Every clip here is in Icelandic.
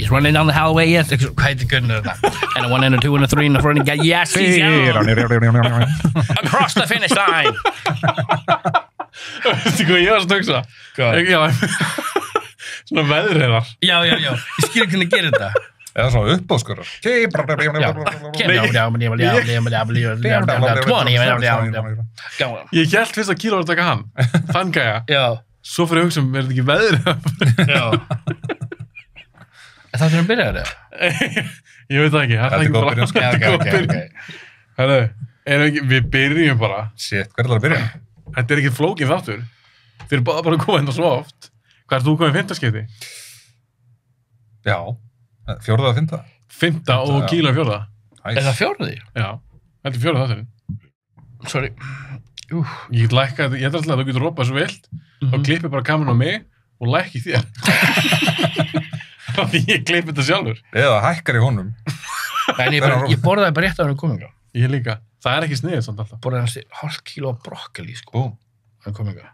He's running down the hallway, yes. Hvað heitir Gunnar þetta? And a 1 and a 2 and a 3 and a 4 and a... Yes, he's young! Across the finish line! Veistu hvað ég var að stöksa? Já, svona veðreirar. Já. Ég skil ekki hvernig gerir þetta. Eða svona uppbóðskurrar. Ég hélt fyrst að Kíló var að taka hann. Þann gæja. Já. Svo fyrir að hugsa er þetta ekki veðreirar? Já. Það fyrir að byrja þetta? Ég veit það ekki. Þetta er góð byrjun, sko. Ok. Herru, við byrjum bara. Shit, hver er það að byrja? Þetta er ekki flókið þáttur. Þið eru bara að koma hérna svo oft. Hvað ert þú komið í 5. skipti? Já, 4. og 5. 5. og Kíló 4. Er það 4? Já, þetta er 4. þátturinn. Sorry. Ég get lækkað, ég ætla alltaf að þú getur ropað svo vilt og klippið bara kamerun á mig og lækki þér. Því ég klippið þetta sjálfur. Eða hækkar í honum. En ég borðaði bara rétt á hann kominga. Ég líka. Það er ekki sniðið samt alltaf. Borðaði hans 0,5 kíló af brokkoli, sko. Hann kominga.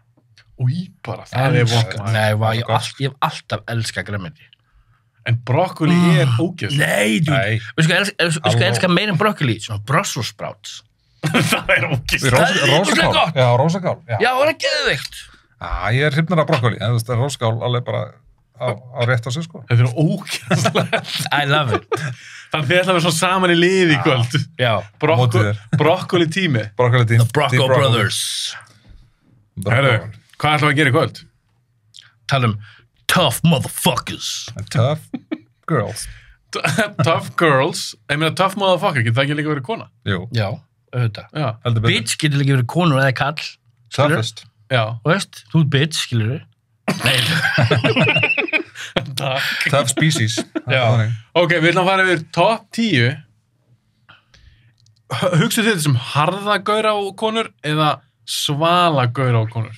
Új, bara, það er vokk. Nei, ég hef alltaf elskað grænmeti. En brokkoli er ógeðslega. Nei, dude. Veistu hvað elskar meira en brokkoli? Svona Brussels sprouts. Það er ógeðslega. Rósakál. Já, rósakál. Já, það er geðveikt. Ég er hrifnar af brokkoli, en þú veist, rósakál alveg bara á rétt á sig, sko. Þetta er ógeðslega. I love it. Þannig við ætlum að vera svona saman í liði í kvöld. Já. Brokkoli tími. Brokkoli tími. The Brocco Brothers. Herru, hvað ætlum við að gera í kvöld? Tala tough motherfuckers. Tough girls. Tough girls. Ég meina tough motherfucker, getur það ekki líka verið kona? Jú. Já, auðvitað. Já. Bitch getur líka verið konur eða kall. Toughest. Já. Þú veist, þú er bitch, skilur þau? Nei. Tough species. Já. Ok, við ætlum að fara yfir top 10. Hugstu þið þetta sem harða gaura á konur eða svala gaura á konur?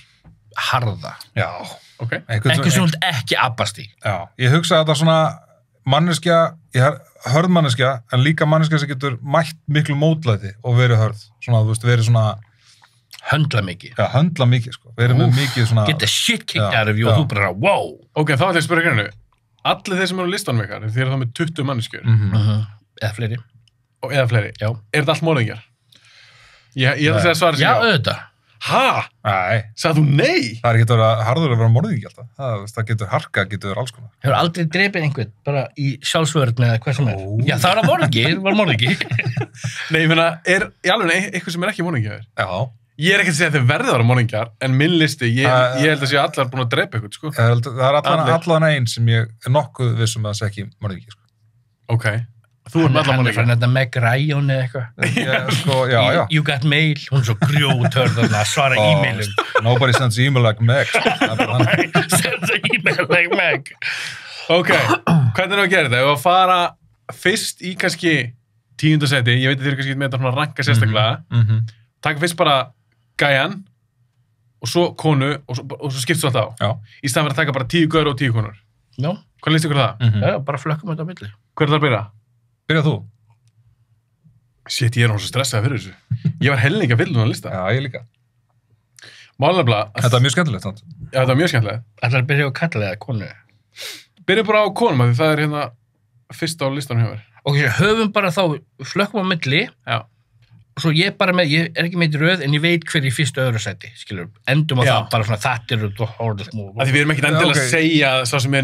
Harða. Já. Ok. Ekki svona ekki abbasti. Já, ég hugsa að þetta svona manneskja, hörð manneskja, en líka manneskja sem getur mætt miklu mótlæti og verið hörð. Svona, þú veist, verið svona... Höndla mikið. Já, höndla mikið, sko. Verið með mikið svona... Get the shit kicked out of you og þú bara, wow. Ok, þá ætlum ég að spyrja hérna. Allir þeir sem eru á listanum ykkar, þeir eru þá með 20 manneskjur. Eða fleiri. Eða fleiri. Já. Er þetta allt morðingjar? Ég ætla að segja svarið sem já. Já, auðvitað. Hæ? Nei. Sagði þú nei? Það er ekki harður að vera morðingi alltaf. Það getur harka, getur alls konar. Hefur aldrei drepið einhvern, bara í sjálfsvörn eða hvað sem er. Já, það var morðingi. Nei, ég meina, er í alveg eitthvað sem er ekki morðingjar? Já. Ég er ekki að segja að þeir verði að vera morðingjar, en minn listi, ég held að sé allar búin að drepa eitthvað, sko. Það er allan einn sem ég er nokkuð vissum að það sé ekki morðingi, sko. Ok. Þú er með allar morðingjar. Hann er þetta Meg Ryan eða eitthvað. Sko, já. You got mail. Hún er svo grjótörð að svara e-mailum. Nobody sends email like Meg. Sends email like Meg. Ok, hvernig er það að gera þetta? Ef að fara fyrst í kannski 10. seti, ég veit að þið eru kannski með þetta að ranka sérstaklega, taka fyrst bara gæjan og svo konu og svo skiptu svo alltaf á. Já. Í staðan fyrir að taka bara 10 gaur og 10 konur. Já. Hvað líst ykkur það? Já, bara flökkum þetta á milli. Hver er það að byrja? Byrja þú. Shit, ég er náttúrulega svo stressað fyrir þessu. Ég var helling að fylla hún að lista. Já, ég líka. Málefnilega. Þetta er mjög skemmtilegt, sant? Já, þetta er mjög skemmtilegt. Ætlar að byrja á kallilega konu. Byrja bara á konum, því það er hérna fyrst á listanum hjá mér. Ok, höfum bara þá flökkum á milli. Já. Og svo ég er ekki með í röð, en ég veit hver í fyrstu öðru sæti, skilur. Endum á það bara svona þattir og hórðast múl. Því við erum ekkert endilega að segja það sem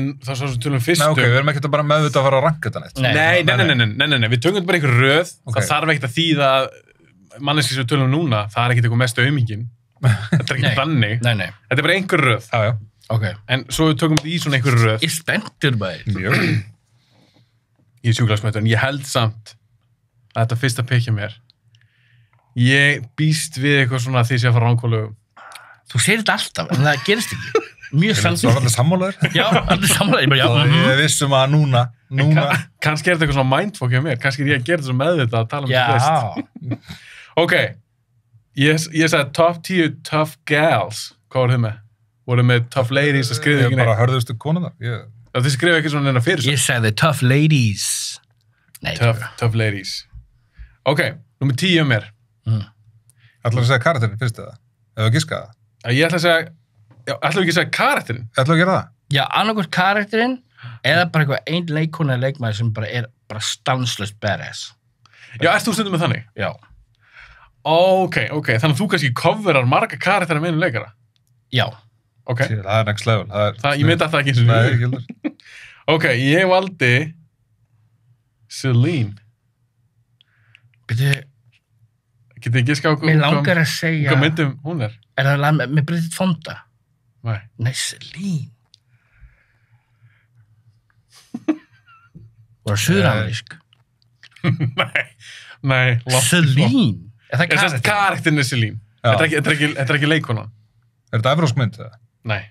tölum fyrstum. Nei, ok, við erum ekkert bara meðvitað að fara að ranka þetta neitt. Nei, við tökum bara einhver röð. Okay. Það þarf ekkert að þýða manneski sem við tölum núna, það er ekkert eitthvað mestu aumingin. Þetta er ekkert þannig. Nei. Þetta er bara einhver röð. Já. Ok. En svo við tökum þetta í svona einhver röð. Ég er spenntur bæði. Mjög. Ég er sjúklega spenntur, en ég held samt að þetta fyrsta pekja mér. Ég býst við eitthvað svona því sem ég fara ránkólugum. Þú segir þetta alltaf, en það gerist ekki. Mjög sjaldan. Svo allir sammálaður? Já, allir sammálaður. Ég vissum að núna. Kannski er þetta eitthvað svona mindfuck hjá mér. Kannski er ég að gera þetta svo meðvitað að tala þetta fyrst. Ok, ég sagði top 10 tough gals. Hvað voru þið með? Voru með tough ladies að skrifa ekki neitt? Ég bara hörðustu konuna. Þið skrifa ekki svona neina fyrir svo? Ég sagði tough ladies. Nei, tough ladies. Ok, númer 10 mér. Ætlar að segja karakterinn fyrst eða? Eða giska það? Ég ætla að segja... Já, ætla ekki að segja karakterinn? Ætla að gera það? Já, annarkvært karakterinn Eða bara eitthvað ein leikona eða leikmaður sem bara er bara stanslöst badass. Já, ert þú stundum með þannig? Já. Ok, þannig að þú kannski coverar marga karakter með einu leikara? Já. Ok. Það er next level. Ég myndi að það ekki eins og Nei, ekki heldur. Ok, ég valdi Celine. Byrju, Getið þið giska á mér langar að segja... hvað myndum hún er? Er það lag með Bridget Fonda? Nei. Nei, Celine. Var það suðuramerísk? Nei. Celine? Er það karakter? Karakterin er Celine. Þetta er ekki leikona. Er þetta evrópsk mynd? Nei.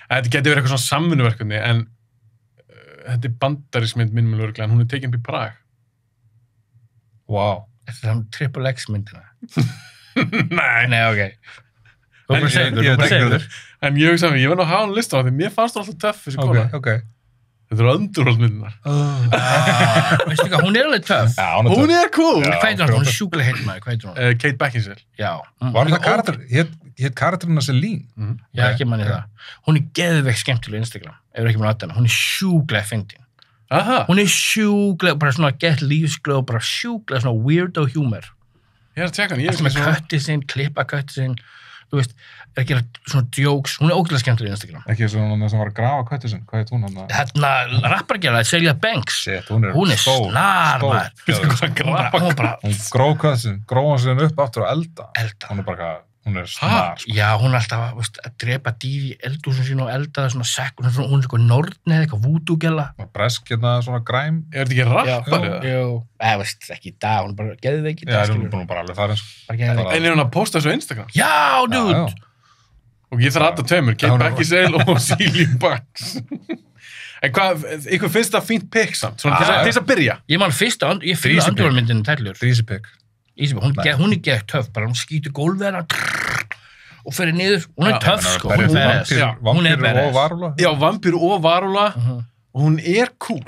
Þetta getur verið eitthvað svona samvinnuverkefni, en þetta er bandarísk mynd minnum með lögreglega, en hún er tekin upp í Prag. Wow. Þetta er Triple X myndina. Nei, ok. Þú bara segir þér. En ég hugsa mér, ég var nú að hafa hann lista á því, mér fannst það alltaf töff þessi kona. Ok. Þetta eru Underworld-myndinar. Veistu hvað, hún er alveg töff. Já, Hún er cool! Hvað heitir hún? Hún er sjúklega heitmaður, hvað heitir hún? Kate Beckinsale. Já. Var það karakter? Hétt karakterina Celine? Já, ekki manni það. Hún er geðveikt skemmtileg á Instagram, ef ekki mann að hana. Hún er sjúklega fyndin. Aha. Hún er sjúklega, bara svona gett lífsglöð, bara sjúklega svona weirdo humor. Ég er að tjekka hann, ég er Alltaf með köttið sinn, klippa köttið sinn, þú veist, er að gera svona jokes. Hún er ógeðslega skemmtileg á Instagram. Ekki svona sem var að grafa köttu sinn. Hvað heit hún hann? Hérna, rappargerða, Celia Banks. Shit, hún er stór, snar, maður. Hún gróf köttu sinn, gróf hann sinn upp aftur og elda. Hún er bara, hún er snar. Já, hún er alltaf veist, að drepa dýr í eldhúsum sín og elda það svona sekk, hún er eitthvað nortni eða eitthvað vúdúgela. Bresk hérna svona græm. Er þetta ekki rappar eða? Jú, veist, ekki í dag, hún er bara geðveik í dag. Já, hún er bara alveg þar eins. En er hún að posta þessu á Instagram? Já, dude! Og ég þarf að aðta tveimur, Kate Beckinsale og Celia Banks. En hvað, ykkur finnst það fínt pick samt? Svona til þess að byrja? Ég man fyrst að, ég fyrir Underworld-myndinu tællur. Easy pick. Hún er gett töff, bara hún skýtur gólfið hennar og fyrir niður. Hún er töff, sko. Hún er badass. Hún er badass. Já, vampíru og varúla. Og hún er cool.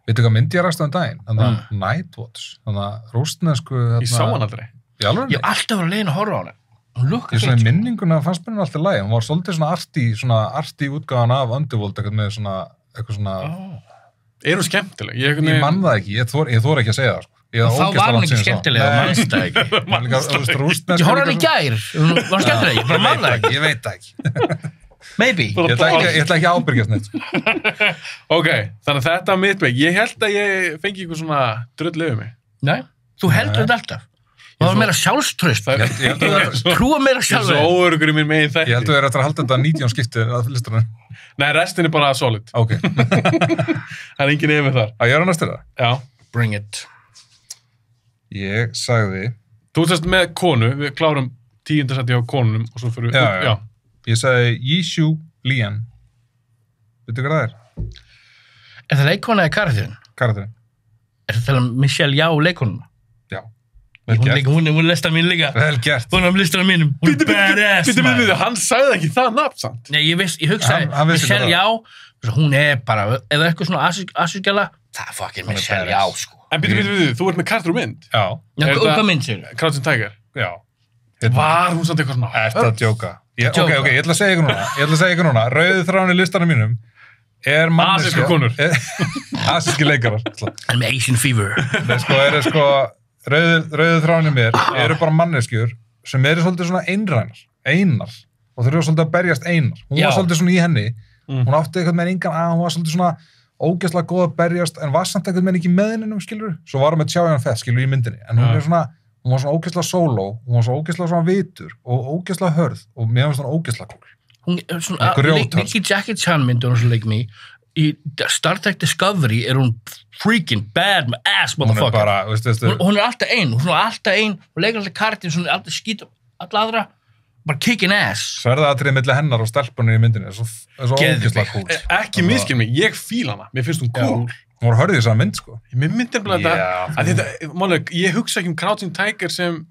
Veitu hvað myndi ég ræst á en daginn? Þannig að Nightwatch. Þannig að rústnesku... Ég sá hann aldrei. Ég alveg? Ég hef alltaf verið að leiðin að horfa á hana. Hún lukkar í svona minninguna fannst mér alltaf læg. Hún var svolítið svona arti útgáðan af Underworld, eitthvað með eitthvað svona... Er hún skemmtileg? Ég mann það ekki. Ég þor ekki að segja það, sko. Þá var hún ekki skemmtileg, það mannst það ekki. Ég horfði hann í gær. Var hann skemmtileg? Ég bara mann það ekki. Ég veit það ekki. Maybe. Ég ætla ekki að ábyrgjast neitt. Ok, þannig að þetta var mitt veg. Ég held að ég fengi eitthvað svona drull yfir mig. Nei, þú heldur þetta alltaf. Það var meira sjálfströst. Trúa meira sjálfur. Ég er svo óörugur í mér megin þetta. Ég held að þú er eftir að halda þetta 19 skipti að listunum. Nei, restin er bara solid. Ok. Það er engin yfir þar. Að ég er að næstir það? Já. Bring it. Ég sagði... Þú sérst með konu, við klárum 10. seti á konunum og svo fyrir... Já. Ég sagði Yishu Lian. Veitu hvað það er? Er það leikona eða karakterinn? Karakterinn. Er það Michelle Yeoh leikonuna? Já. Hún er listan mín líka. Vel gert. Hún er listan mínum. Hún er badass. Býtu, hann sagði ekki það nafn samt. Nei, ég hugsaði Michelle Yeoh, hún er bara, ef það er eitthvað svona asjúkjala, það er fucking Michelle Yeoh, sko. En býtu, þú ert með karakter og mynd? Já. Hvað mynd sér? Crouching Tiger? Já. Var hún samt eitthvað svona? Þetta að djóka. Ok, ég ætla að segja ykkur núna. Rauðu þráin í listanum mínum er manneskja... Asísku konur. Asíski leikarar. En með Asian Fever. Rauðu þráin í mér eru bara manneskjur sem eru svolítið svona einar. Og þau eru svolítið að berjast einar. Hún var svolítið svona í henni. Hún átti eitthvað með engan hún var svolítið svona ógeðslega góð að berjast, en var samt eitthvað með ekki með henninum, skilur. Svo var hún með Chow Yun-fat, skilur, í myndinni. En hún var svona ógeðslega solo, hún var svona ógeðslega svona vitur og ógeðslega hörð og mér finnst svona ógeðslega cool. Hún er svona, Nicky Jackie Chan myndi hún svo leik mig, í Star Trek Discovery er hún freaking bad ass motherfucker. Hún er alltaf ein, hún leikur alltaf karakter, hún er alltaf skýt alla aðra, bara kicking ass. Sverðaatriði milli hennar og stelpunni í myndinni er svo ógeðslega cool. Ekki miskil mig, ég fíla hana, mér finnst hún cool. Hún var hörðið þess að mynd, sko. Mér myndir bara þetta, ég hugsa ekki Crouching Tiger sem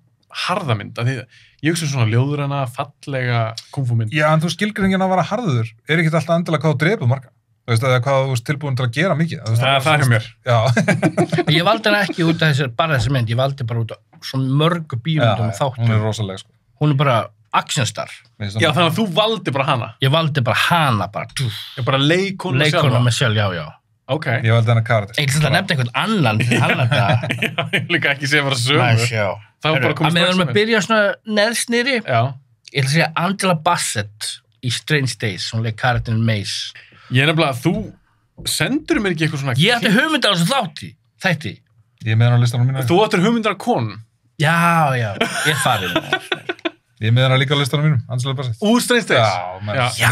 harðamynd, ég hugsa svona ljóðurana, fallega kungfúmynd. Já, en þú skilgreiningin að vera harður er ekki alltaf endilega hvað þú drepur marga. Þú veist, eða hvað þú veist tilbúin til að gera mikið. Það er hjá mér. Já. Ég valdi hana ekki út af bara þessi mynd, ég valdi bara út af svona mörgu bíómyndum og þáttum. Hún er rosalega, sko. Hún er bara, actionstar. Já, þannig að þú valdi bara hana. Ég valdi bara hana, bara. Ég bara leikona með sjálf, já. Ok. Ég valdi hennar karakter. Ég ætla að nefna einhvern annan til hann að það. Já, ég líka ekki sé að vera sömu. Það var bara komið strax með. Að meðan við byrja svona neðsnýri, ég ætla að segja Angela Bassett í Strange Days, hún leik karakterinn Mace. Ég nefnilega að þú sendur mér ekki eitthvað svona... Ég ætti hugmyndar á þessu þætti. Ég með hann á listanum mínu. Þú ættir hugmyndar á konum? Já, ég farið með það. Ég með hann líka á listanum mínum, Angela Bassett. Úr Strange Days? Já,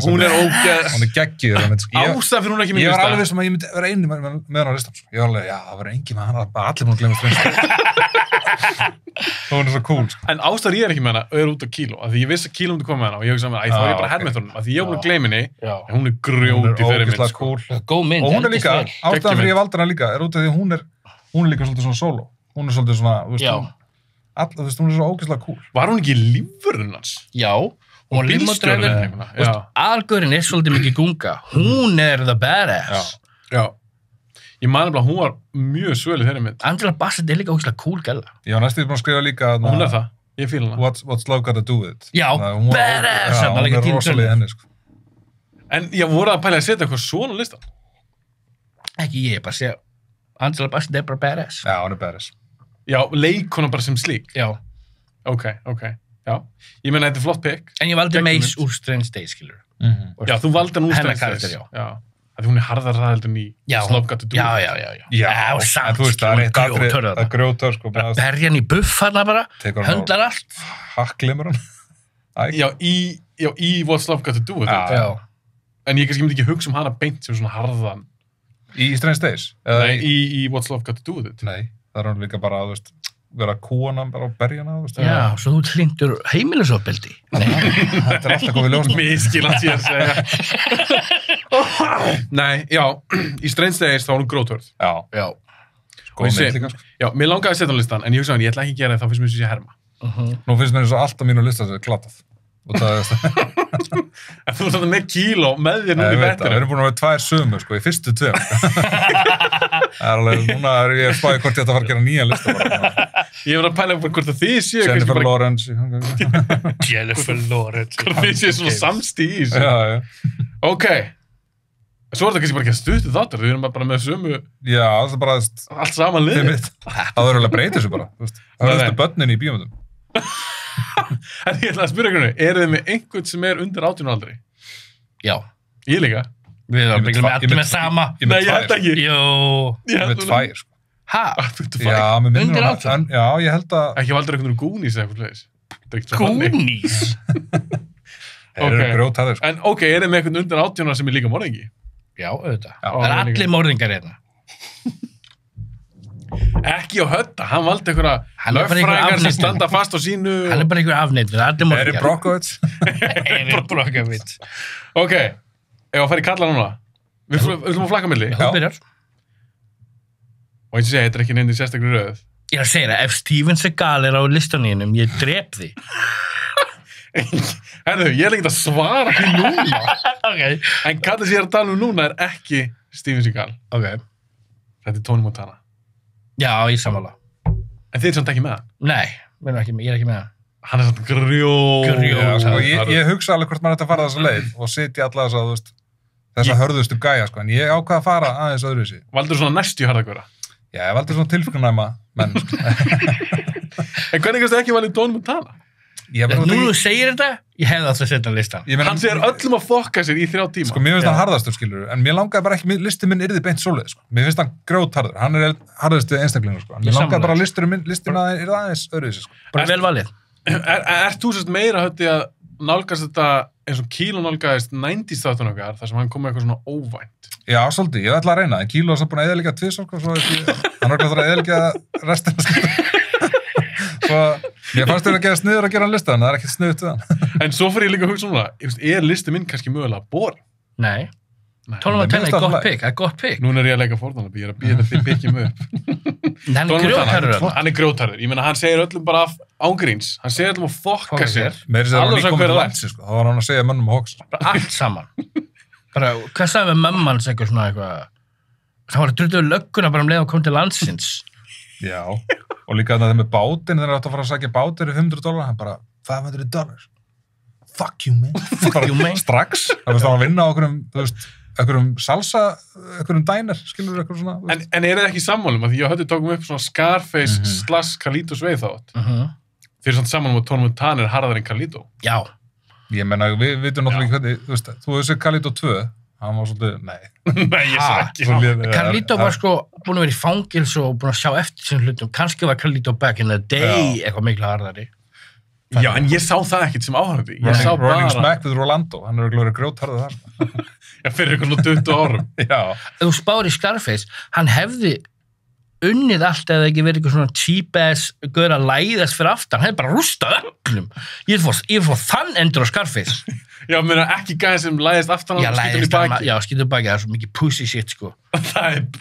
hún er ógeð. Hún er geggjuð. Ástæð fyrir hún ekki með lista. Ég var alveg sem að ég myndi vera eini með hann á listanum. Ég var alveg, það var engin með hann, allir múin að glemja Strange Days. Hún er svo cool. En ástæður ég ekki með hana er út á kíló. Af því ég vissi að kíló myndi koma með hana og ég hugsa með þá er ég bara herr með þornum. Af því ég var búin að gleyma henni, en hún er grjót í þeirri mynd. Góð mynd. Og hún er líka, ástæðan fyrir ég valdi hana líka, er út af því hún er líka svolítið svona solo. Hún er svolítið svona, þú veist, hún er svo ógeðslega cool. Var hún ekki lífvörðun hans? Já, hún var lífmóttræfur. Aðalgörinn er svolítið mikið gunga. Hún er the badass. Já. Ég man að hún var mjög svöl í þeirri mynd. Angela Bassett er líka ógeðslega cool gæla. Já, næstu búin að skrifa líka... Hún er það. Ég fíla hana. What's Love Got to Do With It. Já, badass. Hún er rosalega henni, sko. En ég voru að pæla að setja eitthvað svona listan. Ekki ég, bara segja Angela Bassett er bara badass. Já, hún er badass. Já, leikona bara sem slík. Já. Ok. Já. Ég meina, þetta er flott pick. En ég valdi Mace úr Strange Days, skilur. Já, þú valdi hann úr Strange Days. Já. Því hún er harðar ræðildun í Love Got to Do It. Já, samt, það er grjótör, sko. Berja hann í buff hana bara, höndlar allt. Hakklimur hann. Já, í What's Love Got to Do It. Já. En ég kannski myndi ekki hugsa hana beint sem svona harðan. Í Strange Days? Nei, í What's Love Got to Do It. Nei, það er hann líka bara, þú veist, vera kúana bara á berjana, þú veist. Já, svo þú hlindur heimilisofbeldi. Nei. Þetta er alltaf komið ljós. Miskilant ég að segja. Nei, já, í Strange Days þá er hún grótörð. Já. Sko, já, mér langaði að setja á listan, en ég hugsa hann, ég ætla ekki að gera það, þá finnst mér þessi að herma. Nú finnst mér eins og allt á mínu lista sem er glatað. En þú ert þetta með kíló með þér núna í bettinu. Við erum búin að vera 2 sömu, sko, í fyrstu 2. Það er alveg, núna er ég að spáði hvort ég ætti að fara að gera nýja lista bara. Ég var að pæla hvort það þið séu Jennifer Lawrence. Hvort þið séu svona samstí í þessu. Já. Ok. Svo er það kannski bara ekki að stuttu þáttur, við erum bara með sömu... Já, það er bara... Allt saman liðið. Það verður alveg að breyta þessu bara. Það verður börnin í bíómyndum. En ég ætla að spyrja hvernig, eru þið með einhvern sem er undir 18 aldri? Já. Ég líka? Við erum ekki með sama. Nei, ég held ekki. Jú. Ég með 2, sko. Hæ? Já, undir 18? Já, ég held að... Ekki valdur einhvern Goonies eða eitthvað. Goonies? Þeir eru grjótharðir, sko. En ok, eru þið með einhvern undir 18 sem er líka morðingi? Já, auðvitað. Það er allir morðingar hérna. Ekki á Hödda, hann valdi einhverja lögfræðingar sem standa fast á sínu. Hann er bara einhver afneitt, það er allir morðingar. Eri Brockovich. Ok, ef að fara í kalla núna. Við ætlum að flakka milli. Þú byrjar. Og eins og segja, þetta er ekki nefnir sérstaklega röð. Ég er að segja það, ef Steven Seagal er á listaninum, ég drep því. Herðu, ég er ekki að svara því núna. Ok. En kallið sem ég er að tala um núna er ekki Steven Seagal. Ok. Þetta er Tony Montana. Já, ég sammála. En þið er samt ekki með hann? Nei, ég er ekki með hann. Hann er samt grjót. Sko, ég hugsa alveg hvort maður ætti að fara þessa leið og sitja alla þessa, þú veist, þessa hörðustu gæja, sko, en ég ákvað að fara aðeins öðruvísi. Valdur þú svona næstu harðakvöra? Já, ég valdi svona tilfengnæma menn, sko. En hvernig kannst þú ekki valið Tony Montana? Nú þú segir þetta, ég hefði alltaf sett á listan. Hann segir öllum að fokka sér í 3 tíma. Sko, mér finnst hann harðastur, skilur, en mér langaði bara ekki, listi minn yrði beint svoleið, sko. Mér finnst hann grjótharður, hann er harðastu einstaklingur, sko. Mér langaði bara listina yrði aðeins öðruvísi, sko. Bara vel valið. Ert þú sérst meira höfði að nálgast þetta eins og Kíló nálgaðist 90s þáttun okkar, þar sem hann kom með eitthvað svona óvænt? Já, svolítið, ég ætla að reyna, en Kíló er samt búin að eyðileggja 2, sko, svo hann var að eyðileggja restina, sko. Svo, ég fannst þér að gera sniður að gera hann lista, en það er ekkert sniðut við hann. En svo fyrir ég líka að hugsa núna, er listi minn kannski mögulega boring? Nei. Tony Montana er gott pick, það er gott pick. Núna er ég að leika fórnalabbi, ég er að býða þið pikkjum upp. Hann er grjótharður. Hann er grjótharður, ég meina hann segir öllum bara ángríns, hann segir öllum að fokka sér. Meiri sér hann í komið til landsi, sko, þá var hann að segja mönnum að hóksa. Bara allt saman. Bara, hvað sagði við mömmans eitthvað svona eitthvað, það var að drulluðu lögguna bara leið og kom til landsins. Já, og líka það með bátinn, þegar það átt að fara að sækja bát fyrir $500, hann bara, $500. Fuck you, man. Fuck you, man. Strax. Það var að vinna á einhverjum salsa, einhverjum diner, skilur eitthvað svona. En það ekki sammálum? Því ég höfði tókum upp svona Scarface / Carlitos Way þátt. Þeir eru svona sammálum að Tony Montana harðar en Carlito. Já. Ég menna, við vitum náttúrulega hvernig, þú veist Carlito 2, hann var svolítið, Nei, ég sé ekki. Carlito var sko búin að vera í fangils og búin að sjá eftir sín hlutum. Kannski var Carlito back in the day eitthvað miklu harðari. Já, en ég sá það ekkert sem áhörði. Running Smack við Rolando, hann verið grjótharður þar. Já, fyrir eitthvað 20 árum. Já. Ef þú spáir í Scarface, hann hefði unnið allt eða ekki verið eitthvað svona cheap-ass gaur að læðast fyrir aftan, hann hefði bara rústað öllum. Ég fór þann endur á Scarface. Já, mér ekki gæði sem læðist aftan og skýtur í baki. Já, skýtur í baki, það er svo mikið pussy shit, sko.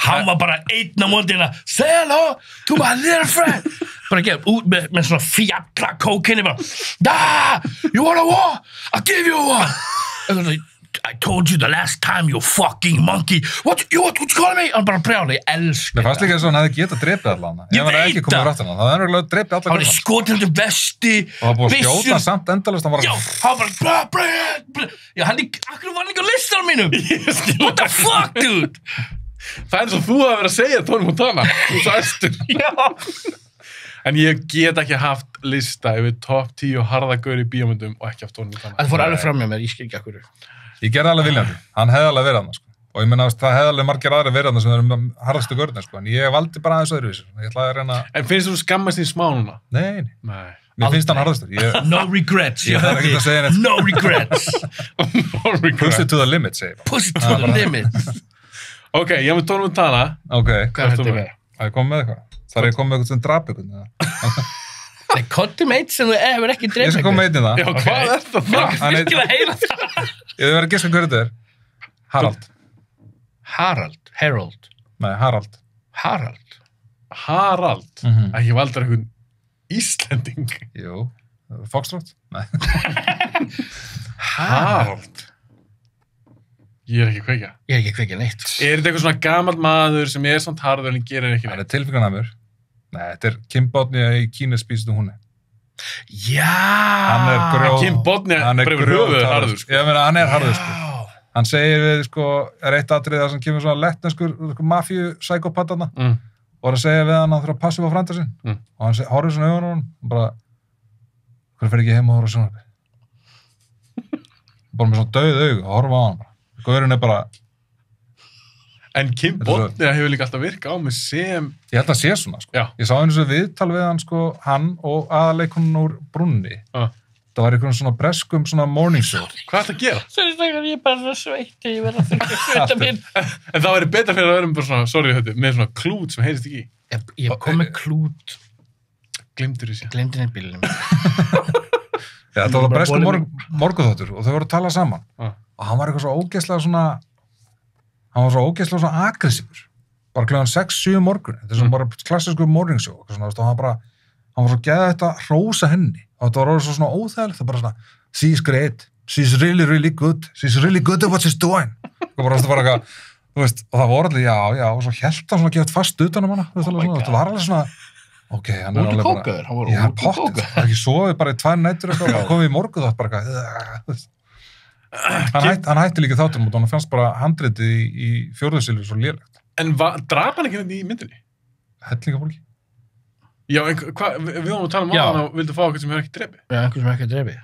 Hann var bara einn á mótina, say hello to my little friend. Bara gefið út með svona fjalla kókinni, bara, you want a war? I'll give you a war. I told you the last time, you fucking monkey. What you calling me? Hann bara brjála, ég elska það. Mér fannst líka þess að hann hefði getað drepið allan. Ég veit ekki komið rætt hann. Það hefði drepið alla. Hann var skotildur vesti. Og það búið að skjóta samt endalist. Já, hann bara Já, akkur var hann ekki á listanum mínum. What the fuck, dude? Það er svo þú að vera að segja Tony Montana. Þú sæstur. Já. En ég get ekki haft lista yfir top 10 harðagaur í bíómyndum og ekki haft Tony Montana. Það fór alveg fram með mér, ég skil ekki akkur. Ég gerði alveg viljandi. Hann hefði alveg verið hann, sko. Og ég meina, það hefði alveg margir aðri verið hann sem eru harðastu gaurinn, sko. En ég valdi bara aðeins öðruvísi. Ég ætlaði að reyna... En finnst þú skammast þín smá núna? Nei. Mér finnst hann harðastur. No regrets. Ég þarf ekki að segja neitt. No regrets. Push it to the limit, segir ég. Push it to the limit. Ok, ég hef með Tony Montana. Ok. Hvað er þetta? Það er komið með eitthvað. Það er komið með eitthvað sem drap ykkur. Nei, kottum eitt sem þú hefur ekki dreifð. Ég skal koma eitt í það. Já, hvað er þetta? Ég vil að heyra það. Ég vil vera að gissa hverju þetta er. Harald. Harold. Nei, Harald. Harald? Ekki valdur einhvern Íslending. Jú. Foxtrot? Nei. Harald. Ég er ekki kveikja. Ég er ekki kveikja neitt. Er þetta eitthvað svona gamall maður sem er svona harður en gerir ekki neitt? Það er tilfingarnamur. Nei, þetta er Kim Bodnia í Kínus spísið húnni. Já! Hann er grjót... Kim Bodnia bara yfir höfuð harður, sko. Ég meina, hann er harður, sko. Hann segir við, sko, er eitt atriði þar sem kemur svona lettneskur mafíu-psykopatarna og er að segja við hann að þurfa að passa upp á frænda sinn. Og hann horfir svona augun á hann og bara, hvernig fer ekki heim og horfa svona uppi? Bara með svona dauð augu og horfa á hann bara. Gaurinn er bara... En Kim Bodnia hefur líka alltaf virkað á mig sem... Ég held að sé svona, sko. Já. Ég sá einu svo viðtal við hann, sko, hann og aðaleikonin úr Brunni. Það var einhvern svona breskum svona morning show. Hvað er það að gera? Þegar ég bara sveiti, ég verð að þurfa að sveita minn. En það væri betra fyrir að vera bara svona, sorry þetta, með svona klút sem heyrist ekki í. Ég kom með klút. Glemdur þessi. Glemdi henni bílunum. Já, það var breskum morgunþáttur og þau voru að tala saman. Og hann var eitthvað svo ógeðslega svona... Hann var svo ógeðslega svona aggressífur. Bara klukkan 6-7 morgun. Þetta er svona bara klassísku morning show. Svona, hann var svo geðvægt að hrósa henni. Og þetta var svo svona óþægilegt. Það bara svona, she's great. She's really, really good. She's really good at what she's doing. Og eitthvað, þú veist, og það voru allir, já, og svo hélt hann svona gefið fast utanum hana. Það var alveg svona, ok, hann er alveg bara... Hann var út kókaður. Það er ekki sofið bara í 2 nætur og komið í morgun þátt bara eitthvað. Hann hætti líka þáttum og hann fannst bara handritið í fjórðusilju svo lélegt. En drap hann ekki þetta í myndinni? Hellingafólki? Já, við varum að tala um hann og vildu fá okkur sem hefur ekki drepið. Já, einhver sem hefur ekki drepið.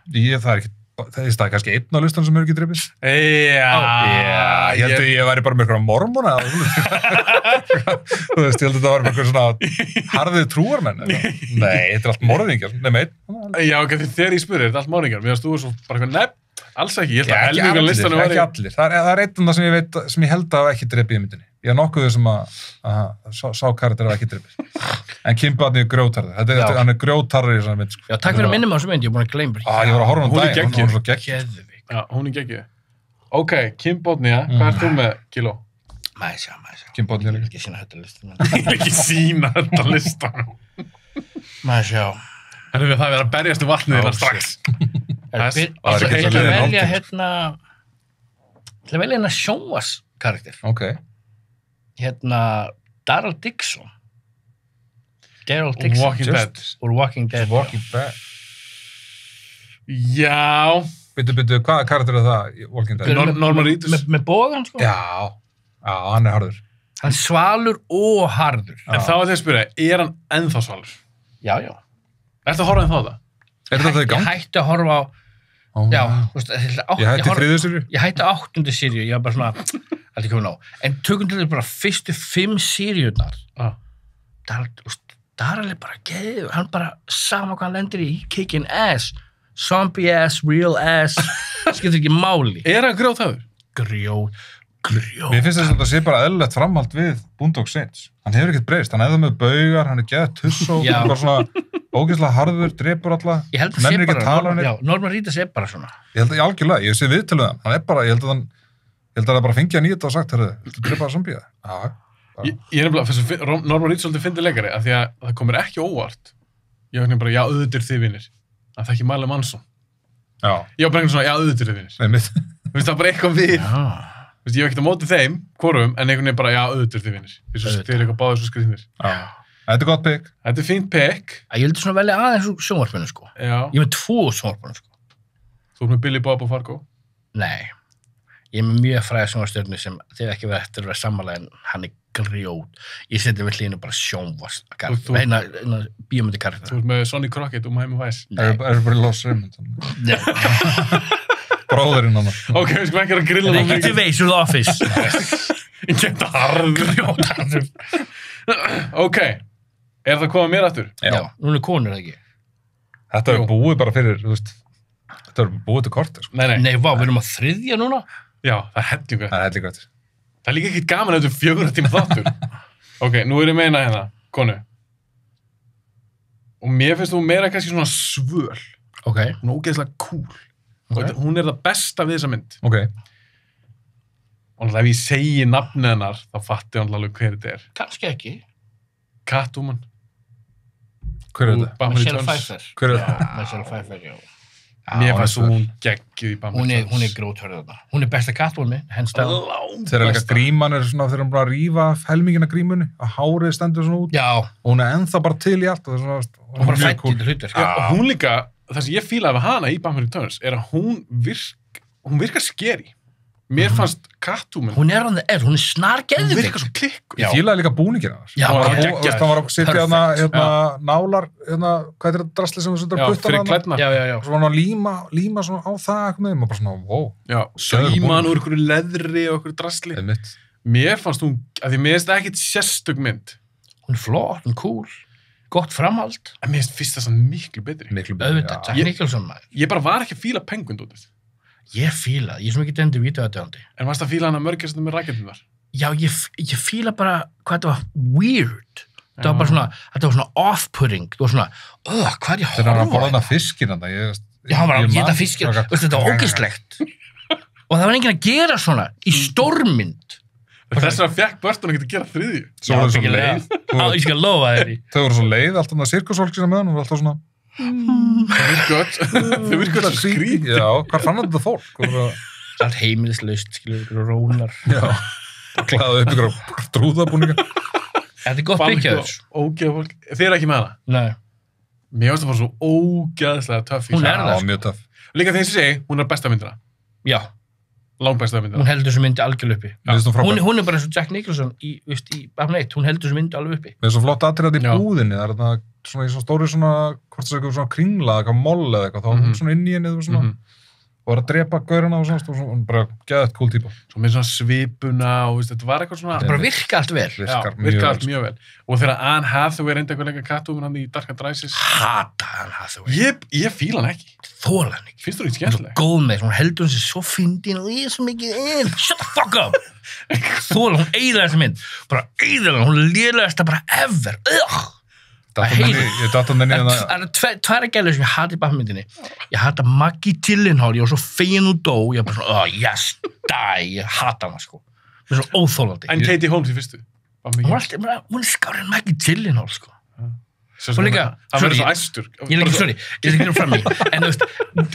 Það er kannski einn á listan sem hefur ekki drepið. Já, ég held að ég væri bara með eitthvað mormona. Þú veist, ég held að það var með eitthvað svona harðið trúarmenn. Nei, þetta er allt morðingar. Já, þegar ég spurði, þetta er allt morðingar. Mér varst þú svo bara eitthvað alls ekki, ég held að helmingar listanum væri... Ekki allir, það er einn það sem ég veit, sem ég held að ekki drepið í myndinni. Ég er nokkuð sem að sá karakter ekki drepið. En Kim Bodnia er grjótarður, hann er grjótarður í svona mynd. Já, takk fyrir að minnum á þessu mynd, ég er búin að gleyma. Ég var að horfa hún daginn, hún er svo geggjð. Já, hún er geggjð. Ok, Kim Bodnia, hvað er þú með kíló? Maður sjá. Kim Bodnia líka. Ekki sína þetta listan. Ekki sína þetta listan. Maður sjá. Það er að berjast í vatnið hérna strax. Það velja hérna sjónvarskarakter. Ok. Hérna Daryl Dixon. Walking Dead. Úr Walking Dead. Walking Dead. Já. Byttu, hvaða karakter það í Walking Dead? Norman Reedus. Með bógan, sko? Já, hann harður. Hann svalur og harður. En þá að þeir spyrja, hann ennþá svalur? Já. Ertu að horfa ennþá það? Er þetta í gang? Ég hætti að horfa á... Já, þú veist... Ég hætti 3. seríu? Ég hætti 8. seríu, ég var bara svona... Þetta komið ná. En tökum til þess bara fyrstu 5 seríurnar. Það er alveg bara geður. Hann bara sama hvað hann lendir í. Kicking ass. Zombie ass, real ass. Skiptir ekki máli. Er hann grjóthafur? Grjót. Mér finnst þess að það sé bara eðlilegt framhald við Boondock Saints. Hann hefur ekkert breyst. Hann er það með baugar, hann er geðað tussó, hann er bara svona ógeðslega harður, drepur alla. Ég held að það sé bara, Norman Reedus er bara svona. Ég held að ég algjörlega, ég sé viðtöluð hann. Hann er bara, ég held að það bara fengi hann í þetta og sagt, herru, viltu drepa zombie? Ég er nefnilega, Norman Reedus svolítið fyndið leikari, af því að það komir ekki óvart. Ég var bara, já, auðvitað þið vinir. Það þekki Marilyn Manson. Ég var bara svona, já, auðvitað þið vinir. Það er bara eitthvað við. Ég var ekkert á móti þeim, hvorum, en einhvern veginn bara, já, auðvitað þið vinnir. Þið er eitthvað báðir svo skriðnir. Þetta er gott pick. Þetta er fínt pick. Ég vildi svona velja aðeins úr sjónvarpinu, sko. Já. Ég er með 2 sjónvarpinu, sko. Þú er með Billy Bob og Fargo? Nei. Ég er með mjög fræða sjónvarstjörnu sem þið ekki verið eftir að vera sammála en hann er grjót. Ég seti við hlýðinu bara sjónvarskarakter. Eina bíómyndi karakter. Þú ert með Sonny Crockett og Miami Vice. Er bara Lost Raymond. Bróðurinn hann. Ok, við skulum ekki að grilla það. Ekki til veis úr The Office. Ég geta harður. Ok, er það komað mér aftur? Já, núna er konur það ekki. Þetta er búið bara fyrir, þú veist, þetta er búið til kortir. Nei, vá, við erum að 3. núna? Já, það er hellingu. Það er hellingu eftir. Það er líka ekkert gaman að þetta 4 tíma þáttur. Ok, nú er ég meina hérna, konu. Og mér finnst þú meira kannski svona svöl. Ok. Hún er ógeðslega cool. Okay. Hún er það besta við þessa mynd. Ok. Og ef ég segi nafnið hennar, þá fatti hann alveg hver þetta er. Kannski ekki. Catwoman. Hver er þetta? Michelle Pfeiffer. Hver er þetta? Michelle Pfeiffer, já. Mér fannst hún geggjuð í Batman Returns. Hún er gróthörð þarna. Hún er besta Catwoman, henn stað. Þegar líka gríman er svona, þegar hún bara að rífa helmingina grímunni, að hárið stendur svona út. Já. Og hún er ennþá bara til í allt. Hún bara fætt í þetta hlutur. Og hún líka, það sem ég fílaði af hana í Batman Returns, er að hún virkar scary. Mér fannst Catwoman... Hún er hún er snargeðvik. Hún virkar svo klikkur. Ég fílaði líka búningina þar. Já, það var að sitja hérna nálar, hvað er þetta drasli sem þú setur að putta hana? Fyrir Já. Og svo var hann að líma svona á það, og bara svona, wow. Já, líman úr einhverju leðri og einhverju drasli. Mér fannst hún, af því mér finnst það ekkert sérstök mynd. Hún er flott, hún er cool, gott framhald. En mér finnst það svona miklu betri. Auðvitað, Jack Nicholson maður. Ég bara var ekki að fíla Penguin dótið. Ég fíla, ég er svo mikið dendur vídeoaðdöðandi. En varst að fíla hana mörgjast með rækjöndunar? Já, ég fíla bara hvað þetta var weird. Það var bara svona, þetta var svona off-putting. Það var svona, hvað er ég að horfa? Þegar hann var að borða þarna fiskinn þarna. Já, hann var að geta fiskinn. Þetta var ógeðslegt. Og það var enginn að gera svona í stórmynd. Þess að fekk Burton að geta að gera 3. Svo var það svo leið. Ég skal lofa þér í. Þau voru svo leið, allt annað sirkusfólk með hann, og alltaf svona Þau virkar að skrýta. Já, hvað fann þetta fólk? Allt heimilislaust, skilur ykkur og rónar. Já, glaðið upp ykkur á trúðabúninga. Þetta er gott byggjaður. Ógeða fólk. Þið er ekki með hana? Nei. Mér finnst það bara svo ógeðslega töff. Hún er það. Já, mjög töff. Líka þegar ég segi, hún er besta myndina. Já. Langbesta myndina. Hún heldur þessu myndi algjörlega uppi. Hún er bara eins og Jack Nicholson í Batman 1. Hún heldur þessu myndi alveg uppi. Það er svo flott atriði í búðinni. Það er svona í svona stóri svona, hvort það er eitthvað svona kringla, eitthvað moll eða eitthvað, þá er hún svona inn í henni eða svona, og er að drepa gaurina og svona, bara geðað cool típa. Svo með svona svipuna og þetta var eitthvað svona... Það bara virka allt vel. Virka allt mjög vel. Og þegar Anne Hathaway reyndi eitthvað leika Catwoman hann í Dark Knight Rises... Hata Anne Hathaway. Ég fíla hann ekki. Þóla hann ekki. Finnst þú ekki skemmtileg? Góð með, hún heldur hún sér svo fyndin og ég er svo mikið shut the fuck up! Þóla, hún eyðilega þessa mynd. Bara eyðilega, hún lélegasta bara ever. Það er tværa gælur sem ég hati í Batman-myndinni. Ég hata Maggie Gyllenhaal, ég var svo fegin og dó, ég var bara svona, yes, die, ég hata hana, sko. Það er svo óþólandi. En Katie Holmes í fyrstu? Hún er skárið en Maggie Gyllenhaal, sko. Og líka, hann verður svo æstur. Ég er ekki fram í. En þú veist,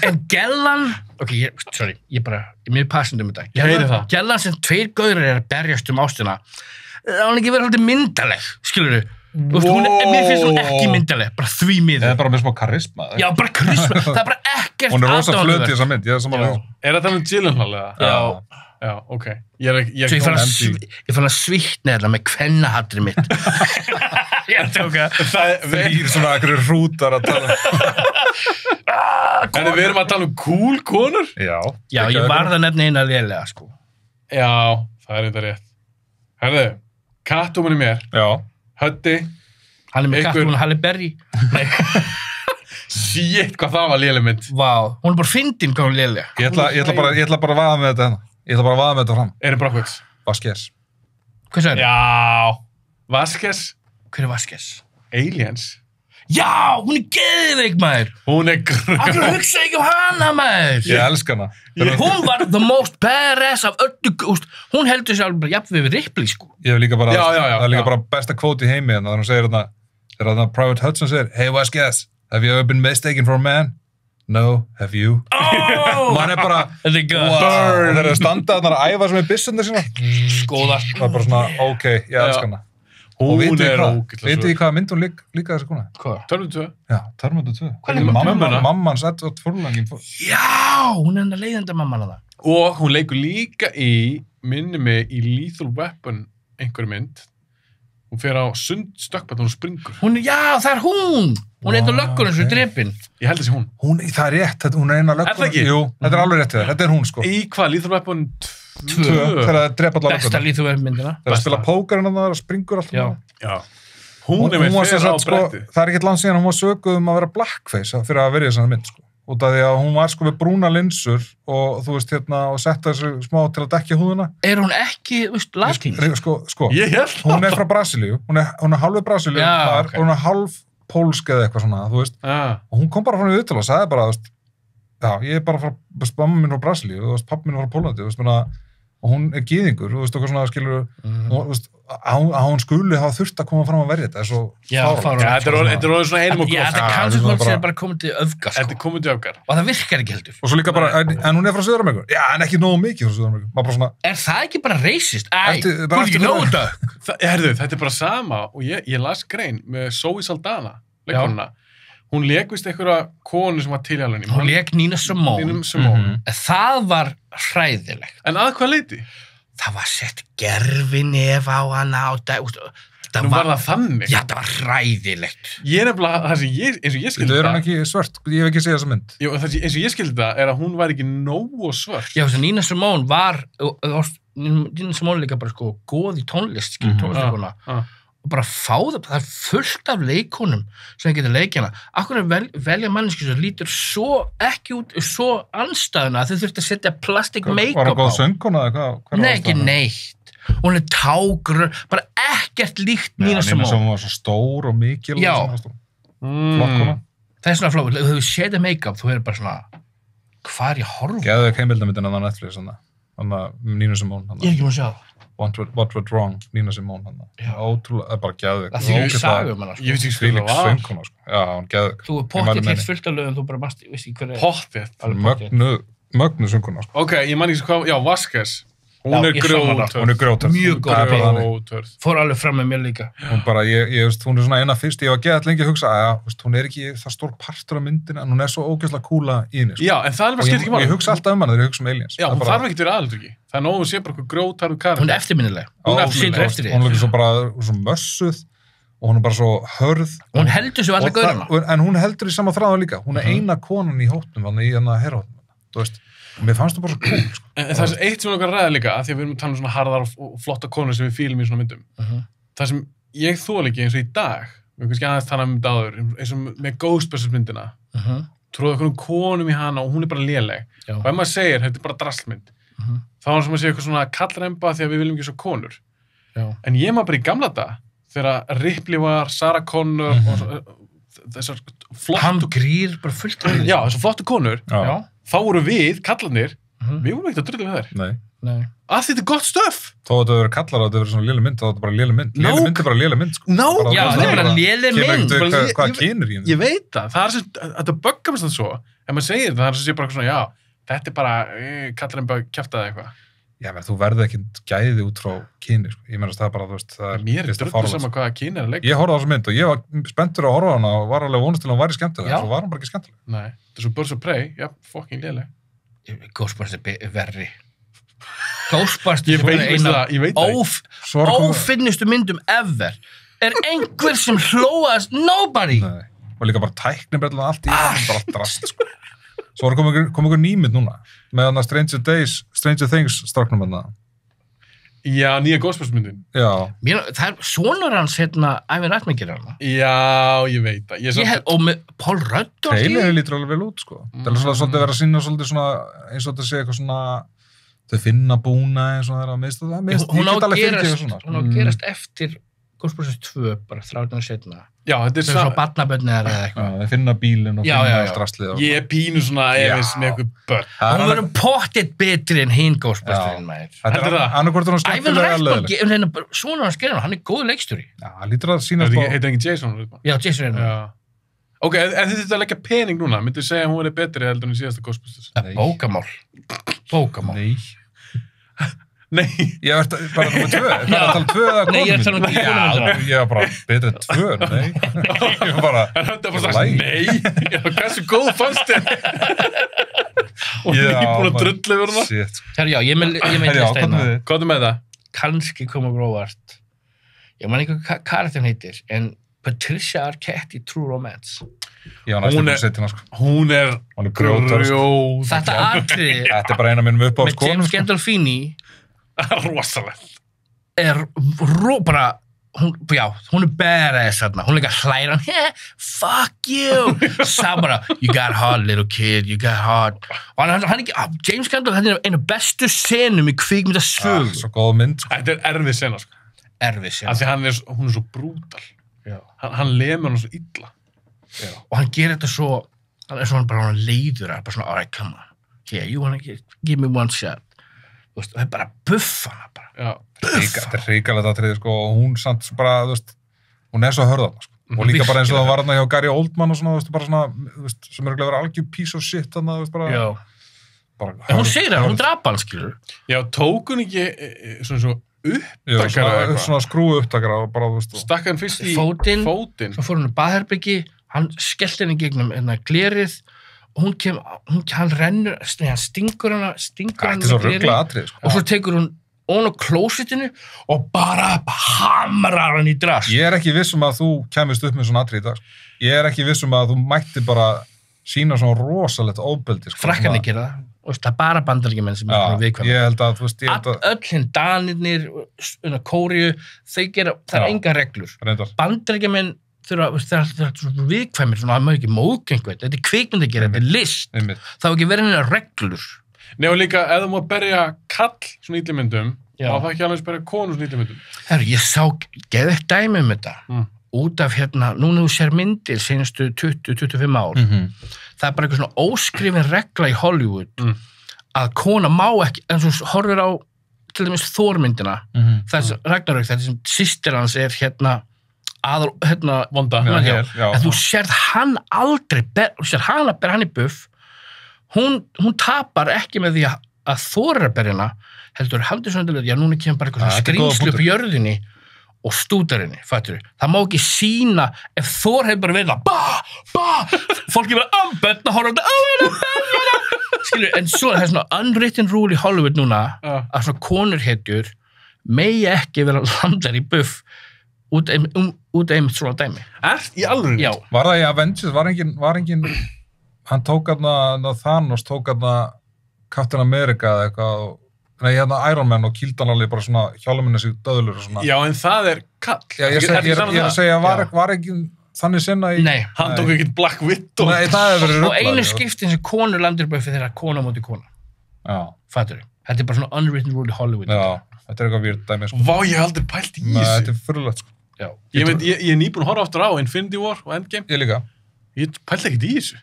en Gellan, ok, mér er passandi þetta. Gellan sem 2 gaurar er að berjast ástina, það var ekki verið alltaf myndaleg, skilur þú? Mér finnst hún ekki myndaleg, bara því miður. Það bara með smá karisma. Já, bara karisma, það bara ekkert hún rosa flöt í þessa mynd, ég samanlega. Það Gyllenhaal eða? Já, ok. Ég fann að svitna þetta með kvennahatri mitt. Ég tóka. Þýr svona akkur hrútar að tala. En við erum að tala cool konur? Já, ég varð að nefna eina lélega, sko. Já, það þetta rétt. Herðu, Catwoman mér. Já. Höddi. Hann með Catwoman, Halle Berry. Shit, hvað það var léleg mynd. Vá, hún bara fyndin hvað hún léleg. Ég ætla bara að vaða með þetta hérna. Ég ætla bara að vaða með þetta fram. Erin Brockovich. Vasquez. Hvað sagði? Já. Vasquez. Hver Vasquez? Aliens. Já, hún geðveik, maður. Hún gröð. Akkur hugsa ekki hana, maður. Ég elska hana. Hún var the most badass af öllu, hún heldur sér alveg jafn við Ripley, sko. Ég hef líka bara, það líka bara besta kvót í heimi hérna, þannig að hún segir hérna, þegar Private Hudson segir, hey Vasquez, have you ever been mistaken for a man? No, have you? Oh! Man bara, burn! Þeir eru standað þarna að æfa sem er byssundir sína. Skoðast. Það bara svona, ok, ég elska hana. Hún ógeðslega. Vitið þið hvaða mynd hún líka þessi kona? Hvað? Terminator 2. Já, Terminator 2. Hvað Mammans Edward Furlong. Já, hún hennar leiðandi mamman að það. Og hún leikur líka minni mig í Lethal Weapon einhverju mynd. Hún fer á stökkbrett og hún springur. Já, það er hún! Hún eitthvað löggur eins og drepin. Ég held þessi hún. Það er rétt, hún er eina löggur. Er það ekki? Jú, þetta er alveg rétt við það. Þetta er hún, sko. Í hvað? Lethal Weapon 2? Þegar það drepa allar löggurna. Besta Lethal Weapon myndina. Þegar það spila pókarinn og það springur alltaf. Já. Hún með fyrir á bretti. Það er ekkert langt síðan hún var sökuð að vera blackface fyrir að verið þessari mynd, sko. Út af því að hún var sko við brúna linsur og þú veist hérna og setta þessu smá til að dekkja húðuna. Er hún ekki, veist, latín? Sko, ég held það. Hún er frá Brasilíu, hún er halvið Brasilíu og hún er halv pólsk eða eitthvað svona, þú veist. Og hún kom bara frá í viðtal og sagði bara, þú veist, já, ég er bara frá, mamma mín frá Brasilíu, þú veist, pappi mín frá Pólandi, þú veist, og hún er gyðingur, þú veist, okkur svona, skilur, þú veist, að hún skuli hafa þurft að koma fram að verja þetta, er svo þetta er orðið svona einum og góð. Þetta er kannski hvort sem er bara komið til öfgar, sko. Þetta er komið til öfgar. Og það virkar ekki heldur. Og svo líka bara, en hún er frá Suður-Ameríku. Já, en ekki nógu mikið frá Suður-Ameríku. Maður bara svona... Er það ekki bara racist? Þú ekki nógu dökk. Herðu, þetta er bara sama og ég las grein með Zoe Saldana, leikonuna. Hún lék vist einhverja konu sem var til í alveg. Hún lék Nina Simone. Það var hræðilegt. En að hvað leyti? Það var sett gerfinef á hana og Nú var það þannig? Já, það var hræðilegt. Ég nefnilega, eins og ég skildi það... Það er hann ekki svört, ég hef ekki segið þessa mynd. Jú, eins og ég skildi það er að hún var ekki nógu svört. Já, þess að Nina Simone var... Nina Simone líka bara sko góð í tónlist, tónlistakona. Og bara fá það er fullt af leikonum sem getur leikjana. Akkur velja manneski sem lítur svo ekki út, svo anstæðuna að þau þurfti að setja plastic make-up á. Var það góð söngkona eða hvað? Nei, ekki neitt. Hún er tágrur, bara ekkert líkt Nina Simone. Nina Simone var svo stór og mikil. Já. Flott kona. Það er svona flott. Þú hefur setja make-up, þú hefur bara svona, hvað er ég að horfa? Geðu heimildamindin að Netflix, þannig að Nina Simone. Ég er ekki að sjá það. What Went Wrong, Nina Simone ótrúlega, bara geðvik það þýðir sagum hana ég veit ekki hvað það var já, hún geðvik þú er pottið heilt fullt af lögum þú bara veist ekki hver er pottið mögnu sönguna ok, ég man ekki hvað, já, Vasquez hún er grjótörð mjög grjótörð fór alveg fram með mér líka hún bara, hún er svona eina fyrst ég var geðað lengi að hugsa að hún er ekki það stór partur af myndina en hún er svo ógeðslega kúla í henni já, en það er bara skipt ekki máli ég hugsa alltaf hana þegar ég hugsa hana já, hún þarf ekki til aðaldryggi það er nógu að sé bara eitthvað grjótörðu karakter hún er eftirminnileg hún er svo bara svo mössuð og hún er bara svo hörð hún heldur svo alltaf gaurana en hún heldur í sama þráða líka hún er eina konan í hóttum í hennar herrhóttum mér fannst það bara svo cool sko. En það er eitt sem okkar ræða líka að því að við erum að tala um svona harðar og flotta konur sem við fílum í svona myndum það sem ég þól ekki eins og í dag við kannski aðeins tala um þetta áður eins og með Ghostbusters myndina tróða okkur konum í hana og hún er bara léleg og ef maður segir, þetta er bara draslmynd þá er það sem að segja eitthvað svona kallremba því að við viljum ekki svo konur en ég maður bara í gamla dag þegar Ripley var, Sarah Connor og þessar flottu hann grýr bara fullt af já, þessar flottu konur þá voru við, kallarnir við vorum ekkert að drulla við þær nei að þetta er gott stöf þó að þetta verður kallar og þetta verður svona léleg mynd þá er þetta bara léleg mynd léleg mynd er bara léleg mynd sko. já, þetta er bara léleg mynd hvað kynir í henni ég veit það er sem þetta böggar mér svona svo ef maður segir það er sem sé bara svona já þetta er bara kallarinn bara kjaftaði eitthvað Já, menn, þú verður ekki gæði út frá kyni, sko. Ég meina það bara, þú veist, það er... Mér er drullu sama hvaða kyni er að leika. Ég horfði á þessu mynd og ég var spenntur að horfa á hana og var alveg vonast til að hún væri skemmtileg, svo var hún bara ekki skemmtileg. Nei, þetta er svo Birds of Prey, já, fucking léleg. Ghostbusters er verri. Ghostbusters er eina ófinnustu myndum ever. Er einhver sem hlóast? Nobody! Nei, og líka bara tæknibrellan allt í það, bara allt drast, sko. Svo kom ykkur nýmynd núna, með hana Stranger Things stráknum hana. Já, nýja Ghostbusters myndin. Já. Það er sonur hans Ivan Reitman gerir hana. Já, ég veit það. Og með Paul Rudd og Trailerinn lítur alveg vel út, sko. Það er svolítið verið að sýna svolítið svona, eins og þetta sé eitthvað svona, þau finna búna eins og það er að mista það. Hún á að gerast eftir Ghostbusters 2, bara 30 ára seinna. Já, þetta er svo barnabörn eða eitthvað. Já, þeir finna bílinn og finna straslið. Ég er pínu svona efins með eitthvað börn. Hún verður pottitt betri en hinn Ghostbusterinn maður. Þetta er það. Annarkvort er hún skemmtilega að leðileg. Svona hann skerir hann er góð leikstjóri. Já, hann lítur að sýnast á... Heitir ekki Jason? Já, Jason er hann. Ok, en þetta er að leggja pening núna. Myndu segja að hún verður betri heldur en í síðasta Ghostbusters? Bókamál. Nei. Ég var bara nummer 2. Það er að tala 2 eða Nei, ég er að tala um konumyndina. Ég var bara betur 2, nei. Ég var bara... En þetta var bara nei. Hversu góð fannst þér? Og nýbúin að drullu yfir hana. Herra, já, ég með steina. Hvað er með það? Kannski koma grófart. Ég man ekki hvað karakterin heitir, en Patricia Arquette í True Romance. Ég var næstum að setja hana, sko. Hún er grjót. Þetta atriði... Þetta er bara eina minnum upp á skónum. Með James Gandolfini rosalegt bara hún er badass þarna, hún líka hlæra fuck you bara, you got hard little kid, you got hard og hann ekki, James Gandolfini hann er einu bestu senum í kvikmyndasögu svo góð mynd, sko. Þetta er erfið sena, sko. Af því hún er svo brútal hann lemur hann svo illa og hann gerir þetta svo hann er svona bara leiður bara svona, alright, come on yeah, you wanna give me one shot það er bara buffa hana bara. Þetta er hrikalegt atriði, sko, og hún samt bara, þú veist, hún er svo hörðan, sko. Og líka bara eins og það var hana hjá Gary Oldman og svona, þú veist, bara svona, þú veist, sem eru að vera algjör piece of shit, þannig að, þú veist, bara... En hún segir það, hún drapa hann, skilur. Já, tók hún ekki svona upptakara eitthvað. Já, svona skrúu upptakara og bara, þú veist... Stakka hann fyrst í fótinn. Svo fór hún í baðherbyggi, hann skellti henni gegnum glerið og hann rennur, hann stingur hann atrið, sko. og svo tekur hún ón á klósitinu og bara hamrar hann í drast. Ég er ekki viss að þú kemist upp með svona atrið í dag. Ég er ekki viss að þú mætti bara sína svona rosalegt ofbeldi. Sko, Frakkarnir gera það. Það er bara bandaríkjamenn sem er viðkvæmur. Ég held að, þú veist, öll hinn Danirnir, Kóríu, þau gera, það er enga reglur. Bandaríkjamenn þeir eru viðkvæmir svona að maður ekki móðg einhvern, þetta er kvikmynd að gera, þetta er list það var ekki verið hennar reglur. Nei og líka, ef þú má berja kall svona ítlumyndum, þá það ekki alveg berja konu svona ítlumyndum. Herru, ég sá geðveikt dæmi þetta, út af núna þú sér myndir senastu 20-25 ár, það er bara eitthvað svona óskrifin regla í Hollywood að kona má ekki, en svo horfir á til dæmis Thor-myndina, þess Ragnarök, þetta sem systir hans er vonda en þú sérð hann aldrei þú sérð hann að berja hann í buff hún tapar ekki með því að þora berjana heldur svona já núna kemur bara eitthvað skrýmslu upp í jörðinni og stútarinni, fattur við það má ekki sína ef Þór hefur bara verið fólk er bara börn að horfa skilur, en svo það er svona unwritten rule í Hollywood núna að svona konur hetjur megi ekki vera landar í buff út einmitt svona dæmi. Í alveg? Já. Var það í Avengers? Var engin hann tók Thanos tók Captain America eða eitthvað nei, Iron Man og kýldi hann alveg bara svona hjálminn þessi döðlur og svona. Já, en það er kall. Já, ég er að segja, var ekki þannig sinna í... Nei. Hann tók ekki Black Widow. Nei, það hefur verið ruglað. Og einu skiptin sem konur landir bauð fyrir þeirra kona móti kona. Já. Fattur við? Þetta er bara svona unwritten rule í Hollywood. Já, þetta er eitthvað weird dæmi. Vá, ég hef aldrei pælt í þessu. Þetta er fyrirlegt, sko. Já. Ég er nýbúin að horfa aftur á Infinity War og Endgame. Ég líka. Ég pælti ekkert í þessu.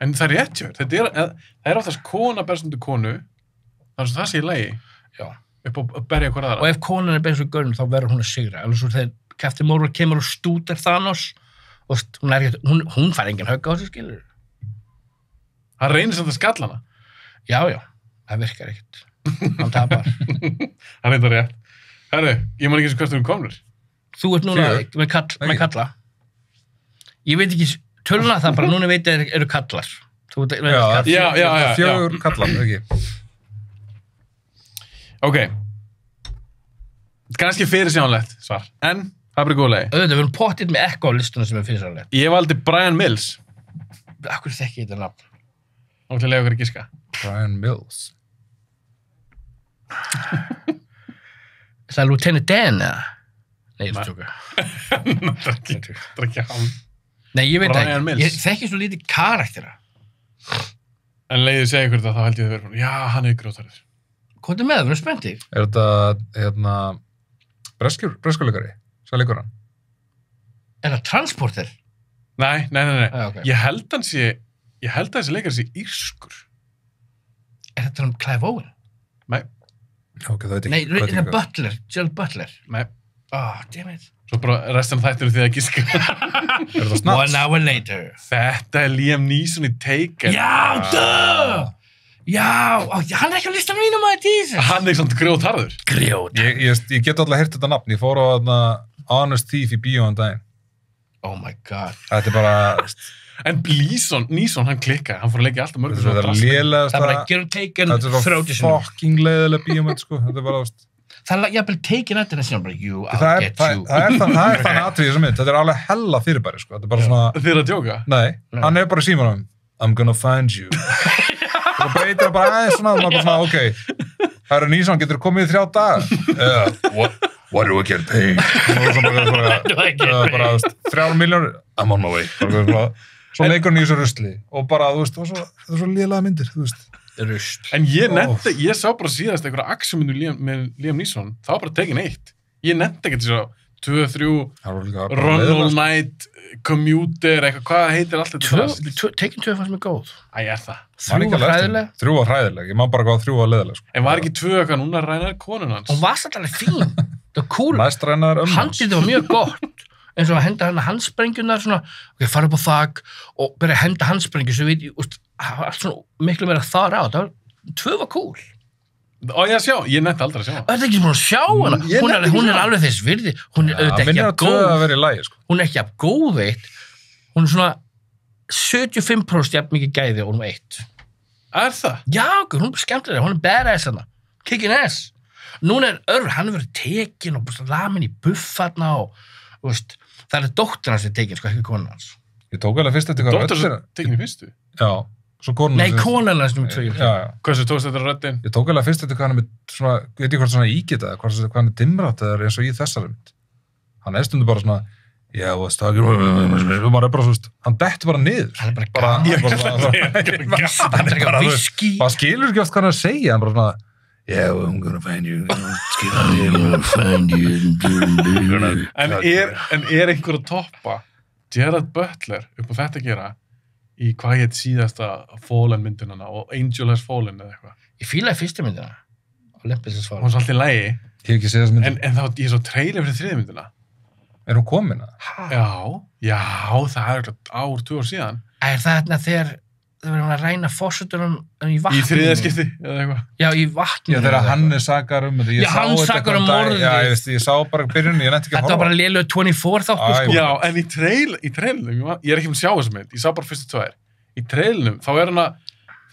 En það er rétt hjá. Það er oftast kona bersundu konu. Það sé í lagi. Já. Upp að berja hver aðra. Og ef konan er bersundu görn, þá verður hún að sigra. Alveg svo þegar Captain Marvel kemur og stútar Thanos og hún fær engin högg á þessu skilur. Það reynir samt að skalla hana. Já. Það virkar ekkert. Hann tapar. Hann er þetta rétt. Herru, ég man ekki eins og hvert komnir. Þú ert núna með kalla. Ég veit ekki töluna það, bara núna veit ég eru kallar. Já. 4 kallar, ekki. Ok. Kannski fyrirsjánlegt svar, en það er bara góð leið. Við erum pottið með Echo á listuna sem er fyrirsjánlegt. Ég valdi Brian Mills. Akkur þekki ég þetta nafn? Og til að lega okkur að giska. Brian Mills. Það er Lieutenant Dan, eða? Nei, ég er tjóka. Það er ekki hann. Nei, ég veit ekki. Ég þekki svo lítið karaktera. En leiðið segja ykkur það, þá held ég að það verður. Já, hann er grótarður. Hvað er með það? Við erum spenntir. Er þetta, breskuleikari? Svo leikur hann? Er það Transporter? Nei. Okay. Ég held að þessi leikari sé írskur. Er þetta Clive Owen? Nei. Okay, það veit ekki. Nei, er það Butler? Gerald Butler? Nei. Damn it. Svo bara restan þættir því að giska. Er það Snaps? 1 hour later. Þetta er Liam Neeson í Taken. Já, hann er ekki á listanum mínum að þetta. Hann er svona grjótharður. Ég get alltaf heyrt þetta nafn. Ég fór á Honest Thief í bíó daginn. Oh my god. Þetta er bara... En Neeson, hann klikkaði. Hann fór að leika alltaf mörgur. Það er lélegast. Það er bara gerum Taken. Þetta er svo fucking leiðilega bíómynd, sko. Þetta er bara... Það er jafnvel Taken eftir þessi, bara, I'll get you. Það er þannig aðtrið sem mynd. Þetta er alveg hella fyrirbæri, sko. Þetta er bara svona... Þið er að djóka? Nei, hann er bara í símanum. I'm gonna find you. Og breytir það bara aðeins svona, og maður bara svona, ok. Herra Neeson, getur komið í 3 daga? What do I get paid? Bara 3 miljónir. I'm on my way. Svo leikur hann í þessu rusli. Og bara, þú veist, það er svo lélega myndir, þú veist. Rusl. En ég sá bara síðast einhverja aksjómyndu með Liam Neeson. Það var bara Taken 1. Ég nefndi ekki þessu 2, 3, Run All Night, Commuter, eitthvað, hvað heitir allt þetta? Taken 2 fannst mér góð. Æ, er það? 3 var hræðileg. 3 var hræðileg, ég má bara hvað 3 var leðileg. En var ekki 2 eitthvað núna rænaði konun hans? Hún var svolítið fín. Það var cool. Næst rænaði hans. Handið var mjög gott. Eins og að henda hann handsprengjurnar svona, ok, fara upp á þak og byrja að henda handsprengjur svo veit ég, allt svona miklu meira þar á. Það var 2 var cool. Ó, ég sjá, ég nefndi aldrei að sjá hana. Það er ekki búin að sjá hana. Hún er alveg þess virði. Hún er auðvitað ekki að góð. Að vera í lagi, sko. Hún er ekki að góð veitt. Hún er svona 75% jafn mikið gæði og hún 1. Er það? Já, hún er skemmtilega. Hún er badass hana. Kicking ass. Núna er hann er verið tekin og lamin í buffarna og, þú veist, það er dóttir hans er tekin, sko, ekki konan hans. Ég tók alveg fyrst eftir hvað rödd er. Tekin í fyrstu? Já. Nei, konan hans nummer 2. Hversu tókst þetta röddin? Ég tók alveg fyrst eftir hvað hann er með svona, veit ég hvort svona ígita, hvað hann er dimrættaður eins og í þessari mynd. Hann er stundu bara svona, yeah, what's talking, og maður er bara svona, hann dettur bara niður. Hann er bara viski. Hann skilur ekki oft hvað hann er að segja, hann bara svona, yeah, well, I'm gonna find you, En er einhver að toppa Gerard Butler upp á þetta að gera í hvað heit síðasta Fallen myndunana og Angel Has Fallen eða eitthvað? Ég fílaði fyrstu mynduna. Olympus Has Fallen. Hún er svolítið lægi. Ég hef ekki séð þessa mynduna. En þá, ég svo trailer fyrir 3. mynduna. Er hún komin að? Já, það er ár 2 ár síðan. Er það þarna þegar þau verðum að ræna fórsetunum í vatninu? Í 3. skipti, eða eitthvað? Já, í vatninu. Já, þegar hann er sakar þetta. Já, hann sakar morðið. Já, ég sá bara byrjunni, ég nefndi ekki að horfa. Þetta var bara lélugur 24 þáttur, sko. Já, en í trailerunum, ég er ekki að sjá þessa mynd, ég sá bara fyrstu 2. Í trailerunum, þá er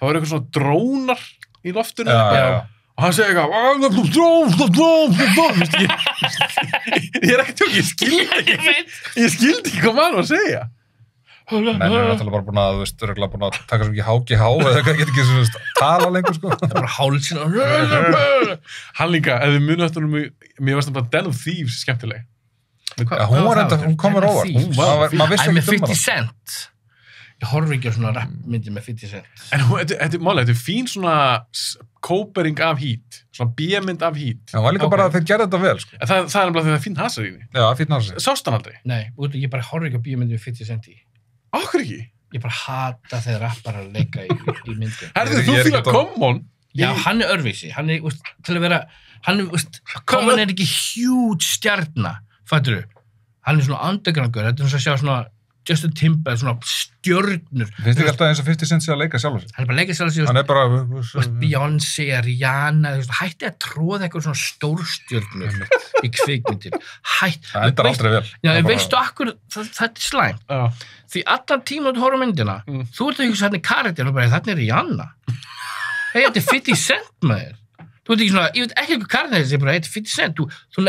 eitthvað svona drónar í loftunum. Og hann segir eitthvað, ég er ekki tjók, ég skildi ekki hvað maður var að segja. Menn er náttúrulega bara búin að, þú veist, örgulega búin að taka svo ekki HGH eða eitthvað, get ekki svona tala lengur, sko. Það er bara hálsinn og... Hann líka, ef þið munið eftir mér varst það bara Den of Thieves skemmtileg. Hún komur óvart. Maður vissi ekki með 50 Cent. Ég horfi ekki á svona rappmyndir með 50 Cent. En málega, þetta er fín svona kópering af Heat. Svona B-mynd af Heat. Já, það var líka bara að þeir gerði þetta vel, sko. Það er nefnilega þegar það er fín hasar í því. Já, fín hasar. Sást hann aldrei? Nei, ég bara horfi ekki á B-myndir með 50 Cent í. Akkur ekki? Ég bara hata þegar rappar að leika í myndin. Herðu, þú fílar Common? Já, hann er örvísi. Hann er, til að vera, Common er ekki huge stjarna, fattur þú? Hann er svona underground-gur, þetta er svona að sjá svona Justin Timberlake, svona stjörnur. Finnst þið alltaf eins og 50 Cent sé að leika sjálfur sig? Hann bara leika sjálfur sig. Hann bara... Beyoncé, Rihanna, hætti að tróða eitthvað svona stórstjörnur í kvikmyndir. Það endar aldrei vel. Já, veistu akkur, þetta er slæmt. Því allan tíma þú horfum myndina, þú ert að hugsa hvernig karakter og bara, þetta er Rihanna. Hei, þetta er 50 Cent með þér. Þú veit ekki svona, ég veit ekki eitthvað karakter þessi, bara, þetta er 50 Cent. Þú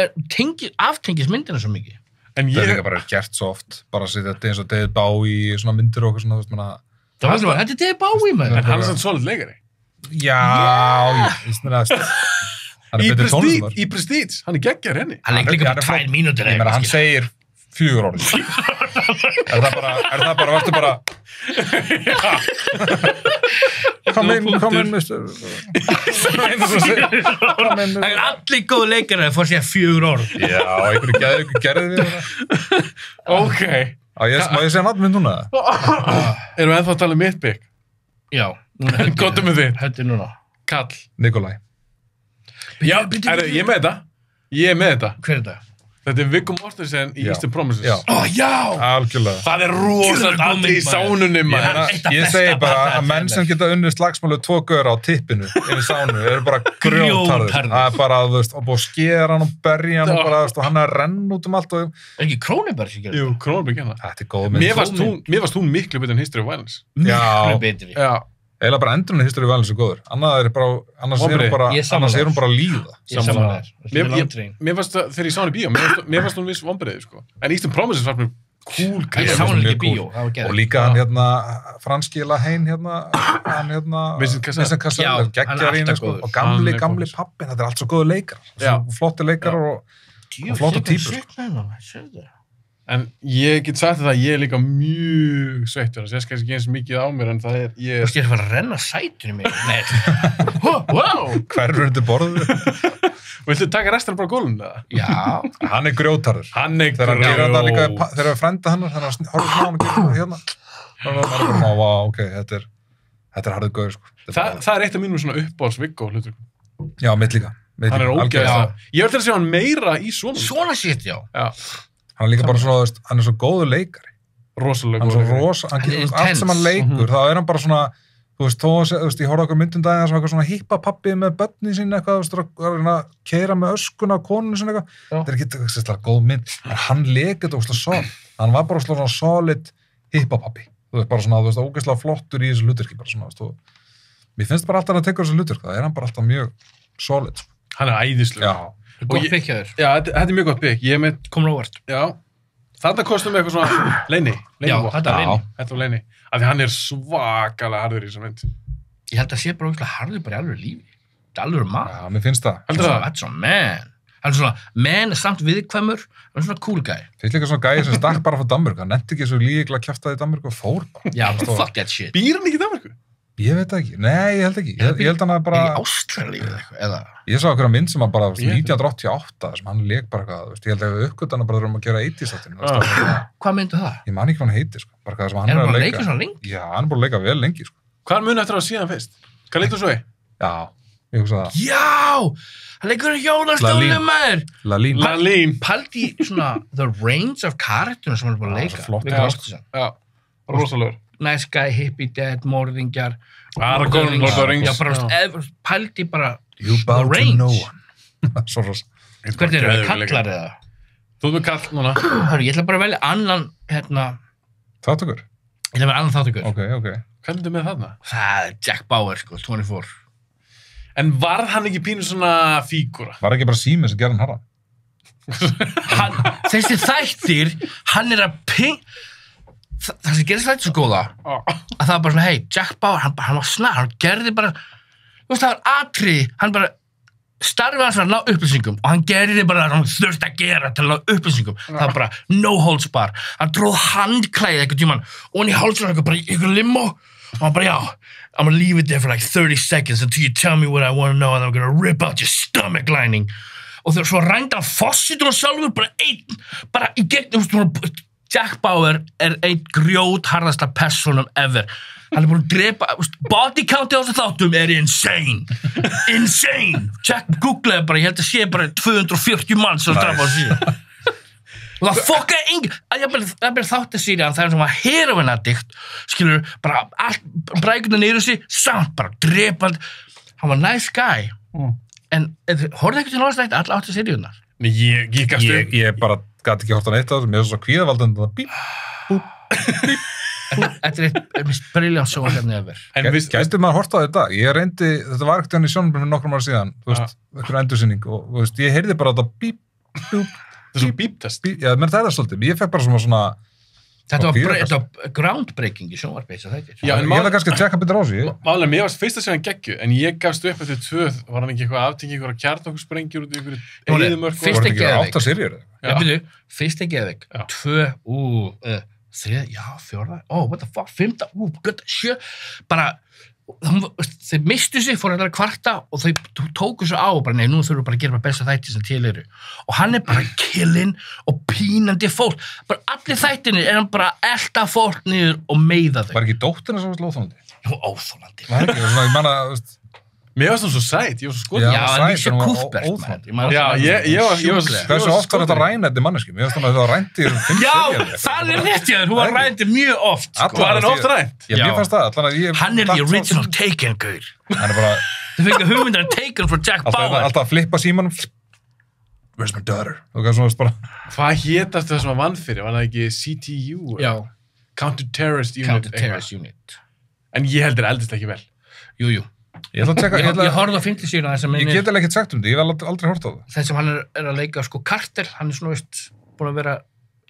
aftengis myndina svo mikið. Það er líka bara gert svo oft, bara að setja þetta eins og David Bowie í svona myndir og eitthvað svona, þetta er David Bowie með þér. En hann er svona svolítið leikari. Já, ég meina hann er betur tónlistamöður. Í Prestige, hann er geggjar henni. Hann leik líka bara 2 mínútur. Ég meina, hann segir 4 orð. Er það bara, varstu bara... Come in, mister. Það er allir góð leikari að fá sér 4 orð. Já, einhverju gerði við það. Ok. Má ég segja náttúrulega núna? Erum við ennþá að tala um mitt bygg? Já. Góttum við þið. Þetta er núna. Kall. Nikolai. Já, ég er með þetta. Hver er þetta? Þetta er Viggo Mortensen í Eastern Promises. Já! Algjörlega. Það er rosalega allir í sánunni, maður. Ég segi bara að menn sem geta unnið slagsmálu 2 gaura á tippinu inn í sánu eru bara grjótarður. Það er bara, þú veist, og búið að skera hann og berja hann og bara, þú veist, og hann er að renna út út og... Er ekki Cronenberg sem gerir það? Jú, Cronenberg gerir það. Þetta er góð mynd. Mér varst hún miklu betur en History of Violence. Miklu betri. Já. Eða bara endurinn í History of Violence er góður. Annars er hún bara að líða. Mér fannst það þegar ég sá hann í bíó, mér fannst hún viss vonbrigði, sko. En Eastern Promises var mér cool. Ég sá hann ekki í bíó. Og líka hann franski Lahaine Vincent Cassel, geggjar í henni, sko. Og gamli pappin, þetta er allt svo góðu leikar. Flotti leikar og flotta típur. En ég get sagt það að ég er líka mjög sveittur. Það sést kannski ekki eins mikið á mér en það er... Þú veist ég að fara að renna sætunum mér. Wow! Hverfur undir borðu? Viltu taka restan bara á gólfinu, eða? Já. Hann er grjótarður. Þegar við frænda hann, þannig að horfum hann og gerum hérna. Það er bara, ok, þetta er harðið gauður, sko. Það er eitt af mínum svona uppáhalds Viggo hlutur. Já, mitt líka. Hann er ógeðslega. Ég vil til að sjá hann meira í svona. Svona shit, já. Hann er líka bara svona, hann er svo góður leikari. Rosalega góður. Allt sem hann leikur, þá er hann bara svona, þú veist, ég horfði okkur myndum daginn sem eitthvað svona hippapappið með börnin sín eitthvað, þú veist, að keira með öskuna á konunni sín eitthvað. Þetta er ekki eitthvað góð mynd, en hann leikir þetta ógeðslega solid. Hann var bara svona solid hippapappi. Þú veist, bara svona, þú veist, ógeðslega flottur í þessu hlutverki, bara svona, þú veist. Mér finnst bara alltaf að teka þessu hlutverk, það er hann bara alltaf mjög solid. Hann er æðislegur. Gott bygg hjá þér. Já, þetta er mjög gott bygg. Ég er með... Komur óvart. Já. Þarna kostum við eitthvað svona Leini. Já, þetta er Leini. Þetta var Leini. Af því hann er svakalega harður í þessum mynd. Ég held að sé bara ógeðslega harður bara í alvöru lífi. Þetta er alvöru maður. Já, mér finnst það. Heldur það? Þetta er svona man. Hann er svona man, samt viðkvæmur. Hann er svona cool guy. Finnst líka svona gæi sem stakk bara frá Danmörku. Hann nefndi ekki svo líklega kjaftaði í Danmörku og fór bara. Já, fuck that shit. Býr hann ekki í Danmörku? Ég veit ekki. Nei, ég held ekki. Ég held hann að bara... Í Ástralíu eða? Ég sá okkur mynd sem að bara 1988 sem hann leik bara eitthvað, ég held að við uppgötan bara þurfum að gera 80s-þáttinn. Hvað myndu það? Ég man ekki hvað hann heitir, sko. Bara hvað sem hann er að leika svona lengi? Já, hann er búin að leika vel lengi, sko. Hvað mun eftir að síðan fyrst? Hvað leikur þú svo í? Já, ég hugsa það. Já! Hann leikur hjólastólum maður! Lalín. Paldi svona the range of characters sem hann er búin að leika. Já, rosalegur. Nice guy, hippie dad, morðingjar. Aragorn, Lord of the Rings. Já, bara paldi bara You bow to no one. Svo. Hvernig eru það? Kallar eða? Þú erum kall núna. Hörru, ég ætla bara að velja annan, Þáttökur? Ég ætla að velja annan þáttökur. Ok. Hvernig er með þarna? Það er Jack Bauer, sko, 24. En varð hann ekki pínu svona fígúra? Var ekki bara Sími sem gerði hann harðan? Þessi þættir, hann er að það sem gerðist þetta svo góða að það var bara svona, hey, Jack Bauer, hann var snar, hann gerði bara, þú veist, það var atrið, hann bara starfið hans var að ná upplýsingum og hann gerði bara það hann þurfti að gera til að ná upplýsingum. Það var bara no holds bar. Hann tróð handklæði eitthvað tímann og hann í hálsum eitthvað bara í eitthvað limmo og hann bara, já, I'm gonna leave it there for like 30 seconds until you tell me what I want to know and I'm gonna rip out your stomach lining. Og þegar svo rændi hann fossitur og sjálfur bara í gegnum, Jack Bauer er einn grjótharðasta personum ever. Hann er búin að drepa, body countið á þessu þáttum er insane. Jack googlaði bara, ég held að sé bara 240 mann sem drapa á síðan. og það fokkaði engin það er bara þáttasýrjan það er sem að heroinaddikt skilur bara allt brækuna niður sig samt bara drepand hann var nice guy en horfðu ekki til náðastætt alla 8 seríunar Nei, ég gafst upp Ég bara gæti ekki hort að neitt á þessu mér er svo kvíðavaldandi það bíp, búp, bíp Þetta er mist briljant sjónvarpsefni ever Gæti maður hort á þetta ég reyndi, þetta var ekkert í sjónvarpinu nokkrum ára síðan þú veist, einhverju endursýning og þú veist, ég heyrði bara þetta bíp, búp Það er svona bíptest Já, menn það er svolítið, ég fekk bara svona Þetta var groundbreaking í sjónvarpi Já, en ég var kannski að tjekka betur á sig Málega, mér varst fyrst að segja hann geggju en ég gafst upp eftir 2 var hann ekki eitthvað aftengi eitthvað kjarnorkusprengjur út í einhverju eyðimörk Fyrst er geðveik 8 seríur Fyrst er geðveik 2, 3, já, 4 what the fuck, 5, gott, 7 bara þeir mistu sig, fór að kvarta og þau tóku svo á og bara, nei, nú þurfum við bara að gera besta þætti sem til eru og hann er bara killinn og pínandi fólk bara allir þættinni er hann bara að elta fólk niður og meiða þau Var ekki dóttirna sem var óþolandi? Jú, óþolandi Var ekki, svona, ég manna, Mér varst það svo sæt, ég var svo skoð Já, Alicia Cuthbert Já, ég var Hversu oft var þetta ræna þetta manneski? Mér finnst það að það rændi Já, það er rétt hjá þér, hún var rændi mjög oft Var hann oft rænt? Já, mér fannst það Hann er the original Taken-gaur Hann er bara Þau fengið hugmyndar Taken frá Jack Bauer Alltaf að flippa símanum Where's my daughter? Og hvað svona bara Hvað hétast það sem að vann fyrir? Var það ekki CTU? Já Counter-Terrorist Unit En ég heldur eldist ekki vel Jú Ég horfði á 50 síðan þess að Ég get alveg ekkert sagt því, ég hef aldrei hort á það Þess að hann er að leika sko kartel hann er svona veist búin að vera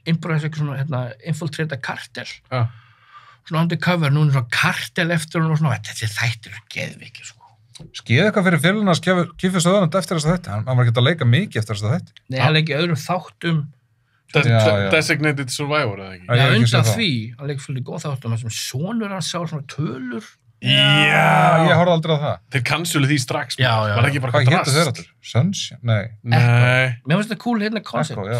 improvis eitthvað svona infiltrata kartel svona undercover núna svona kartel eftir og svona þessi þættir geðvikið sko Skeið eitthvað fyrir félunars Kiffi Söðurland eftir þess að þetta hann var ekki að leika mikið eftir þess að þetta Nei, hann leikið öðrum þáttum Designated Survivor eða ekki Já, undan því, hann leikið fyrir góð þáttum sem sonur hann sá svona tölur Já, ég horfði aldrei á það Þeir cancelu því strax Já Var ekki bara hvað hétu þeir allir? Sunshine? Nei Mér finnst þetta cool hérna koncept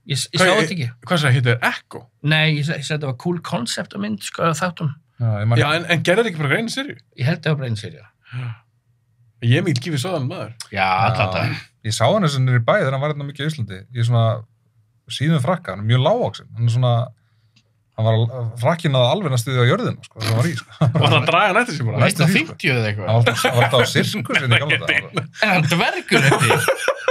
Ég sá þetta ekki Hvað sér, hétu þeir Echo? Nei, ég sagði þetta var cool koncept að mynd sko þáttum Já, en gerði þetta ekki bara greinu serju? Ég held það var bara einu serju Ég er mikil Kiffi Söðurland maður Já, allan það Ég sá hann þess að niður í bæ þegar hann var hérna mikið í Íslandi Ég svona síðum frakka, hann er mjög lágvaxinn hann er svona hann var frakkinaði alveg næstuði á jörðina sko, það var í sko. Var það að draga nættu sér bara? Næstu 50 eða eitthvað? Hann var alltaf á sirkus en ég gamla þetta. En hann dvergur þetta.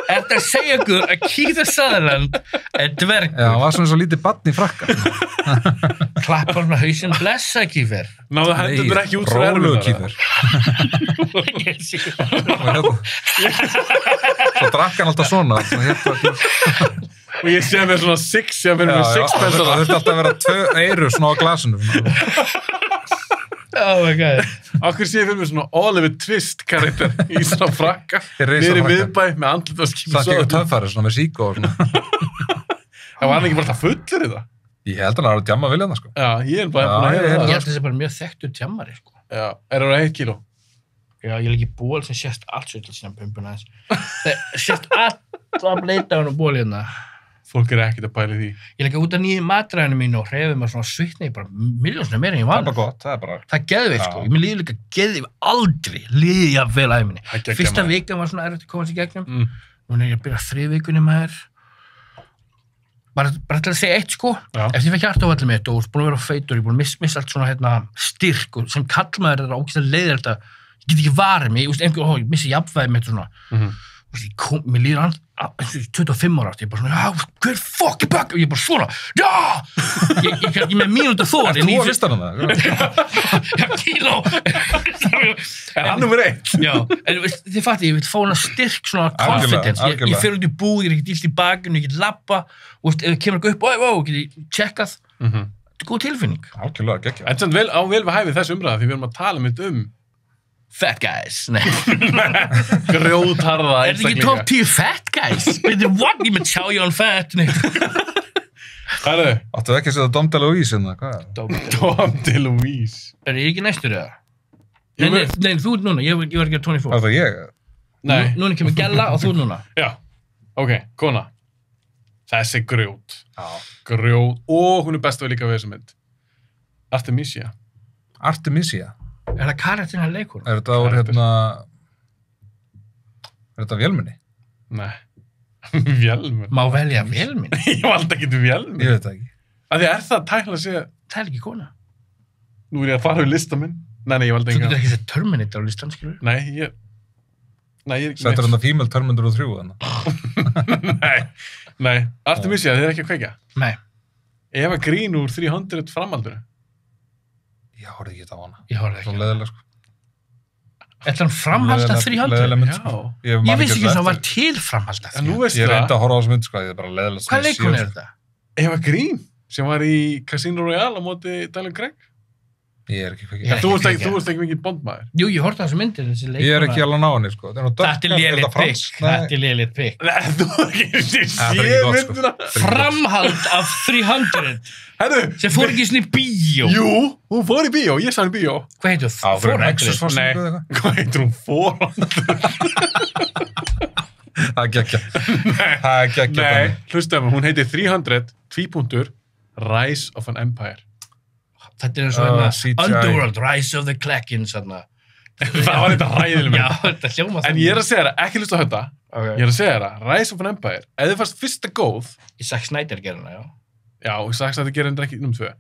Þetta segja ykkur að Kiefer Sutherland er dvergur. Já, hann var svona svo lítið barn í frakka. Klappar með hausinn, blessa Kiefer. Náðu hendur ekki út svo erfið Kiefer. Svo drakk hann alltaf svona og ég sé mér svona ég mér með sixpence það þurfti alltaf að vera 2 eyru svona á glasinu Oh my god Akkur sé ég fyrir mig svona Oliver Twist karakter í svona frakka niður í miðbæ með andlit og skipur það ekki töffari svona með síkó það var hann ekki bara það fullur í það ég held að hann var að djamma vilja það sko já, ég er bara ég held að það sé bara mjög þekktur djammari sko já, er það 1 kíló? Já, ég legg í ból sem sést allt svo til sína pumpuna það sést allt að bleita hann á ból hérna Fólk er ekkert að pæla því. Ég legg út af nýju matræðinu mínu og hreyfi maður svona svitni bara miljónslega meira en ég var. Það er bara gott, það er bara... Það er geðveikt sko. Ég líði líka geðveikt aldrei líði ég vel að minni. Fyrsta vikan var svona erfitt að koma sér gegnum. Nú er ég að byrja 3 vikunni maður. Bara til að segja eitt sko. Eftir ég fekk hjartaáfallið mitt og búin að vera feitur, ég búin að missa allt svona styrk og sem kallmaður er ógeðslega leiðilegt að ég get ekki varið mig, ég missi jafnvægið mitt og svona. Mér líður hann 25 ára átt, ég bara svona hver fokk í bak, og ég bara svona ég með mínúta þor Þú var vistan hann það? Kíló Er hann nummer 1? Já, en þið fatti, ég vil fá hana styrk svona confidence, ég fer út í búð, ég er ekki dýlt í bakinu, ég get labba og ef það kemur ekki upp, get ég checkað þetta er góð tilfinning Algjörlega, geggja En samt vel við hæfið þessu umræða því við erum að tala mitt fat guys grjótharða Er þetta ekki top 10 fat guys? What? Ég með tjá ég on fat Hvað er þau? Áttu ekki að setja Dom DeLuise en það? Dom DeLuise Er ég ekki næstur eða? Nei, þú ert núna, ég var ekki að 24 Það var ég? Nei Núna kemur Gella og þú núna Já, ok, kona Þessi grjót Grjót, og hún er best að við líka við þessum mynd Artemisia? Er það karakterinn að leikur? Er þetta úr Er þetta vélmenni? Nei Vélmenni? Má velja vélmenni? Ég valdi ekki vélmenni. Ég veit það ekki. Af því það tæknilega sé... Það er ekki kona. Nú ég að fara við lista minn. Nei, ég valdi ekki. Þú getur ekki sett Terminator á listan, skilur? Nei, ég er ekki... Settur hann að female Terminator 3 þannig? Nei. Artemisia, þið er ekki að kveikja? Nei. Eva Green úr 300 framaldinu? Ég horfði ekki á hana. Ég horfði ekki. Svo leðilega, sko. Ætla hann framhald af 300? Leðilega mynd, sko. Ég vissi ekki að það var til framhald af 300. Ég reyndi að horfa á þessu mynd, sko. Ég er bara leðilega... Hvað leikon er þetta? Eva Green, sem var í Casino Royale á móti Daniel Craig. Ég er ekki kveikja. Þú veist ekki mikið bondmaður. Jú, ég horfði á þessu myndir, þessi leikona. Ég er ekki alveg ná henni, sko. Þetta er lélitt pikk. Þú er ekki séð myndina. Framhald af 300. Herru. Sem fór ekki svona í bíó. Jú, hún fór í bíó. Ég sá henni í bíó. Hvað heitir þú? 400? Nei, hvað heitir hún? 400? Það er geggja. Nei, hlustaðu, hún heitir 300, Rise of an Empire. Þetta er svona Underworld, Rise of the Klekins. Það var þetta ræðileg mynd. Já, þetta hljóma það. En ég er að segja það, ekki hlusta á þetta. Ég er að segja það, Rise of an Empire, ef þið fannst fyrsta góð... Zack Snyder gerir hana, já. Já, Zack Snyder gerir hendur ekki nr. 2.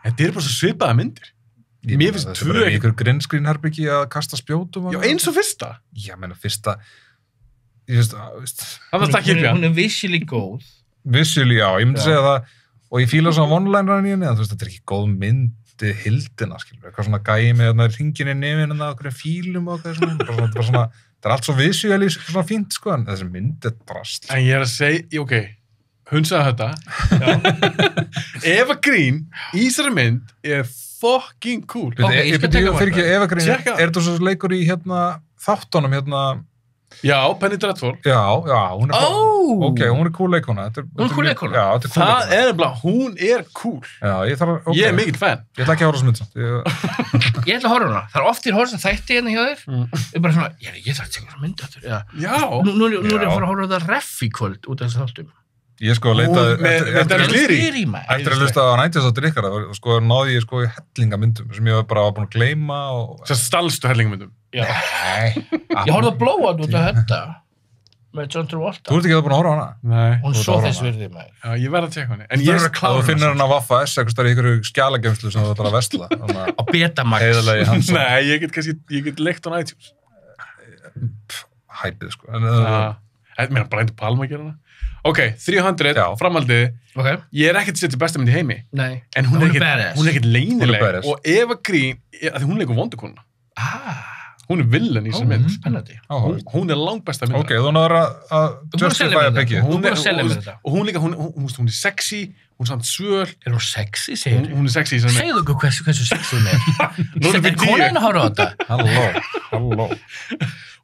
Þetta er bara svo svipaða myndir. Mér finnst 2... Það er bara einhver grindskrín herbyggi að kasta spjótum. Já, eins og fyrsta. Já, menna fyrsta... Hún er visually góð. Visually, já, ég myndi segja það. Og ég fíla svona one-liner hann í henni, en þetta er ekki góð mynd hildina, skilur, eitthvað svona gæi með hringin í nefinn og okkur fílum og okkur svona, það er allt svo visually svona fínt, sko, en þessi mynd er drast. En ég er að segja, ok, hunsaði þetta. Eva Green í þessari mynd er fucking cool. Ég byrja fyrir ekki, Eva Green, er þetta svo leikur í þáttunum, Já, Penny Dreadful. Já, hún er ok, hún er cool leikona. Hún er cool leikona? Já, þetta er cool leikona. Það er bara, hún er cool. Já, ég er mikill fan. Ég ætla ekki að horfa þessu mynd samt. Ég ætla að horfa hana. Það er oft í horfa þætti hérna hjá þér. Ég er bara svona, ég þarf að teka þessu mynd aftur. Já. Nú er ég að fara að horfa þetta ref í kvöld út af þessu þáttum. Ég sko leitaði eftir að hlusta á 90's áttur ykkar, sko náði ég sko í hellingamyndum sem ég var bara búin að gleyma og... Svo stalstu hellingamyndum? Nei. Ég horfði að blóa út af þetta með John Travolta. Þú ert ekki að búin að horfa á hana? Nei. Hún svo þess virði með. Já, ég verði að tjekka henni. En ég er að klára hana. Þú finnir hann á Vaffa S, eitthvað starf í ykkur skjalagemslu sem þú ætlar að versla. Á Betamax. Nei, ég get leikt á iTunes. Hæpið, sko. Mér bara einnig Palma að gera hana. Ok, 300, framhaldið. Okay. Ég er ekkert að setja besta mynd í heimi. Nei. En hún er ekkert leynileg. Og Eva Green, hún leikur vondukona. Hún er villan í þessari mynd. Spennandi. Hún er langbesta mynd. Ok, þú náður að justify að byggja. Þú búið að selja mér þetta. Og hún líka, hún er sexy, hún er samt svöl. Er hún sexy, segir þú? Hún er sexy í þessari mynd. Segðu okkur hversu sexy hún er. Er konan að horfa á þetta? Halló.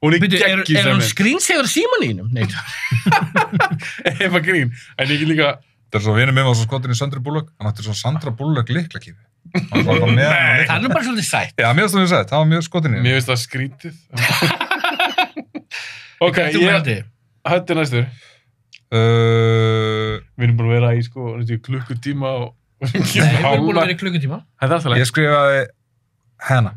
Hún er geggjur sem er hún skrínsegur símanínum? Nei. Eva Green. En ekki líka... Það er svo vinur minn var svo skotin í Sandra Bullock. Hann átti svo Sandra Bullock liklakífi. Það er nú bara svolítið sætt. Já, mér finnst það mjög sætt. Það var mjög skotin í henni. Mér finnst það skrítið. Ok, þetta er næstur. Við erum búin að vera í klukkutíma og... Nei, við erum búin að vera í klukkutíma. Ég skrifaði Hana.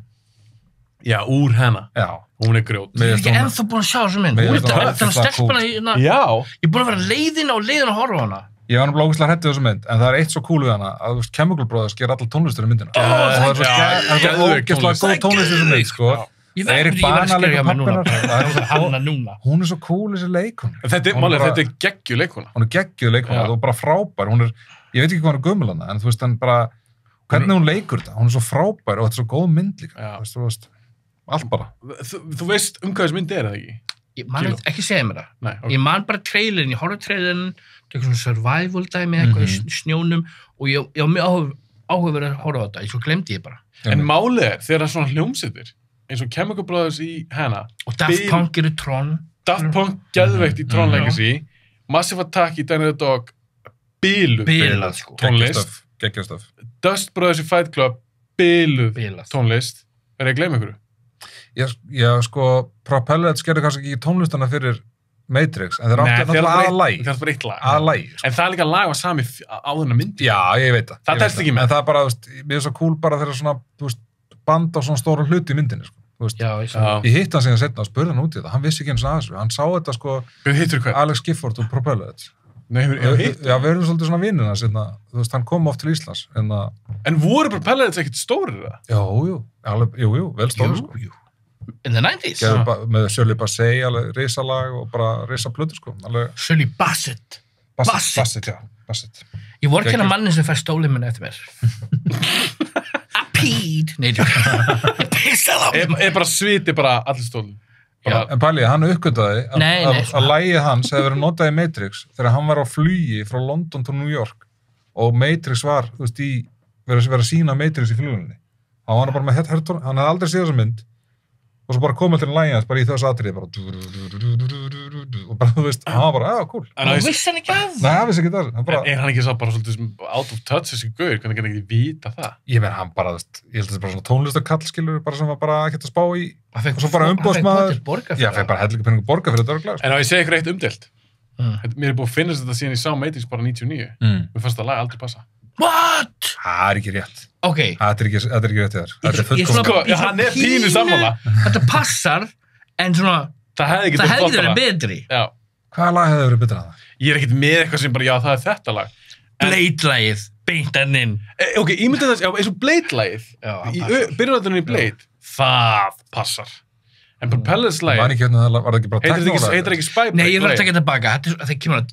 Já, úr Hana. Já. Hún er grjót. Ég er ekki ennþá búin að sjá þessu mynd. Þannig að stelpana hérna... Já. Ég er búin að vera leiðin að horfa á hana. Ég var náttúrulega ógeðslega hræddur þessu mynd, en það er eitt svo cool við hana, að Chemical Brothers ger allar tónlistur í myndina. Það er svo ógeðslega góð tónlist í þessu mynd, sko. Ég verður að skrifa mér núna. Hún er svo cool þessi leikona. Þetta er geggjuð leikona. Hún er geggjuð leikona, það er bara frábær. Ég veit ekki hvað hún er gömul hana, en þú veist, hann bara, hvernig hún leikur þetta? Hún er svo frábær og þetta er svo góð mynd líka. Allt bara. Þú veist hvað þessi mynd er, eða ekki? Ég man ekki segja mér það. Ég man bara trailerin, ég horfði trailerin, það er svona survival dæmi, eitthvað í snjónum og ég var mjög áhugaverið að horfa á þetta, svo glemdi ég bara. En málið er, þegar það er svona hljómsveitir, eins og Chemical Brothers í Hana. Og Daft Punk eru Tron. Daft Punk geðveikt í Tron Legacy, Massive Attack í Danny the Dog, biluð tónlist. Geggjastöf. Dust Brothers í Fight Club, biluð tónlist. Er ég að gleyma ykkur? Já, sko, Propellet skerði kannski ekki tónlistana fyrir Matrix, en þeir áttu náttúrulega aðlægi. Það er bara eitt lag. Aðlægi. En það er líka lag á sami á þennan myndi. Já, ég veit það. Það telst ekki með. En það er bara, mér er svo cool bara þegar svona, þú veist, band á svona stóra hluti í myndinni, sko. Ég hitt hann síðan setna og spurði hann út í þetta, hann vissi ekki eins og aðeins, hann sá þetta sko Alex Gifford og Propellet. Nei, já, við erum svolítið svona vinnir hans, þú veist, hann kom oft til Íslands. En voru Propellets ekkert stórir það? Jú, vel stórir sko. In the 90s? Með Shirley Bassey, alveg risalag og bara risaplötur sko. Shirley Bassett. Bassett, já, Bassett. Ég voru ekki manni sem fær stólinn minn eftir mér. Pete! Nei, ég pissaði á mig. Bara sviti bara allir stólinn. En Palli, hann uppgöndaði að lagið hans hefði verið notað í Matrix þegar hann var á flugi frá London til New York og Matrix var, þú veist, verið að sína Matrix í flugunni. Hann var bara með headphone, hann hefði aldrei séð þessa mynd og svo bara komið til lagið hans bara í þessu atriði bara og bara, þú veist, hann var bara, cool. Og vissi hann ekki af það? Nei, hann vissi ekki það. Hann ekki svo bara svolítið out of touch þessi gaur, hvernig kann ekki vita það? Ég meina, hann bara, ég held að þetta bara svona tónlistarkall, skilur, bara sem var bara ekkert að spá í og svo bara umbóðsmaður. Já, fekk bara hellingu peningu borga fyrir þetta örglega. En á ég segi ykkur eitt umdeilt. Mér er búið að finnast þetta síðan ég sá Matrix bara 99. Mér fannst það lag aldrei passa. What? Það er ekki rétt. Ok. Þetta er ekki rétt þér. Hann er pínu sammála. Þetta passar, en svona, það hefði verið betri. Já. Hvaða lag hefði verið betra að það? Ég er ekkert með eitthvað sem bara, já, það er þetta lag. Blade-lagið, beint enn inn. Ok, ímyndið þess, já, eins og Blade-lagið. Byrjunarðunum í Blade, það passar. En Propellers-lagið... Var það ekki bara teknólag? Heitir ekki Spy-Break? Nei, ég var að taka þetta baka. Það kemur að...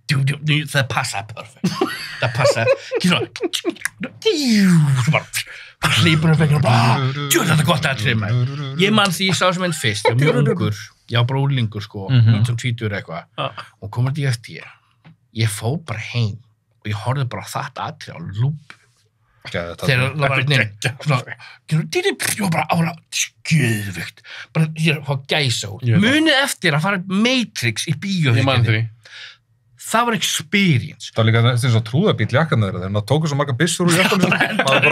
Það passa perfekt. Það passa. Svo bara hlýpur og fekkur og bara þetta er gott aðtrið maður. Ég man því ég sá sem einn fyrst, ég var mjög ungur, ég var bara úlingur sko, 1920 eitthvað og komur þetta í eftir ég fór bara heim og ég horfði bara þetta aðtrið á lúpu þegar það var einn svona ég var bara ára skjöðvikt bara ég fór gæsa úr munið eftir að fara Matrix í bíó ég man því það var experience. Það var líka eins og trúðabíll jakkan þeirra, þegar maður tóku svo marga byssur úr jakkanum maður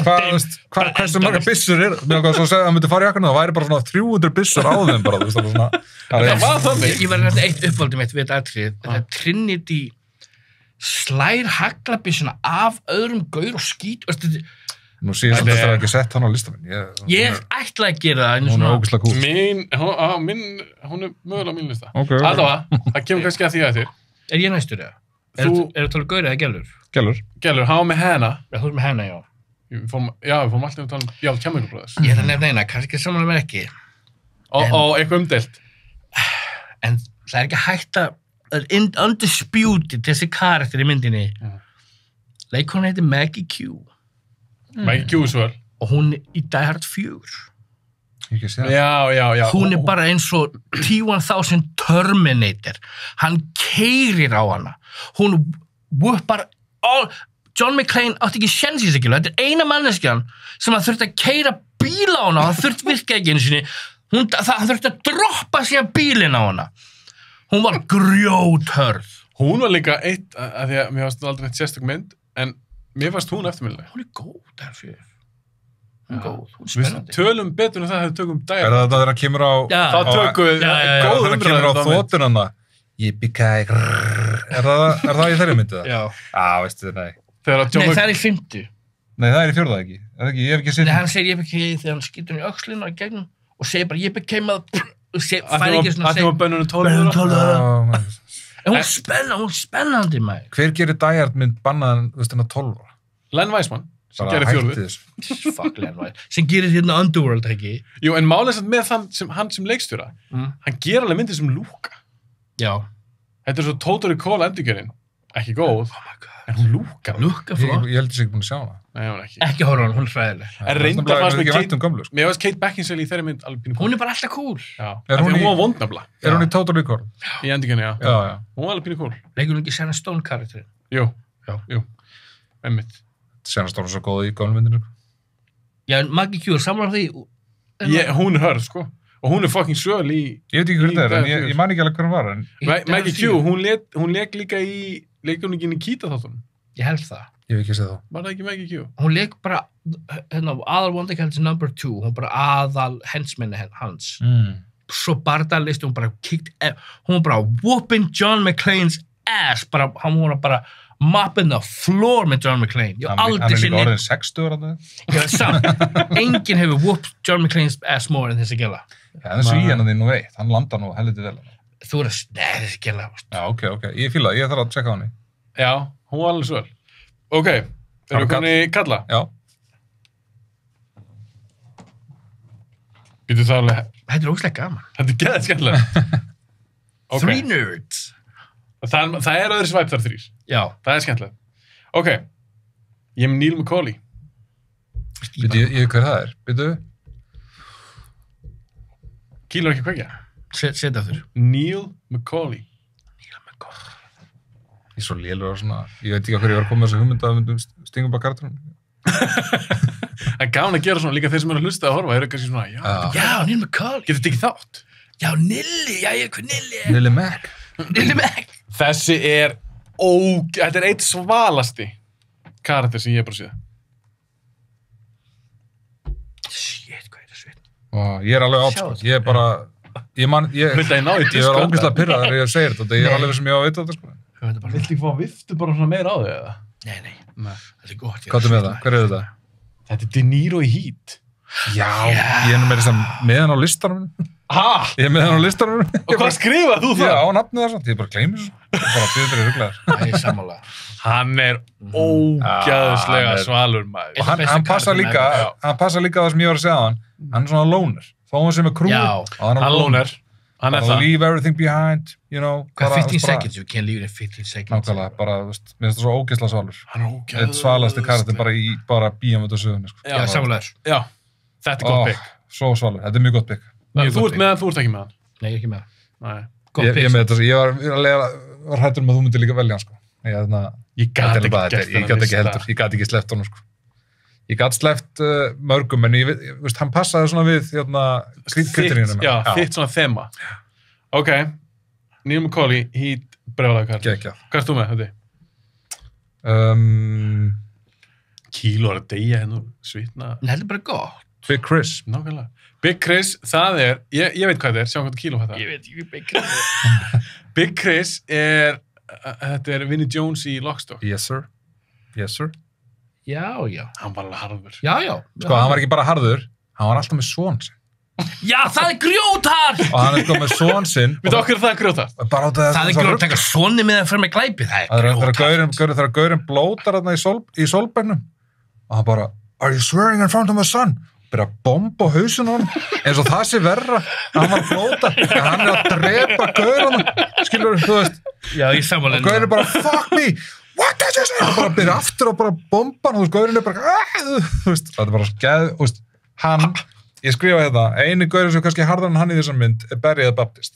bara hversu marga byssur er mér var svo að segja að hann myndi fara í jakkanum það væri bara svona 300 byssur á þeim bara, það var þannig. Ég var hérna eitt uppvaldið mitt við þetta atrið, þetta Trinity slær haglabyssuna af öðrum gaur og skít Nú síðan þetta er ekki sett hann á listaminn. Ég ætla að gera það. Hún er ógeðslega kúl. Hún er mögulega á mín lista. Allavega, það kemur kannski að því að þér. Er ég næstur eða? Er það talað gaur eða gælur? Gælur, hann var með hana. Já, þú er með hana, já. Við fórum alltaf að tala Chemical Brothers. Ég ætla að nefna eina, kannski samanlega með ekki. Og eitthvað umdeilt. En það er ekki hægt að undisputed þessi karakter í myndinni. Leikona heitir Maggie Q. Maggie Q svo vel. Og hún í Die Hard 4. Já. Hún er bara eins og T-1000 Terminator. Hann keyrir á hana. Hún whoopar John McClane átti ekki séns í sig. Þetta er eina manneskjan sem að þurfti að keyra bíl á hana og það þurfti virka ekki einu sinni. Það þurfti að droppa síðan bílinn á hana. Hún var grjóthörð. Hún var líka eitt, af því að mér fannst aldrei eitt sérstök mynd, en mér fannst hún eftirminnileg. Hún er góð þar fyrir. Hún er góð, hún er spennandi. Við tölum betur en það þegar við tökum dæra. Er það þegar það kemur á... Það tökum við góð umræður. Þegar það kemur á þotunanna. Yippee-ki-yay. Er það í þeirri myndið það? Já. Veistu þið, nei. Nei, það er í 50. Nei, það er í 4. ekki. Ég hef ekki séð. Nei, hann segir yippee-ki-yay þegar hann skýtur hann í öxlinu og gegnum og segir bara yippee-ki-yay fær ekki svona að bönnunum 12 en hún spennandi maður. Hver gerir Die Hard mynd bannaðan 12? Len Wiseman sem gerir 4. Fuck Len Wiseman sem gerir hérna Underworld ekki. Jú, en málið samt með hann sem leikstjóra hann gerir alveg myndir sem lúka. Já. Þetta er svo Total Recall endurgerðin ekki góð, en hún lúkar flott. Ég held þess ekki búin að sjá hana. Nei, hún ekki. Ekki horfa hann, hún er fræðileg. En reyndar fannst mér mér fannst Kate Beckinsale í þeirri mynd alveg pínu cool. Hún er bara alltaf cool. Já, hún var vondnafla. Er hún í Total Recall? Í endurgerðinni, já. Hún var alveg pínu cool. Leikur hún ekki Sharon Stone karakterinn? Jú. Einmitt. Sharon Stone er svo góð í gömlumyndinu. Já, en Maggie Q er samlar því. Hún er hörð, sko. Og hún er fucking söl í... Ég veit ekki hvernig það er, en ég man ekki alveg hvernig var. Maggie Q, hún leik líka í leikuningin í Kýta-þáttunum. Ég held það. Ég hef ekki séð þá. Var það ekki Maggie Q? Hún leik bara, aðal Wondercats number 2, hún bara aðal hensminni hans. Svo bardalisti, hún bara whooping John McClane's ass, bara, hún var bara mopping the floor með John McClane. Ég hef aldrei séð Hann er líka orðin 60 þarna. Já, samt. Enginn hefur whooped John McClane's ass more en þessi gæla. Já, en Svíjan hann nú veit. Hann landar nú helviti vel. Þú þessi gæla. Já, ok. Ég fíla það. Ég þarf að tjekka hann. Já, hún var alveg svo vel. Ok, erum við komin í kalla? Já. Býtu það alveg... Þetta er óslega gaman. Þetta er geðið skemmtilega. Okay. 3 nerds. Það er öðru svæp þar 3. Já. Það er skemmtilega. Ok. Ég er með Neil McCauley. Býtu, ég hver það er. Býtu. Kílur ekki kveikja. Seta þurr. Neil McCauley. Ég er svo lélur á svona... Ég veit ekki hvað ég var að koma með þessu hugmynda að stingum bara kartunum. Það er gaman að gera svona, líka þeir sem eru að hlusta að horfa, eru kannski svona, já, Neil McCauley. Getur þetta ekki þátt? Já, Nilli, já, ég er hvað Nilli er. Nilli Mac. Nilli Mac. Þessi er þetta er eitt svalasti karakter sem ég hef bara séð. Shit, hvað er það sveit? Ég er alveg átt, ég er bara... Ég var ógeðslega pirraður þegar ég segir þetta, ég er alveg sem ég á að vita þetta, sko. Viltu ekki fá viftu bara svona meira á þig, eða? Nei. Þetta er gott. Hvað er með það? Hver er þetta? Þetta er De Niro í Heat. Já, ég er með hann á listanum. Ég er með hann á listanum. Og hvað skrifað þú það? Já, nafnið það svona, ég bara gleymi þessu. Bara fyrir þeirri huglegar. Það er sammála. Hann er ógæðislega svalur maður. Og hann passa líka það sem ég var að segja á hann. Hann er svona loner. Þá hann sem er krúið. Hann loner. Hann er það. Leave everything behind, you know. 15 seconds, you can't leave it in 15 seconds. Nákvæmlega, bara, veist, mér finnst það svo ógeðslega svalur. Hann er ógeðslega. Eitt svalasti karakter bara bíómynd og sögunni, sko. Já, sammála. Já, þetta er gott pick. Svo svalur, þetta er mjög gott pick. Þú ert með hann, þú ert ekki með hann. Nei, ekki með hann. Ég með þetta, ég var hættur að þú myndir líka velja hann, sko. Ég gat ekki sleppt honum, sko. Ég gat sleppt mörgum, en hann passaði svona við kriteríunum. Já, þitt svona þema. Ok, Neil McCauley, Heat, brjálæðarkar. Geggjað. Hvað ert þú með, þetta? Kíló er að deyja hennu, svitna. Nei, þetta er bara gott. Big Chris. Nákvæmlega. Big Chris, það er, ég veit hvað þetta er, sjáum hvað Kíló þetta. Ég veit ekki Big Chris. Big Chris þetta er Vinnie Jones í Lockstock. Yes, sir. Já. Hann var alveg harður. Já. Sko, hann var ekki bara harður, hann var alltaf með son sinn. Já, það er grjóthart! Og hann er sko með son sinn. Við okkur það er grjóthart. Það er grjóthart, taka sonni með það fyrir með glæpi, það er grjóthart. Þegar gaurinn blótar þarna í sólbernum, og hann bara, are you swearing in front of my son? Byrja að bomba á hausinu hann, eins og það sé verra, hann var blóta, en hann er að drepa gaurana, skilur þú veist. Já, ég samanlega. Og gaurinn bara, fuck me! What did you say? Og bara byrja aftur og bara bomba hann, og þú veist, gaurinn er bara, þú veist, það er bara skeð, þú veist, hann, ég skrifa þetta, eini gaurinn sem kannski harðar en hann í þessar mynd er Barry the Baptist.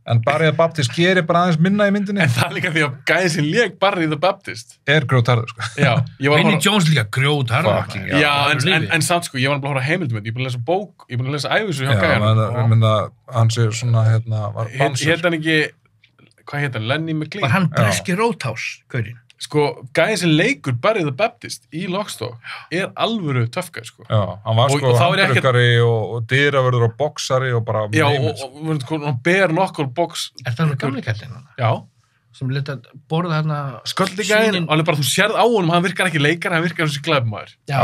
En Barry the Baptist gerir bara aðeins minna í myndinni. En það er líka því að gæði sem lék Barry the Baptist. Er grjótharður, sko. Já. Vinnie Jones líka grjótharður. Já, en samt sko, ég var bara að horfa heimildmynd, ég er búin að lesa bók, ég er búin að lesa æfisur hjá gæðan. Já, ég mynda, hann sé svona, var bansur. Hétt hann ekki, hvað hétt hann, Lenny McLean? Var hann breski Roadhouse, gaurinn? Sko, gæði sem leikur Barry the Baptist í Lockstock er alvöru töffgæð, sko. Já, hann var sko handrukkari og dyravörður og boksari og bara... Já, og hann ber nokkur boks... Er það alveg gamli kallinn hann? Já. Sem leta borða þarna... Sköldligæðin, og alveg bara þú sérð á honum, hann virkar ekki leikar, hann virkar þessi glæbmaður. Já.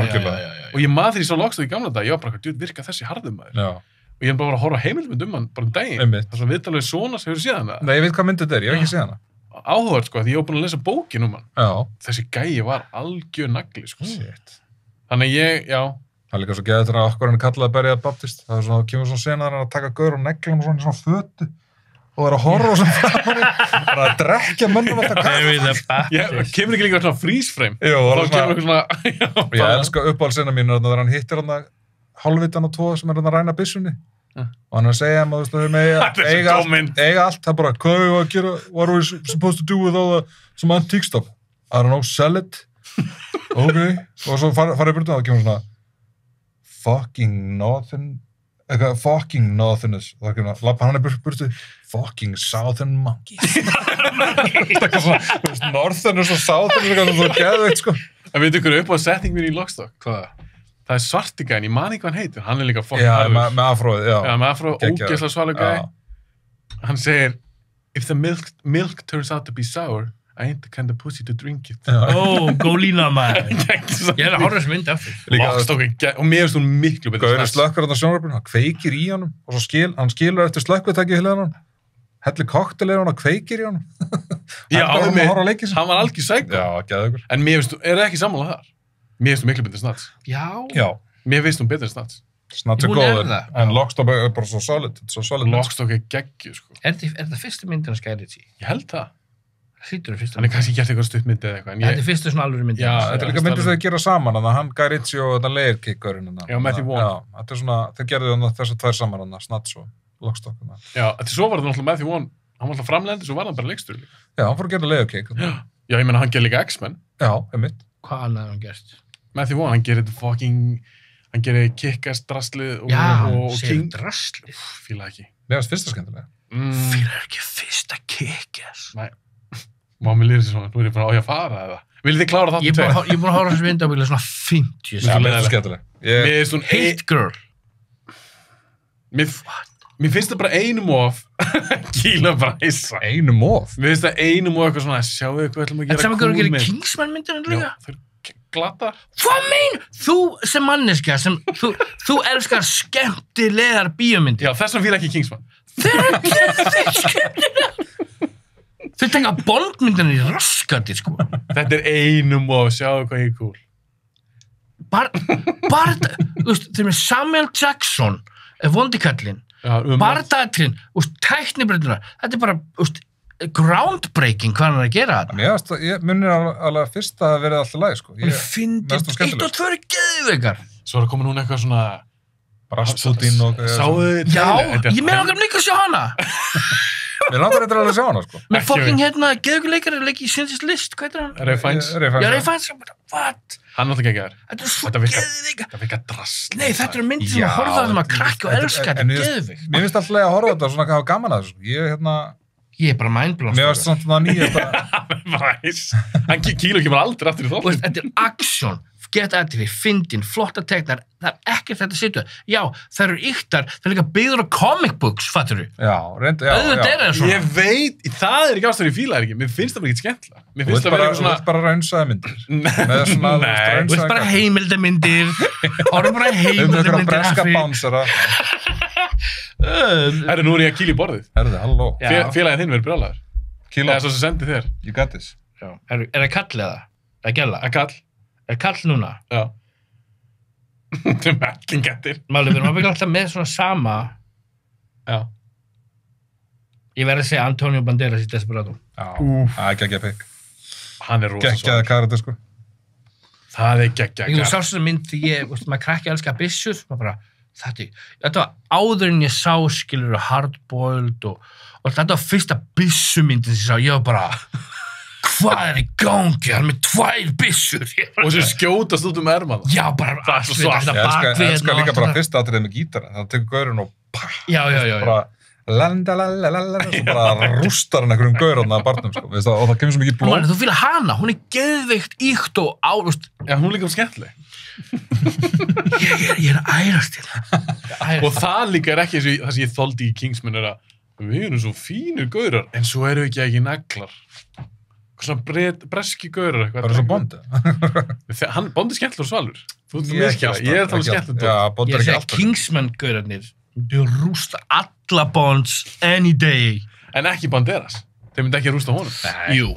Og ég maður því svo Lockstock í gamla dag, ég var bara, virka þessi harðumaður. Já. Og ég er bara að horfa heimildmynd hann, bara daginn. Það er svo viðtalið Sónas, hefur séð hana? Nei, ég veit hvað mynd þetta er, ég hef ekki séð hana. Áhugavert, sko, því ég var búin að lesa bókin hann. Já. Þessi gæi var algjör nagli, sko. Shit. Þannig já. Það er líka svo geðið þegar okkur hann kallaði Barry the Baptist. Það er svona, kemur svona senaðar að taka gaur og negla hann svona fötu og vera að horfa svona framan bara að drekja mönnum að taka. Kemur ekki líka svona freeze-frame? Jú, og þá kemur svona... Og ég elska uppáhaldsina mínu þegar hann hittir hann hálfvitan og 2 sem er hann að ræna byssunni. Og hann er að segja að maður eiga allt, það bara, hvað er við að gera, what are we supposed to do with all the some antique stuff? I don't know, sell it. Ok, og svo farið burtu og það kemur svona fucking nothingness, og það kemur lappa hann burtu, fucking southern monkeys. Það er svona, northerners og southerners, það er svona geðveikt, sko. En við ykkur upp á setning mér í Lockstock. Hvað? Það er svarti gæn, ég man ekki hvað hann heitir, hann er líka fucking harður. Já, með afróið, já. Já, með afróið, ógeðslega svalur gæ. Hann segir, if the milk turns out to be sour, I ain't the kind of pussy to drink it. Góð lína maður. Ég að horfa þessu mynd eftir. Og mér finnst hún miklu betur. Gaurinn slökkar á sjónvarpinu, hann kveikir í honum og svo hann skilur eftir slökkvitæki í hliðan hann. Hellir kokteil yfir hann og kveikir í honum. Já, hann var algjör sækó. Já, geðveikur. En mér finnst, það ekki sammála þar? Mér finnst hún miklu betur en Snatch. Já. Mér finnst hún betur en Snatch. Snatch góður, en Lockstock bara svo solid. Lockstock geggju, sko. Er það fyrsta myndin af Guy Ritchie? Ég held það. Hann er kannski gert eitthvað stuttmyndi eða eitthvað. Þetta er fyrstu svona alvöru myndi. Já, þetta er líka myndir sem þau gera saman, hann, Guy Ritchie og þetta Layer-kick-gaurinn. Já, Matthew Vaughn. Já, þetta er svona, þau gerðu þessar tvær saman, Snatch og Lockstock. Já, svo var þetta náttúrulega Matthew Vaughn, hann var alltaf framleiðandi, svo var hann bara leikstur líka. Já, hann fór að gera Layer-kick. Já, ég meina, hann gerir líka X-Men. Já, einmitt. Hvað annað hann gert? Matthew Vaughn, hann gerir Kick-Ass draslið og King. Draslið? Fíla ekki. Mér finnst fyrsta skemmtilega. Fíla ekki fyrsta Kick-Ass? Nei. Má mér lýra sér svona, nú er ég bara á ég að fara eða. Viljið þið klára það til tveir? Ég er búin að horfa þessu mynd á bíla svona 50. Já, mér finnst skemmtilega. Mér finnst hún Hate Girl. Mér finnst það bara einum of Kíla Bræsa. Einum of? Mér finnst það einum of eitthvað svona, sjáu þið hvað ætlum að gera cool mynd. En saman að gera Kingsman myndina líka? Já, þau eru glatar. Hvað mein? Þú sem manneskja, þú elskar skemmtilegar bíómyndir. Já, þess vegna fíla ekki Kingsman. Þeir skemmtilegar. Þau tenga Bondmyndina í raskati, sko. Þetta er einum of, sjáu hvað ég er cool. Þú veist, þeir með Samuel Jackson, vondikallinn, bardatrinn, tæknibreytunar, þetta er bara, groundbreaking hvað hann er að gera þetta. Ég munir alveg fyrst að það verið alltaf læg, sko. Ég finn þetta 1 og 2 geðveikar. Svo er að koma núna eitthvað svona Rasputin og... Já, ég meina okkar líka að sjá hana. Mér langar þetta alveg að sjá hana, sko. Með fucking geðveikuleikari leiki í Schindler's List, hvað er hann? Ray Fiennes. Já, Ray Fiennes, what? Hann náttúrulega ekki að gera. Þetta er svo geðveika. Þetta virkar drasl. Nei, þetta eru myndir sem að horfa það sem að krakki og elska, þetta er geðveik. Mér finnst alltaf að horfa þetta og svona hafa gaman að þessu. Ég er bara mindblown. Mér finnst samt það nýja Hann Kíló kemur aldrei aftur í þáttum. Þetta er action, getaðri, fyndin, flotta teknar, það er ekkert þetta situ. Já, það eru yktar, það er líka byggður á comic books, fattur þú? Já, reynda, já. Auðvitað er það svona. Ég veit, það er ekki ástæður ég fíla ekki. Mér finnst það bara ekki skemmtilega. Mér finnst það Þú ert bara raunsaði myndir. Nei, þú ert bara heimildamyndir. Horfum bara heimildamyndir. Breska bánsara. Nú er ég að kýla í borðið. Halló. Félagið þinn verður brjálæður. Kíló. Eða svo sem sendi þér. You got this. Er það kall eða? Er gæla? Kall. Er kall núna? Já. Þetta er merkingettir. Máli, við erum að byggja alltaf með svona sama. Já. Ég verði að segja Antonio Banderas í Desperado. Já, það er geggja pikk. Hann er rosa svo. Geggjaði karakter, sko. Það er geggja. Þú sást þessa mynd þegar maður krakki að elska byssur, maður bara, þetta var áður en ég sá, skilur, Hardboiled og þetta var fyrsta byssumyndin sem ég sá, ég var bara, hvað er í gangi? Hann með 2 byssur. Og sem skjótast út ermana. Já, bara allt við þetta bakvið. Ég elskar líka bara fyrsta atriðið með gítara. Það tekur gaurinn og Já. Bara landalalalala, svo bara rústar hann einhverjum gaurinn að barnum, sko. Og það kemur svo mikið blóð. Þú fílar hana, hún er geðveikt íkt og árust. Já, hún er líka skemmtileg. Ég er ærast til það. Og það líka er ekki það sem ég þoldi í Kingsman er að við erum svo fínir gaurar, en svo eru ekki naglar. Svona breski gaurar eitthvað. Það er svo Bond. Bond er skemmtilegur svalur. Þú ert að miskjala. Ég er talað skemmtilegur. Já, Bond er ekki alltaf. Ég segi Kingsman-gaurarnir, þú rústa alla Bonds any day. En ekki Banderas. Þeir myndi ekki rústa honum. Nei. Jú.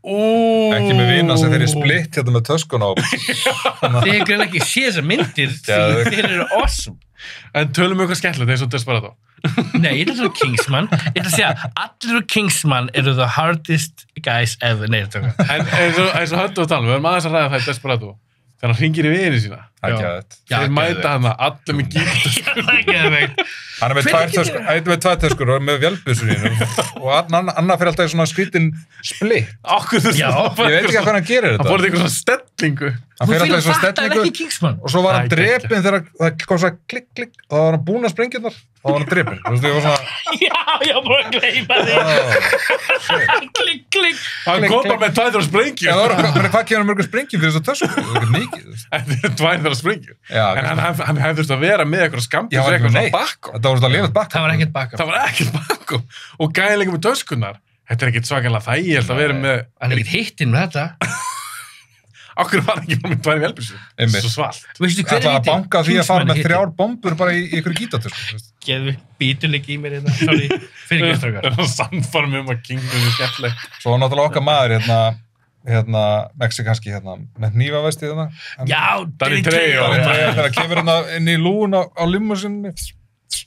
Ekki með vina sem þeir eru splitt hérna með töskuna á. Þeir greið ekki sé þessar myndir, þeir eru awesome. En tölum við eitthvað skemmtilegt eins og Desperado. Nei, ég ætla að segja Kingsman. Ég ætla að segja, allir úr Kingsman eru the hardest guys ever. Nei, þetta er En eins og höndu að tala, við erum aðeins að ræða það í Desperado. Þegar hann hringir í vini sína. Þeir mæta hana, allir með gítar. Það er geðveikt. Hann er með 2 töskur og með vélbyssur í hennu. Og Anna fyrir alltaf í svona skrítin splitt. Ég veit ekki hvað hann gerir þetta. Hann fór eitthvað svona stellingu. Hann fyrir alltaf í svona stellingu. Og svo var hann drepinn þegar það kom svona klikk, klikk. Og það var hann búinn að sprengja þar. Og það var hann drepinn. Þú veist, ég var svona... Já, ég var bara að gleyma því. Klikk, klikk. Hann kom bara með 2 sprengju. Hvað kemur mörgum sprengjum fyrir þess að tösku? Það er mikið. Þetta er 2 sprengju. En hann hefði þurft að vera með eitthvað skambis eitthvað svona bakkum. Það var svona lifað bakkum. Það var ekkert bakkum. Og gæði líka með töskunar. Þetta ekkert svakalega þægilegt að vera með... Hann ekkert hittinn með þetta. Akkur var ekki bara með 2 vélbyssur. Svo svalt. Veistu hver Það að banka því að fara með 3 bombur bara í ykkur gítatur. Geðu bítuleik í mér hérna. Sorry, fyrir gestrakar. Það er samfarm að Kingdom skemmtileg. Svo náttúrulega okkar maður mexikanski með hnífavesti Já, Danny Trejo. Þegar kemur inn í lúun á limmusinni.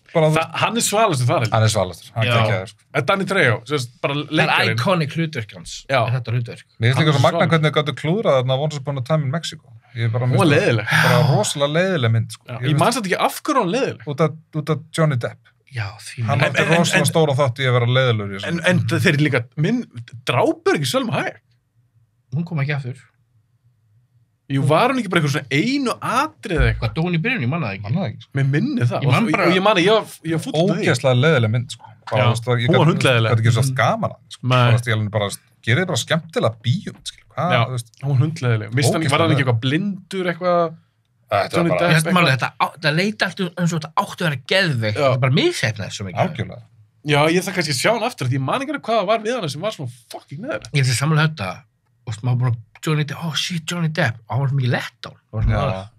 Hann svalastur þar. Hann svalastur. Hann geggjaður. Danny Trejo, bara leikarinn. Það iconic hlutverk hans. Þetta hlutverk. Mér finnst líka svo magna hvernig þau gáttu klúðrað þarna Once Upon a Time in Mexico. Hún var leiðileg. Bara rosalega leiðileg mynd. Ég manns þetta ekki af hverju hún leiðileg. Út af Johnny Depp. Já, því hann átti rosalega stóra þátt í að vera leiðilegur. En þeir líka, drápur ekki Selma Hayek. Hún kom ekki aftur. Jú, var hún ekki bara eitthvað svona einu atrið eða eitthvað? Hvað dó hún í byrjun? Ég manna það ekki. Mér minni það. Ég var fúll út af því. Ógeðslega leiðileg mynd, sko. Hún var hundleiðileg. Þetta er ekki svo gaman að, sko. Gerði bara skemmtilega bíum, skilur. Já, hún var hundleiðileg. Var hann ekki eitthvað blindur, eitthvað? Þetta leita alltaf eins og þetta áttu að vera geðveikt. Þetta er bara misheppnað svo mikið. Algjörlega. Já, ég þarf kannski að sjá hann aftur, því ég man ekki hvað það var við hann sem var svona fucking neður. Ég ætla samlega þetta, og maður bara, Johnny Depp, og hann var svo mikið lett á hann.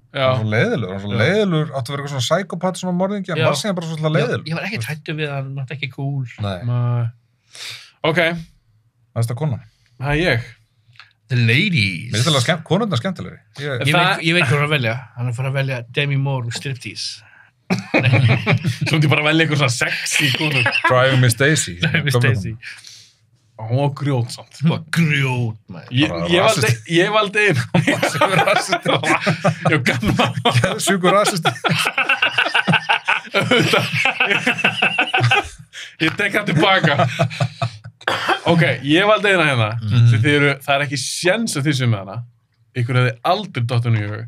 Hann var leiðilegur, áttu að vera eitthvað svona psykopat, svona morðingi, hann var síðan bara svona leiðilegur. Ég var ekki hræddur við hann, hann var ekki cool. Nei. Ok. Næsta kona. Það er ég. The Ladies. Mér finnst það konurna skemmtilegri. Ég veit hvað hann að velja. Hann er að fara að velja Demi Moore og Striptease. Svo myndi ég bara velja eitthvað svona sexy konur. Driving Miss Daisy. Hún var grjót samt. Hún var grjót, maður. Ég valdi einn. Sjúkur rasisti. Jú, gamla. Sjúkur rasisti. Ég tek hann tilbaka. Ok, ég valdi eina hérna. Það er ekki séns að þið sem með hana. Ykkur hefði aldrei dottur henni í hug.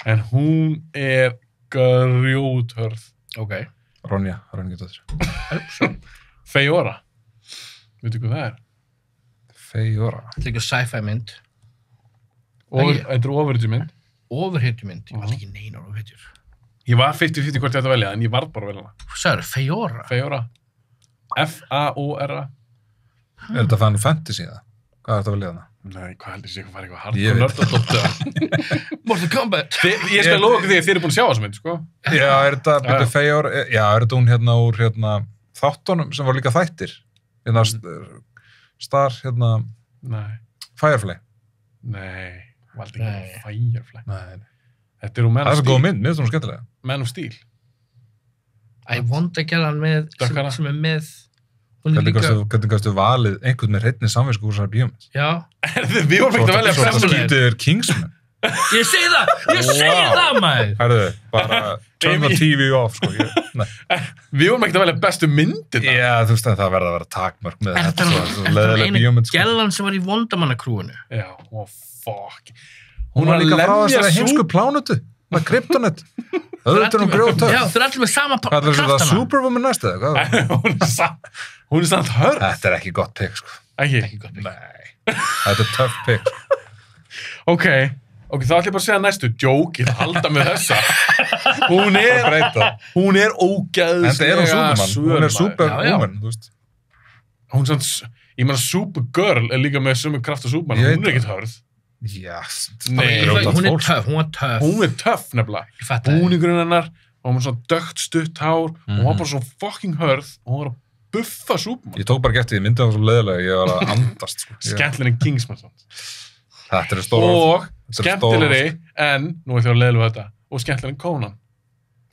En hún er grjóthörð. Ok. Ronja dottur. Feora. Veitu hvað það er? Feora. Þetta er ekki sci-fi mynd. Þetta er overhitjumynd. Overhitjumynd? Ég var ekki neina overhitjur. Ég var 50-50 hvort ég ætti að velja, en ég varð bara að velja hana. Hvað sagður? Feora? Feora. F-A-O-R-A. Er þetta Final Fantasy það? Hvað er þetta að velja hana? Nei, hvað heldur ég að fara eitthvað hardcore nörd að dóttu? Mortal Kombat! Ég skal loka því að þið eru búin að sjá þessa mynd, sko. Já, er þetta Feora? Já, er þetta hún úr þáttunum sem var líka þættir? Firefly. Nei, valdi ekki Firefly. Nei. Þetta er úr Það er svo góð mynd, mér finnst hún skemmtilega. Man of Steel. Ég vond að gera hann með, sem er með... Hvernig gafstu valið einhvern með hreinni samvisku úr þessari bíómynd? Já. Við vorum ekki að velja Svo skýtið er Kingsman. Ég segi það, maður! Herðu, bara turn the TV off, sko. Við vorum ekki að velja bestu myndir það. Já, þú veist að það verða að vera takmörk með þetta. Þetta var einu gellan sem var í vondamannakrúinu. Já, fuck. Hún var líka frá þessari heimsku plánutu. Með kryptonit. Öðvitað hún grjótöð. Já, þau er allir með sama kraftana. Hvað er þetta Superwoman næstu? Hún er samt hörð. Þetta er ekki gott pick, sko. Ekki gott pick. Nei. Þetta er tough pick. Ok, þá ætlum ég bara að segja næstu. Joke, ég halda með þessa. Hún er ógeðslega Þetta er hún Superman. Hún er Superwoman, þú veist. Hún er samt, ég meina Supergirl er líka með sömu kraft og Superman. Hún er ekkert hörð. Já, hún er töff. Hún er töff nefnilega. Búningurinn hennar, og hún var svona dögt stutt hár, og hún var bara svo fucking hörð, og hún var að buffa Superman. Ég tók bara gett í því, myndið var svo leiðilega, ég var að andast. Skemmtilegri en Kingsman. Þetta er stóra. Og skemmtilegri en, nú ætlum ég að leiðlega þetta, og skemmtilegri en Conan.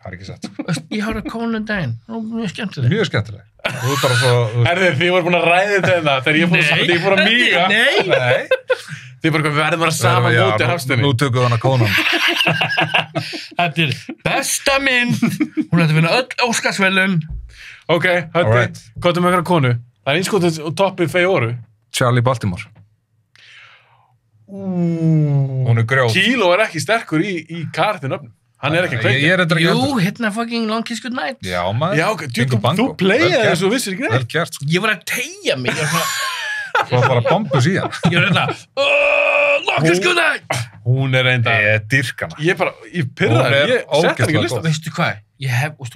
Það er ekki sett. Ég horfði Conan daginn, mjög skemmtileg. Mjög skemmtileg. Þú er bara svo... Þið voru búin að ræða þetta þegar ég fór að míga. Nei. Þið bara verðum bara saman móti hafstunni. Nú tökum við hana Conan. Þetta er besta mynd. Hún ætti að vinna öll Óskarsverðlaun. Ok, Höddi, hvað er með eitthvað konu? Það er einskotið og toppið Feoru. Charlie Baltimore. Hún er grjót. Kíló er ekki sterkur í kartinöfnum. Hann er ekki kveikja. Jú, hérna fucking Long Kiss Goodnight. Já, maður. Já, ok, þú playaði þessu og vissir ekki neitt. Vel gert, sko. Ég var að tegja mig. Svo bara bombus í hann. Ég var hérna, Long Kiss Goodnight. Hún er reynda. Ég dyrk hana. Ég pyrraði, ég sett hann ekki að lista. Veistu hvað?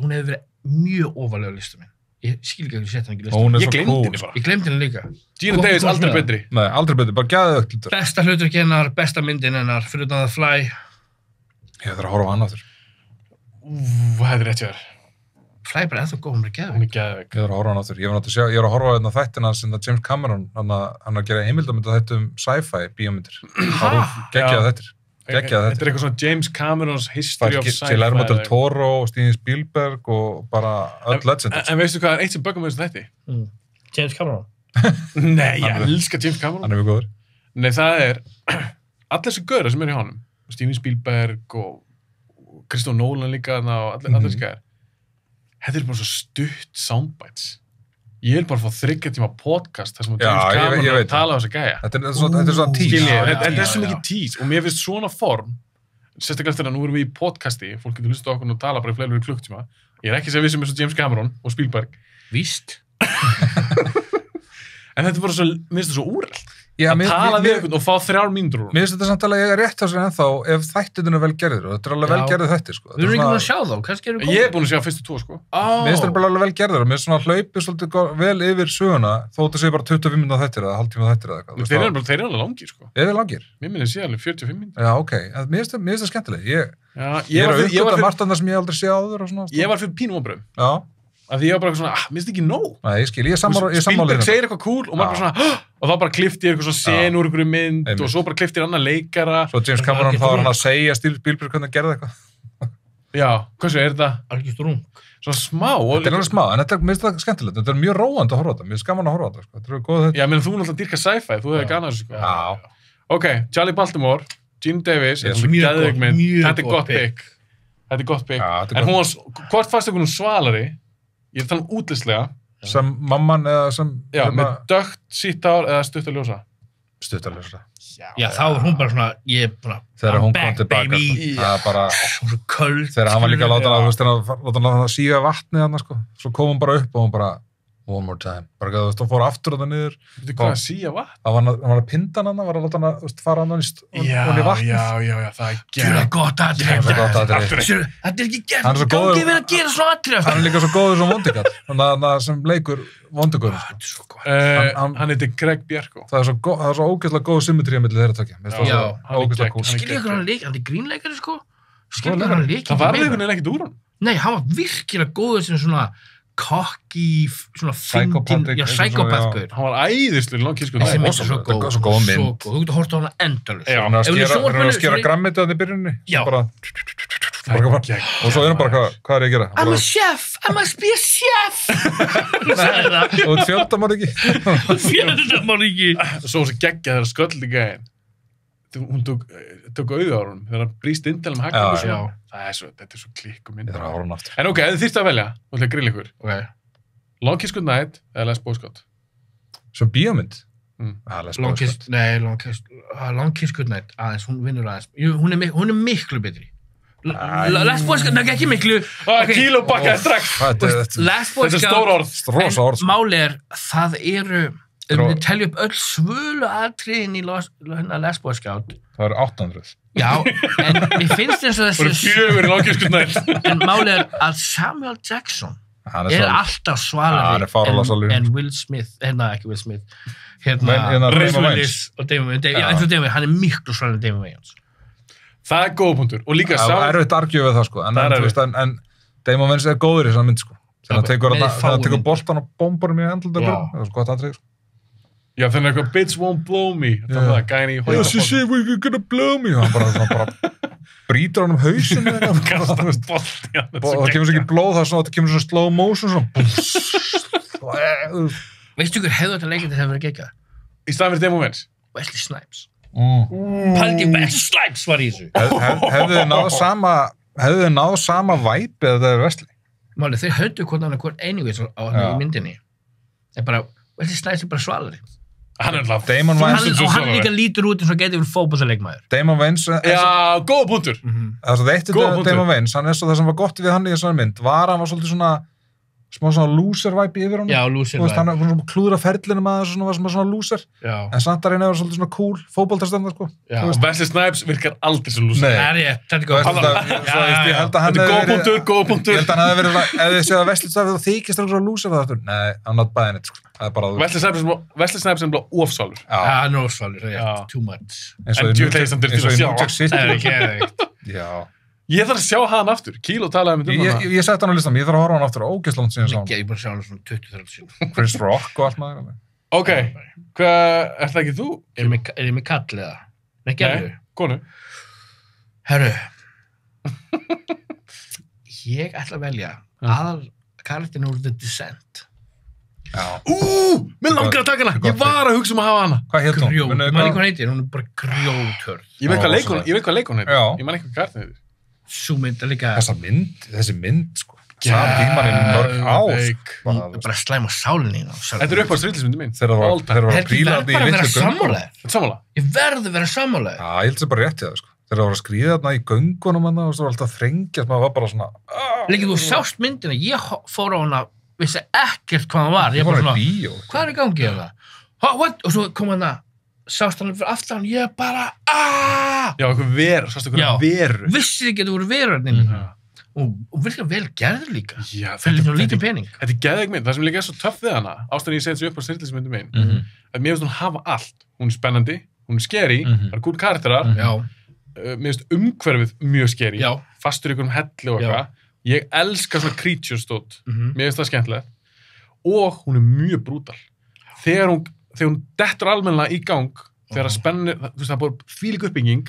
Hún hefði verið mjög ofalega á listu minn. Ég skil ekki að ég setja hann ekki Hún er Ég svo gleymdi cool. henni bara. Ég glemdi henni líka. Gina Davis aldrei betri. Nei, aldrei betri, bara geðveikt hlutur. Besta hlutverk hennar, besta myndin hennar, fyrir utan það Fly. Ég þarf að horfa á hann aftur. Það er rétt hjá þér. Fly er bara ennþá góð, hún er geðveik. Hún er geðveik. Ég þarf að horfa á hann aftur. Ég var að horfa á þættina sem James Cameron, hann að gera heimildamöndu þættum sci-fi bíómyndir. Geggjaði þættir. Þetta er eitthvað svona James Camerons History of Sci-Fi. Guillermo del Toro og Steven Spielberg og bara öll legend. En veistu hvað er eitt sem böggum með þessu þætti? James Cameron. Nei, ég elska James Cameron. Hann er mjög góður. Nei, það er allir þessi gaurar sem eru í honum. Steven Spielberg og Christopher Nolan líka og allir þessi gaurar. Þetta er bara svo stutt soundbites. Ég vil bara fá 3 tíma podcast þar sem James Cameron tala á þessa gæja. Þetta er svona tís. Þetta er svo mikið tís og mér finnst svona form, sérstaklega eftir að nú erum við í podcasti, fólk getur hlustað á okkur og tala bara í fleiri klukktíma. Ég er ekki að segja vissum eins og James Cameron og Spielberg. Víst. En þetta er bara svo, mér finnst þetta svo úrrelt. Að tala við okkur og fá 3 mínútur. Mér finnst þetta samt alveg að ég er rétt á sér ennþá ef þættirinn er vel gerðir og þetta er alveg vel gerðir þættir sko. Við erum ekki búin að sjá þá, kannski eru Ég er búin að sjá fyrstu 2 sko. Mér finnst þetta bara alveg vel gerðir og mér finnst svona hlaupið svolítið vel yfir söguna þó þetta sé bara 25 mínútur þættir eða hálftíma þættir eða eitthvað. Þeir eru alveg langir sko. Ég er langir. Mér minnir sé alveg 45 mínútur. Já, ok. Mér finnst það skemmtileg. Ég var margt annað sem ég aldrei sé áður og svona. Ég var fyrir pínum ábröðum. Já. Af því ég var bara svona, mér finnst ekki nóg. Nei, ég skil, ég er sammála. Spielberg segir eitthvað cool og maður bara svona, og þá bara klippti ég eitthvað svona sen úr einhverju mynd og svo bara klippti ég annan leikara. Svo James Cameron þá var hann að segja Spielberg hvernig að gera eitthvað. Já, hversu er þetta? Algjörst rung. Svona smá. Þetta er alveg smá, en mér finnst það skemmtilegt. Þetta er mjög róandi að horfa á þetta. Mér finnst gaman að horfa á þetta. Þetta er góð þetta. Já, menn þú náttúrulega dýrka sci-fi, þú hefði ganað þessu. Já. Ok, Charlie Baltimore, Gene Davis, þetta er gott pick. Þetta er gott pick. En hún var, hvort fannst ykkur hún svalari? Ég er að tala um útlitslega. Sem mamman eða sem... Já, með dögt sítt hár eða stutt að ljósa. Stutt að ljósa. Já, þá er hún bara svona, ég er bara... Þegar hún kom tilbaka, það er bara... Hún er svo köld. Þegar hann var líka að láta hann að síga vatnið hann, sko. Svo kom hún bara upp og hún bara... One more time. Bara að þú fór aftur og það niður. Þú veit hvað að síja vatn? Það var að pinda hann, var að láta hann að fara hann í vatnið. Já, það er gert. Það er gott aðrið. Þetta er ekki gert. Gangið við að gera svona aðrið. Hann er líka svo góður sem vondikall. Þannig að sem leikur vondigur. Þetta er svo gott. Hann heitir Greg Bierko. Það er svo ógeðslega góð symmetría milli þeirra tvekja. Já, skilja ykkur hann leik, hann er grínleikari sko. Skilja ykkur hann leik. Það var leikunni ekkert úr hann. Nei, hann var virkilega góður sem svona cocky, svona fyndin, psychopath-gaur. Hann var æðislega langkískur. Þessi mynd er svo góð. Svo góð mynd. Þú getur að horta á hana endalaust. Hann er að skera grammiti að það í byrjunni. Já. Og svo er hann bara, hvað er ég að gera? I'm a chef, I must be a chef. Og þetta fjöldamár ekki. Fjöldamár ekki. Svo sem geggja þeirra sköldi gæðin. Hún tók auðvitað á hún þegar hann brýst inn til með hægum. Þetta er svo klikku mynd. Ég þarf að horfa hann aftur. En ok, þið þyrftu að velja. Þú ætla að grilla ykkur. Long Kiss Goodnight eða Les Boy Scout? Svo bíómynd? Long Kiss Goodnight. Aðeins, hún vinnur aðeins. Hún er miklu betri. Les Boy Scout, ekki miklu. Kíló bakkaði strax. Les Boy Scout. Máli er, það eru... Við teljum upp öll svölu atriðin í Les Boy Scout. Það eru 800. Já, en mér finnst eins og þessi... Það eru 4 í Long Kiss Goodnight. En málið er að Samuel Jackson er alltaf svalari en Will Smith, ekki Will Smith, Bruce Willis og Damon Wayans. Hann er miklu svalari en Damon Wayans. Það er góð punktur. Og líka það er erfitt að argue við það, sko. En Damon Wayans er góður í þessar mynd, sko. Þegar hann tekur boltan og bombar um í andlutabur. Það er svo gott atrið, sko. Já, þannig eitthvað, bitch won't blow me. Það er gæni í hóta. Yes, you say we're gonna blow me. Og hann bara brýtur hann hausinn. Og kastar hann bolt í hann. Og það kemur svo ekki blóð, það kemur svona slow motion, svona. Veistu ykkur hefðu þetta leikandi hefur verið geggjað? Í staðan fyrir Damon Wayans? Wesley Snipes. Paldi Wesley Snipes var í þessu. Hefðu þið náð sama væpi eða það er Wesley? Málið, þeir höfðu hvort einhvers á hann í myndinni. En bara, Wesley Snipes er bara svalari. Hann er alltaf Damon Wayans og hann líka lítur út eins og getur verið fótboltaleikmaður. Damon Wayans já, góða punktur. Það eitt Damon Wayans, hann er svo það sem var gott við hann í þessari mynd var hann var svolítið svona smá svona loser-væpi yfir hann. Já, loser-væpi. Hann var svona klúðra ferlinum að þessu var svona loser. Já. En samt að reyna að vera svolítið svona cool fótboltastöndar, sko. Já, og Wesley Snipes virkar aldrei svo loser. Nei, þetta er góð. Þetta er góð punktur. Ég held að hann hefði verið, ef þið séu að Wesley Snipes þá þykist það svona loser það aftur. Nei, I'm not buying it, sko. Það er bara Wesley Snipes er bara ofsvalur. Já, hann er ofsvalur, too much. En djúlega samt til að sjá. Ég þarf að sjá hann aftur. Kíló talaði um þetta. Ég sett hann á listam. Ég þarf að horfa hann aftur. Ógeðslega langt síðan sá hann. Ég bara sjá hann svona 20-30 síðan. Chris Rock og allt maður. Ok. Hvað, er það ekki þú? Er ég með kall eða? Nei, gerðu. Konu. Herru. Ég ætla að velja aðal karakterinn úr The Descent. Já. Mér langar að taka hana. Ég var að hugsa um að hafa hana. Hvað hétt hún? Grjót. Ég man ekki hvað heitir. Hún er bara grjóthörð. Ég veit hvað leikon heitir. Ég man ekki hvað karakterinn heitir. Sú mynd er líka... Þessi mynd, sko. Saman tíman í mörg ár. Bara slæma sálinni. Þetta er upp á stríðlismyndi mín. Þeir var að grílandi í litlu göngunum. Sammála? Ég verði að vera sammálaðir. Já, ég held sem bara rétt í það, sko. Þeir var að skríða þarna í göngunum og svo var alltaf þrengjast, maður var bara svona... Líka þú sást myndina, ég fór á hana, vissi ekkert hvað hann var. Ég bara svona, hvað er í gangi hérna? Og svo kom hann að, sást hann fyrir aftan, ég bara, Já, eitthvað veru, sást eitthvað veru. Vissið ekki að þú voru verurinn. Og virkilega vel gerður líka. Já, fyrir lítið pening. Þetta er geðveik mynd, það sem líka er svo töff við hana, ástæðan ég segi þessu upp á styrlismyndu mín, að mér finnst hún hafa allt. Hún er spennandi, hún er scary, það er cool karakterar, mér finnst umhverfið mjög scary, fastur ykkur helli og eitthvað. Ég elska svona creature stótt, mér finnst það skemmtilegt. Og hún er mjög brútal. Þegar hún dettur almennilega í gang, þegar það er bara þvílík uppbygging,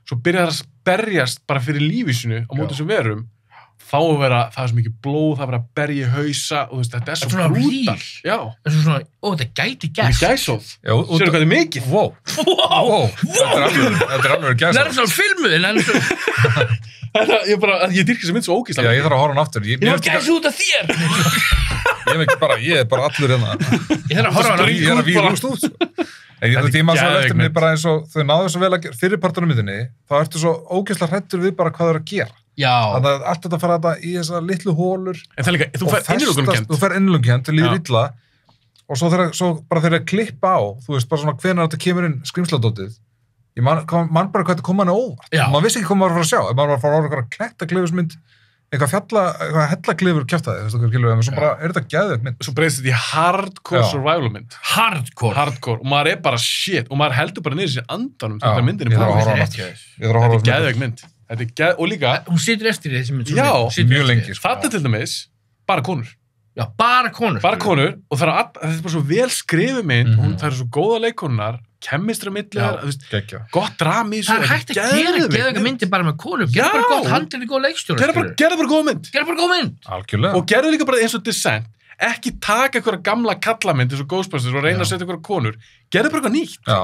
svo byrjar það að berjast bara fyrir lífísinu á móti sem verum, þá það er svo mikið blóð, það að berja í hausa og þetta er svo brútal. Já. Það er svona, þetta gæti gæst. Það er gæsóð. Sérðu hvað þetta er mikið? Wow. Þetta er alveg gæsóð. Það er svona filmuðin. Ég dyrkir sem mynd svo ógeðslega. Já, ég þarf að horfa hann aftur. Ég var gæsóð út af þér. Ég er bara allur hérna. Ég þarf að horfa hann aftur. Ég er að víla úr stúð. Það tíma svo eftir mig bara eins og þau náðu svo vel að gera fyrirpartunum myndinni, þá ertu svo ógeðslega hrættur við bara hvað þau eru að gera. Já. Þannig að allt þetta fara þetta í þessar litlu hólur. En það líka, þú fær innilokkennd. Þú fær innilokkennd, þú líður illa og svo bara þegar að klippa á, þú veist bara svona hvenær þetta kemur inn skrimsladótið. Ég man bara hvað þetta kom manni óvart. Maður vissi ekki hvað maður var að sjá. Ef maður var að fara á eitthvað klettaklifusmynd, eitthvað hellaklifur kjaftaði, þú veist, en svo bara er þetta geðveikt mynd. Svo breyðist þetta í hardcore survival mynd. Hardcore. Og maður er bara shit, og maður heldur bara niður sér andanum sem þetta myndin er búin. Þetta er geðveik mynd. Og líka... Hún situr eftir þessi mynd. Já, mjög lengi. Þetta til dæmis, bara konur. Já, bara konur. Bara konur, og þetta er bara svo vel skrifið mynd, það eru svo góða leikkonunar, kemmistra millir, gott drama í þessu. Það er hægt að gera geðveika myndir bara með konur. Gerðu bara gott handrið í góð leikstjóra. Gerðu bara góð mynd. Algjörlega. Og gerðu líka bara eins og Descent. Ekki taka einhverja gamla kallamynd eins og Ghostbusters og reyna að setja einhverja konur. Gerðu bara eitthvað nýtt. Já.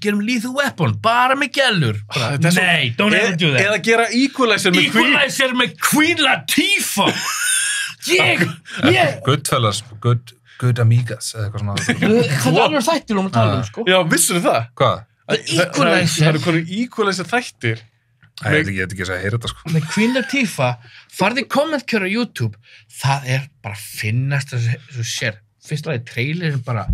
Gerum Lethal Weapon, bara með gellur. Nei, don't ever do that. Eða gera Equalizer með Queen Latifah. Goodfellas, Good Amigas, eða eitthvað svona. Það er alveg þættir að tala sko. Já, vissur það? Hvað? Equalizer. Það eru konur Equalizer þættir. Ég veit ekki að segja, heyra þetta sko. Með Queen Latifah, farði kommentkjör á YouTube, það er bara finnast þessu sér. Fyrst lagi trailerin bara,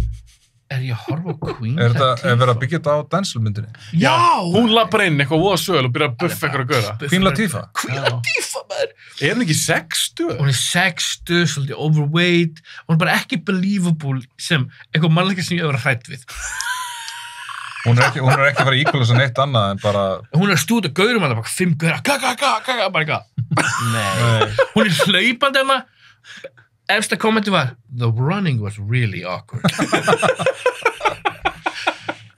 er ég að horfa á Queen Latifah? Er verið að byggja þetta á Denzel-myndinni? Já! Hún lappar inn eitthvað voða söl og byrja að buffa eitthvað að göra. Queen Latifah? Queen Latifah, maður! Er hún ekki 60? Hún er 60, svolítið overweight, hún er bara ekki believable sem eitthvað mannleika sem ég hefur hrætt við. Hún er ekki að fara íkvæmlega sem neitt annað en bara... Hún er stúd og gaurum að það bara 5 gauðra, bara eitthvað. Nei. Hún er hlaupandi hana. Efsta kommenti var, the running was really awkward.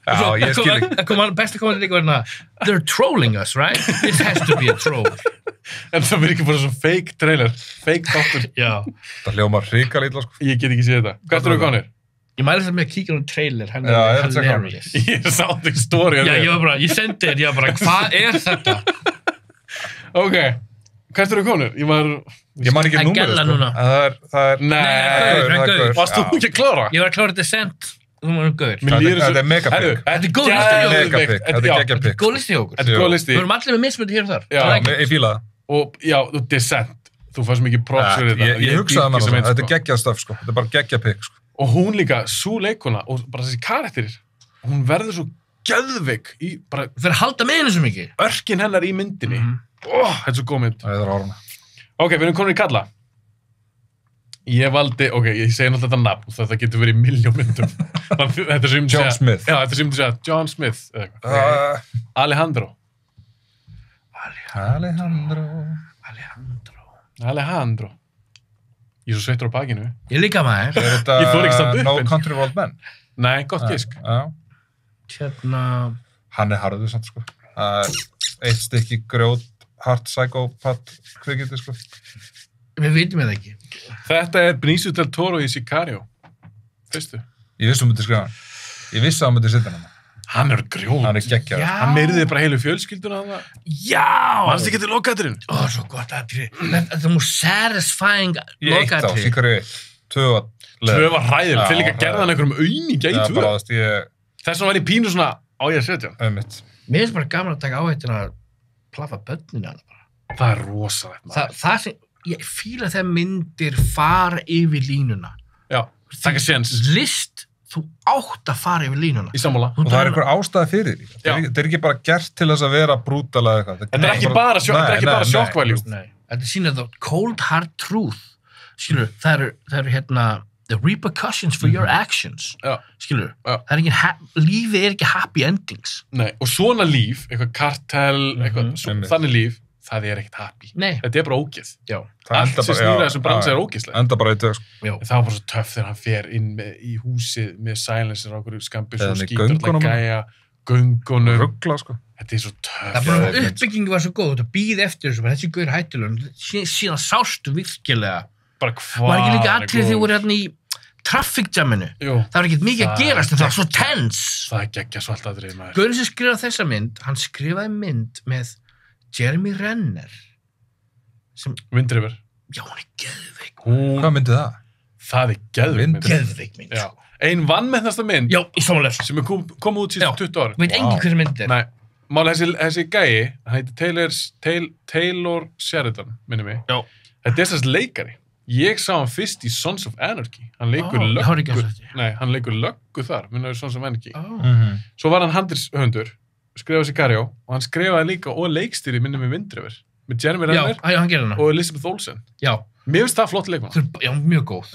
Já, ég skil ekki. Besta kommenti líka var hana, they're trolling us, right? This has to be a troll. En það verður ekki bara svo fake trailer, fake þáttur. Já. Það hljómar hrikalega sko. Ég get ekki séð þetta. Hvað eru konir? Ég mæli þess að með að kíkja á trailer, hann er hilarious. Ég sátt ekki story. Já, ég sendi þér, hvað er þetta? Ok, hvað eru konir? Ég man ekki númerið sko. Það er... Nei, varst þú ekki að klára? Ég var að klára Descent, þú var gaur. Þetta er megapikk. Þetta er góð listi hjá okkur. Þetta er geggjapikk. Þetta er góð listi hjá okkur. Þetta er góð listi. Við erum allir með mismöndi hér og þar. Já, ég fíla það. Og já, Descent. þú fannst mikið props fyrir þetta. Ég hugsaði með það, þetta er geggjað stöf, sko. Þetta er bara geggjað pikk, sko. Og hún líka, svo leikona, og bara þessi karakterir, hún verður svo geðveik í bara... Þú fyrir að halda með henni svo mikið. Örkin hennar í myndinni. Þetta er svo góð mynd. Það er hárna. Ok, við erum komin í kalla. Ég valdi, ég segi náttúrulega þetta nafn, þetta getur verið í milljón myndum. Þetta er sem ég John Smith. Já, þetta er sem ég segja, John Smith. Alejandro. Ég er svo sveittur á bakinu. Ég líka maður. Er þetta No Country for Old Men? Nei, gott gisk. Hann er harður samt, sko. Eitt stykki grjót, hard psychopath kvikindi, sko. Við vitum það ekki. Þetta er Benicio del Toro í Sicario. Veistu? Ég vissi að hann myndi skrifa hann. Ég vissi að hann myndi sitja hann. Hann er grjót. Hann er geggjaður. Hann meiriði bara heilu fjölskylduna að það. Já! Mannst ekki til lokaðurinn? Svo gott aðrið. Þetta er mjög satisfying lokaðurinn. Ég eitt á, Sicario 1. 2 var hræðileg. Þeir líka gerði hann einhverjum auðninga í 2. Þess vegna var ég pínu svona á ég að setja hann. Mér finnst bara gaman að taka áhættin að plaffa börnina. Það er rosalegt. Það sem ég fíla þegar myndir fara yfir línuna. Já, taka séns. List, þú átt að fara yfir línuna. Í sammála. Og það er einhver ástæði fyrir því. Þetta er ekki bara gert til þess að vera brútalega eitthvað. Þetta er ekki bara sjokkvæljúst. Þetta sýnir það cold hard truth. Skilur, það eru the repercussions for your actions. Skilur, lífið er ekki happy endings. Nei, og svona líf, eitthvað kartel, þannig líf, það er ekkert happy. Nei. Þetta er bara ógeð. Já. Allt sem snýra þessum bransi er ógeðslega. Enda bara í dög. Það var bara svo töff þegar hann fer inn í húsið með silencer á okkur skampis og skýtur alltaf gæja, göngunum. Ruggla, sko. Þetta er svo töff. Það bara uppbyggingi var svo góð, þetta býð eftir þessi gaur hættulegum, síðan sástu virkilega. Bara hvað? Var ekki líka atrið þegar voru hérna í traffic jaminu? Jú. Það var ekkert mikið að gerast, en það var svo tense. Það er geggja svo allt atrið, maður. Gaurinn sem skrifaði þessa mynd, hann skrifaði mynd með Jeremy Renner Wind River. Já, hún er geðveik. Hvað myndi það? Það er geðveik mynd. Geðveik mynd. Já. Ein vannmennasta mynd. Já, í samanlega. Sem er komið út síðan 20 ára. Veit engin hverju mynd er. Nei. Málega þessi gæi, hann heiti Taylor Sheridan, minni mig. Já. Þetta er þess leikari. Ég sá hann fyrst í Sons of Anarchy. Hann leikur löggu þar. Minna er Sons of Anarchy. Svo var hann handritshöfundur, skrifaði Sicario, og hann skrifaði líka og leikstýri minni með Wind River. Með Jeremy Renner og Elizabeth Olsen. Já. Mér finnst það flott leikmann. Já, mjög góð.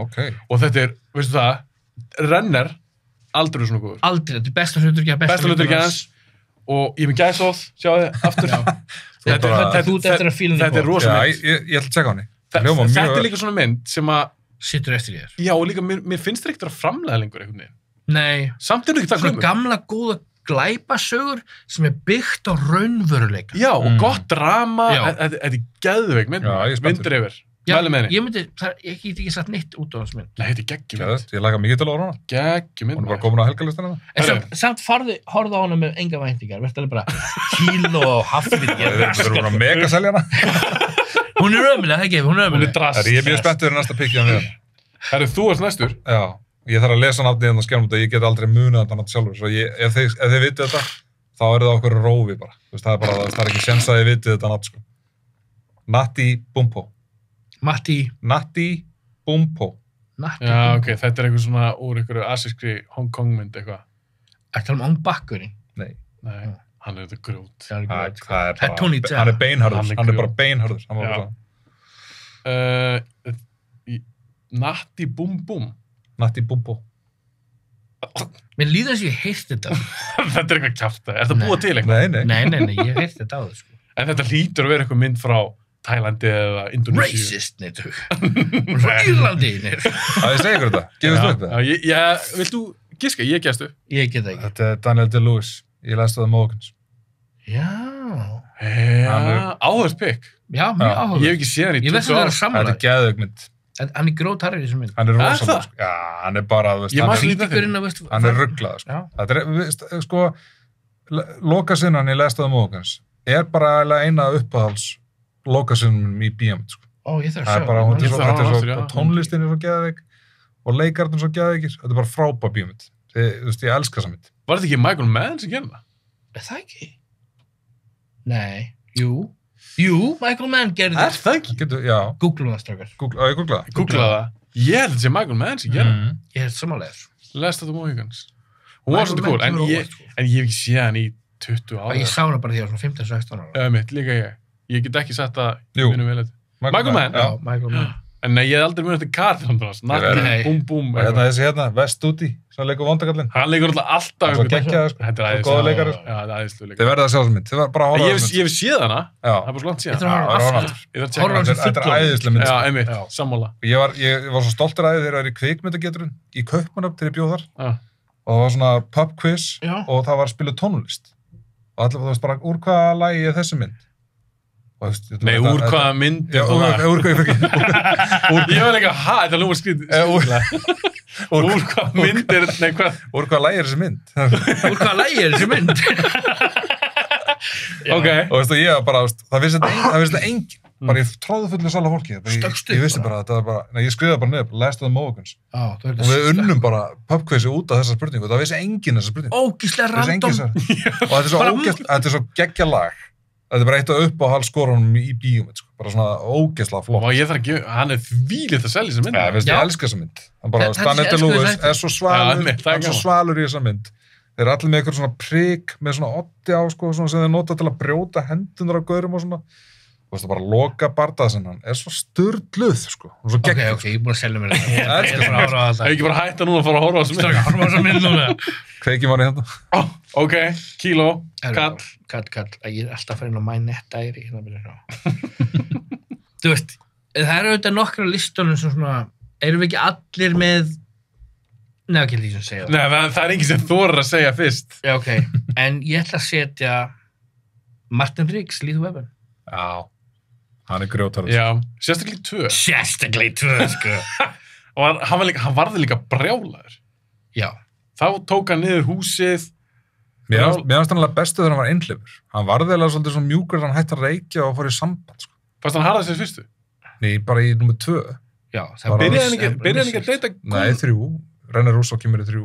Ok. Og þetta er, veistu það, Renner, aldrei svona góður. Aldrei, þetta er besta hlutur ekki hans. Og ég með gæsóð, sjáu þið, aftur. Þetta er rosa mynd. Ég ætla að tjekka hann. Þetta er líka svona mynd sem að... Sittur eftir þér. Já, og líka, mér finnst það ekkert að framlega lengur einhvern veginn. Nei. Samt er það ekki það gömur. Svona gamla, góða glæpasögur sem er byggt á raunveruleika. Já, og gott drama, þetta er geðveik mynd. Myndir yfir. Já, ég get ekki satt neitt út á hans mynd. Nei, þetta er geggjumynd. Ég laka mikið til að orða hana. Geggjumynd. Hún er bara komin á helgalistina. Samt horfðu á hana með enga væntingar. Verður alveg bara kíló og hafðið. Við erum bara mega selja hana. Hún er ömulega, það ekki, hún er ömulega. Ég er mjög spenntur í næsta pikkið að við. Herru, þú ert næstur. Já, ég þarf að lesa nafnið hérna á skjánum þetta, ég get aldrei munið þetta nátt sjálfur. Svo ef þið vitið þetta, þá er það okkur rófi bara. Það er ekki séns að þið vitið þetta nátt, sko. Natti Bumpo. Natti Bumpo. Já, ok, þetta er eitthvað svona úr einhverju asískri Hong Kong mynd eitthvað. Er það Ong Bakkurinn? Nei. Hann er þetta grjót. Hann er beinharður. Hann er bara beinharður. Natti Bum Bum. Natti Bumpo. Mér líður þess að ég heyrst þetta. Þetta er eitthvað kjafta. Er það búið til eitthvað? Nei, ég heyrst þetta á það, sko. En þetta hlýtur að vera eitthvað mynd frá Tælandi eða Indonésiu. Racist, neitt. Frá Írlandi, neitt. Það ég segi ykkur þetta. Gefist þú eitthvað? Já, vilt þú giska? Ég gestu. Ég get það ekki. Þetta er Daniel Day-Lewis. Ég læst það Mohicans. Já. Áhugavert pikk. Já, mjög áhugavert. Ég hef ekki séð hann í 20 ár. Ég veist að það er að samla. Þetta er geðveik mynd. Hann er grótarður í þessu mynd. Hann er rosalega, sko. Já, hann er bara, hann er rugglaður, sko. Þetta er, sko, lokasinnan í læst það Mohicans er bara eina uppáhalds lokasinnum í bíómynd, sko. Ég þarf að sjá. Þetta er svo, tónlistin er svo geðveik og leikarnir svo geðveikir. Þetta er bara frábær bíómynd. Þú veist, ég elska þessa mynd. Var þetta ekki Michael Mann sem gerði það? Er það ekki? Nei, jú. Jú, Michael Mann gerði það. Það ekki? Google það, strákar. Ég googla það. Ég held að þetta sé Michael Mann sem gerði. Ég held samanlega. Last of the Mohicans. Hún var svolítið cool, en ég hef ekki séð hann í 20 ára. Ég sá hana bara því að svona 15-16 ára. Mitt, líka ég. Ég get ekki sagt að ég minnum vel þetta. Michael Mann? Já, Michael Mann. En nei, ég hef aldrei munið þetta Carthon, Natti, búm. Þessi West Studi, sem leikur vondakallinn. Hann leikur alltaf. Svo geggjaður, sko. Þetta er góða leikari. Já, þetta er æðislegur leikari. Þið verða að sjá þessum mynd. Þið verða bara að horfa á þessum mynd. Ég hef séð hana. Það er bara svo langt síðan. Þetta er æðisleg mynd. Já, einmitt, sammála. Ég var svo stoltur að þið þegar ég var í kvikmyndageturinn í Kaupmannahöfn þegar ég bjó þar. Og það var svona pub quiz og það var að spila tónlist. Og allir þú veist bara, úr hvaða lagi er þessi mynd? Nei, úr hvaða mynd er það? Úr hvað ég fyrir ekki. Ég var líka, þetta lúmar skrítið. Úr hvaða mynd er, nei hvað? Úr hvaða lagi er þessi mynd? Úr hvaða lagi er þessi mynd? Ok. Og veistu, ég var bara, það vissi þetta enginn. Bara ég tróði fullu sala fólki. Ég vissi bara að þetta var bara, ég skrifaði bara niður, Last of the Mohicans. Og við unnum bara pubquizi út af þessa spurningu. Það vissi enginn þessa spurningu. Ógeðslega random. Og þetta er svo geggja lag. Þetta er bara eitt af uppáhaldskorunum í bíómynd, sko. Bara svona ógeðslega flott. Og ég þarf ekki, hann er þvílíkt að selja þessa mynd. Ég elska þessa mynd. Hann bara, Stanley Lewis er svo svalur í þessa mynd. Þeir eru allir með eitthvað svona prik, með svona oddi á, sko, svona sem þeir nota til að brjóta hendunar af gaurum og svona. Þú veist, bara loka bardaðsinn hann er svo sturluð, sko. Ok, ég er búin að selja mér þetta. Ég er bara að horfa á þetta. Ég ekki bara hætta núna að fara að horfa á þessa mynd. Horfa á þessa mynd núna. Kveikjum var í hérna. Ok, kíló, kall. Kall. Ég er alltaf að fara inn á My Net Diary. Þú veist, það eru auðvitað nokkra listunum sem svona, erum við ekki allir með, neða ekki því sem segja það. Nei, það er enginn sem þorir að segja fyrst. Já, ok. En ég ætla að setja Martin Riggs, Lethal Weapon. Já. Hann er grjótarður. Já, sérstaklega í tvö, sko. Og hann varði líka brjálaður. Já. Þá tók hann niður húsið. Mér fannst hann alveg bestu þegar hann var einhleypur. Hann varði alveg svolítið svona mjúkur þegar hann hætti að reykja og fór í samband, sko. Fannst hann harðað sér fyrstu? Nei, bara í nummer 2. Já. Byrjaði hann ekki að deyta? Nei, 3. René Russo kemur í 3.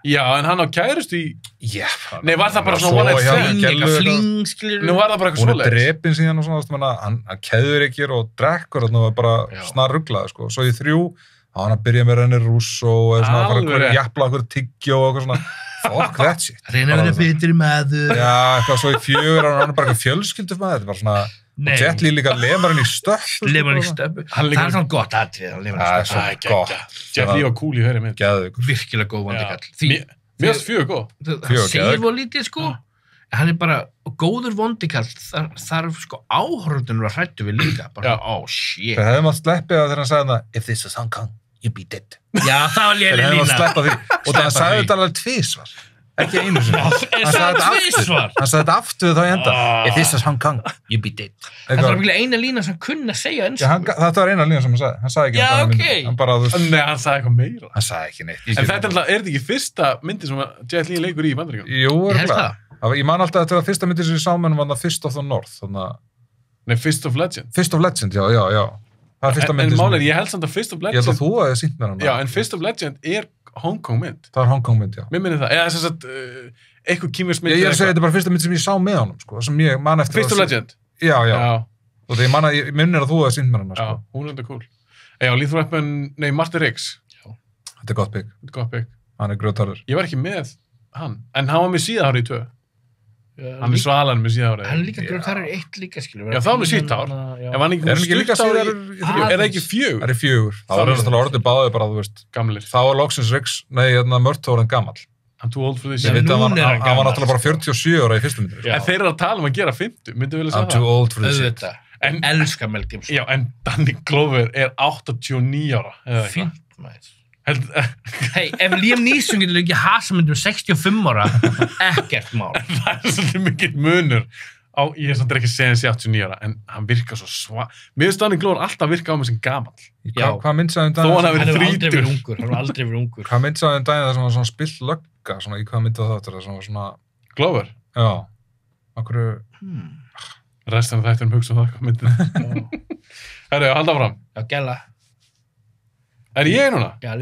Já, en hann á kærustu í... Já. Nei, var það bara svona one night fling, skilur. Nú var það bara eitthvað svoleiðis. Hún er drepin síðan og svona, hann keður ekki og drekkur og var bara snar rugglaði, sko. Svo í 3, hann að byrja með René Russo og svona fara að jafla okkur tyggjó og eitthvað svona. Fuck that shit. Reyna að vera betri maður. Já, eitthvað svo í 4, hann er bara eitthvað fjölskyldu maður. Þetta er bara svona... Og Jet Li líka lemur hann í stöppu. Lemur hann í stöppu. Það er svona gott aðtrið að lemur hann í stöppu. Það er svo gott. Jet Li var cool í höri mynd. Geðveikur. Virkilega góð vondikall. Mér finnst 4 góð. Það segir voru lítið, sko. Hann er bara góður vondikall. Þarf sko áhorfundunum að hrættu við líka. Bara, shit. Það hefði maður sleppið að þegar hann sagði það, if this is Hong Kong, you be dead. Já, það var léleg lína. Það hefði maður sleppað því. Og það sagði þetta alveg tvisvar. Ekki einu sinni. Hann sagði þetta aftur þá í enda. If this is Hong Kong, you be dead. Það var ekki eina lína sem kunna að segja eins. Þetta var eina lína sem hann sagði. Hann sagði ekki þetta. Já, ok. Nei, hann sagði eitthvað meira. Hann sagði ekki neitt. En þetta er þetta ekki fyrsta myndi sem Jet Li leikur í Bandaríkjunum? Jú, ég man alltaf að þetta var fyrsta myndi sem ég sá með hann var Fist of the North. Nei, Fist of Legend. Fist of Legend, já. Það er fyrsta myndi sem... En málið, ég held samt að Fist of Legend... Ég held að þú hefði sýnt mér hann. Já, en Fist of Legend er Hong Kong mynd. Það er Hong Kong mynd, já. Mér minnir það. Eða þess að eitthvað kýmversmynd... Ég er að segja þetta er bara fyrsta mynd sem ég sá með honum, sko. Sem ég man eftir... Fist of Legend? Já. Og þegar ég minnir að þú hefði sýnt mér hann, sko. Já, hún er þetta cool. Já, Lethal Weapon... Nei, Martin Riggs. Já. Þetta er gott pick. Hann er grjótarður. Ég var ekki með hann. En hann var með síðahár í 2. Hann er svalan með síðahárið. Hann er líka grjótarður í 1 líka, skilur. Já, það var með síðahár. En var hann ekki líka síðahár í 3? Er það ekki 4? Það er 4. Það var náttúrulega orðið báðið bara, þú veist. Gamlir. Þá var loksins Riggs, Murtaugh orðinn gamall. I'm too old for this. Hann var náttúrulega bara 47 ára í fyrstu myndinni. En þeir eru að tala að gera 50. Myndu vilja segja það? I'm too old for this. En elska Mel Gibson. Já, en Danny Glover er 89 ára. Fínt, maður. Hei, ef Liam Neeson getur ekki hasamyndur 65 ára, ekkert mál. Það er svolítið mikið munur á, ég er samt ekki að segja þessi 89 ára, en hann virkar svo Mér finnst Danny Glover alltaf virka á mig sem gamall. Hvað mynd sagði daginn? Þó hann hafi verið 30. Hann var aldrei verið ungur. Hvað mynd sagði daginn það sem var svona spill lögga, svona í hvað mynd var það sem var svona... Glover? Já. Akkur... Restan af þættinum hugsa það, hvað myndið. Herru, halda fram. Já, gæla. Er ég núna? Já,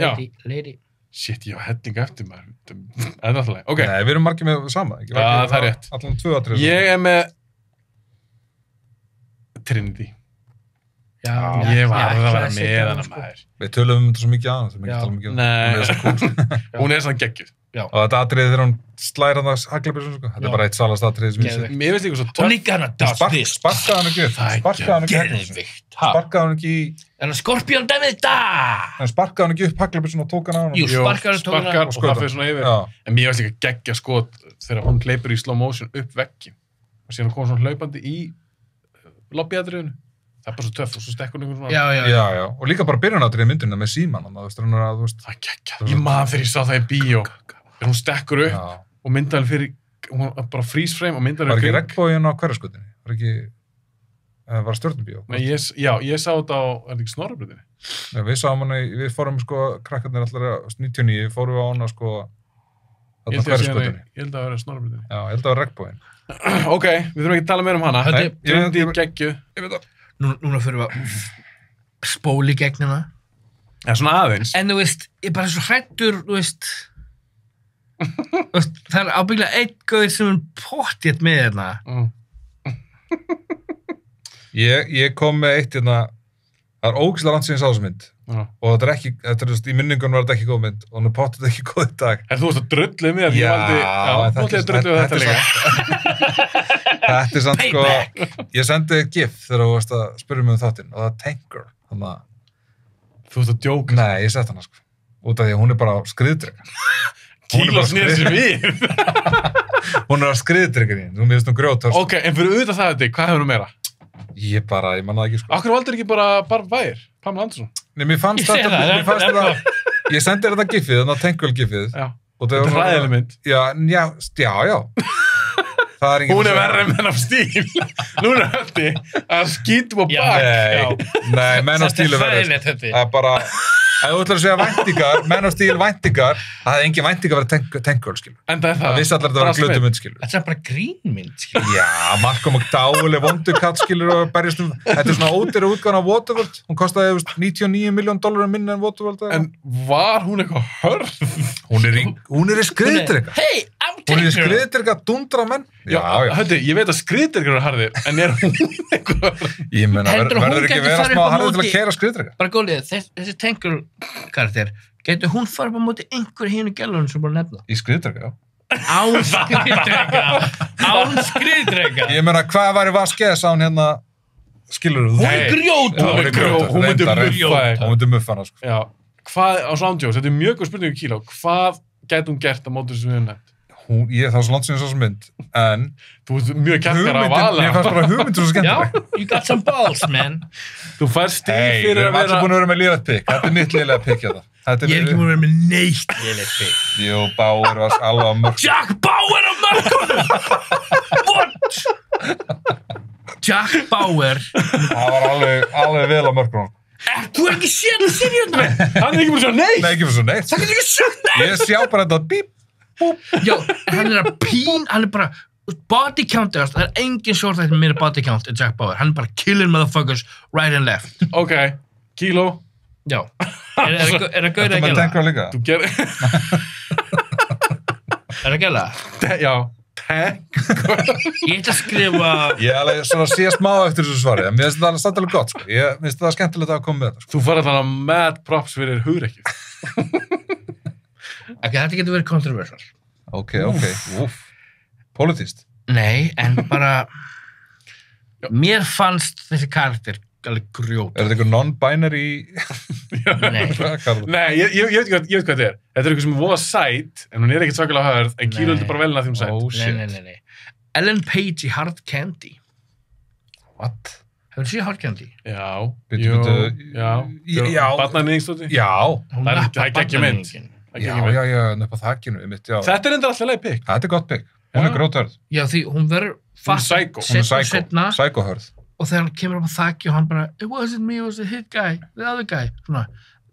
lady. Shit, ég var helling eftir maður. Það er náttúrulega. Ok. Nei, við erum margir með sama. Já, það er rétt. Allan 2 atriði. Ég er með Trinity. Já, ég var að vera með hana maður. Við tölum þetta svo mikið aðeins, við tala mikið Nei, hún er svona geggjuð. Og þetta atriði þegar hún slæra það haglabyssun, sko. Þetta bara eitt salast atriði sem ég sé. Mér finnst líka svo töff. Og líka hana does this. Sparkaði hann ekki upp. Sparkaði hann ekki í... En Skorpjón dæmið það! En sparkaði hann ekki upp haglabyssun og tók hann á hann. Jú, sparkaði hann tók hann á hann. Og það fyrir svona yfir. En mér finnst líka geggja skot þegar hún hleypur í slow motion upp vegginn. Og síðan kom svona hlaupandi í lobbyatriðinu. Það er bara svo töff og svo stekkur hún svona. Já. Og líka bara byrjunatriði myndina með síman. Það er geggjað. Ég man þegar ég sá það í bíó. Þegar hún stekkur upp og myndaðal fyrir, hún bara freeze frame og myndaðal var ekki regnboginn á hverjaskutinni? Var ekki, var stjörnubíó? Nei, ég sá þetta á, er þetta ekki Snorrabrautinni? Já, við sáum hana, við fórum sko, krakkarnir allar 99, fórum við á hana sko, þarna hverjaskutinni. Ég held að vera Snorrabrautinni. Já, ég held að vera regnboginn. Ok, við þurfum ekki að tala meira um hana. Trinity geggju. Ég veit það. Núna fyrir við að spóli gegnina. Já, svona aðeins. En þú veist, ég er bara svo hrættur, þú veist, það er ábyggilega einn gauður sem er pottjett með hérna. Ég kom með eitt hérna, það er ógeðslega langt síðan ég sá þessu mynd. Og þetta er ekki, í minningunum var þetta ekki góð mynd og hún er pottjett ekki góð í dag. En þú veist að drullið mér, þetta er samt sko, ég sendi gif þegar þú varst að spyrja mig um þáttinn og það er Tanker, þannig að... Þú veist að djóka? Nei, ég sett hana sko, út af því að hún er bara skriðdrega. Kíla snýður sér við. Hún er á skriðdreginni, þú miðist nú grjótörst. Ok, en fyrir auðvitað það þetta, hvað hefur þú meira? Ég manna það ekki sko. Akkur valdur ekki bara Bær, Pamela Andersson? Nei, mér fannst þetta, ég sendi þetta gifið, þannig að Tanker gifið. Já, þetta er ræðileg mynd. Já. Hún er verri menn af stíl. Núna höfði að skýtum á bak. Nei, menn af stíl er verri. Það er bara, ef þú ætlar að segja væntingar, menn af stíl væntingar, það hefði engin væntingar verið Tanker, skilu. En það er það. Það vissi allar að það var glötumynd, skilu. Þetta er bara grínmynd, skilu. Já, Malcolm McDowell er vondukatt, skilur, og berjast þetta er svona ódýra útgáðan af Waterworld. Hún kostaði $99 million minna en Waterworld. En var hún eitthvað hörð? Hún er í skriðdrega. Hey, I'm Tanker. Hún er í skriðdrega dundra menn. Já. Höndi, ég veit að skriðdregar eru harðir, en er hún eitthvað... Ég meina, verður ekki vera smá harðir til að keyra skriðdrega? Bara góðlega, þessi Tanker karakter, getur hún farið á móti einhverju hinu gælunum sem bara nefna? Í skriðdrega, já. Án skriðdrega. Ég meina, hvað var í Vasquez án hérna, skilur þú? Hún er grjót. Hún myndi muffa hana, sko. Já, hvað, á Soundjós, þetta er mjög góð spurning Kíló, hvað gæti hún gert á móti sem við höfum nefnt? Ég þá svo langt sem þessu mynd, en... Þú ert mjög kjarkar að vala. Ég fannst bara hugmyndir svo skemmtileg. Já, you got some balls, man. Þú fær stíl fyrir að vera... Við erum allir búin að vera með lélegt pikk. Þetta er mitt lélega pikk, hérna. Ég er ekki búin að vera með neitt lélegt pikk. Jú, Bauer var alveg á mörkunum. Jack Bauer á mörkunum! What? Jack Bauer. Það var alveg vel á mörkunum. Þú er ekki séð að sérjönda? Hann er ekki búin að sjá neitt. Nei, ekki búin að sjá neitt. Það getur ekki sagt neitt. Ég sjá bara þetta bíp. Já, hann er bara body count, það er engin shortætt með body count en Jack Bauer, hann er bara killing motherfuckers right and left. Ok, Kíló. Já, er það gauðið að gæla? Þú gerir... Er það gæla? Já, Tanker. Ég ætla að skrifa... Ég alveg svona sé smá eftir þessu svari, en mér finnst það samt alveg gott, sko. Mér finnst það skemmtilegt að koma með þetta, sko. Þú farið þannig að mad props fyrir hugrekkið. Ok, þetta getur verið kontroversial. Ok. Politist? Nei, en bara... Mér fannst þessi karakter alveg grjót. Er þetta eitthvað non-binary? Nei. Nei, ég veit hvað þetta er. Þetta er eitthvað sem er voða sæt, en hún er ekkert svakalega hörð, en Kíló heldur bara velina því hún sæt. Nei. Ellen Page í Hard Candy. What? Hefur þú séð Hard Candy? Já. Barnanýðingstóti? Já. Það er ekki mynd. Já, upp á þakkinu. Þetta er enda alltaf leið pikk. Þetta er gott pikk. Hún er gróthörð. Já, því hún verður fast setna Psycho-hörð. og þegar hann kemur upp á þakki og hann bara it wasn't me, it was the hit guy, the other guy svona,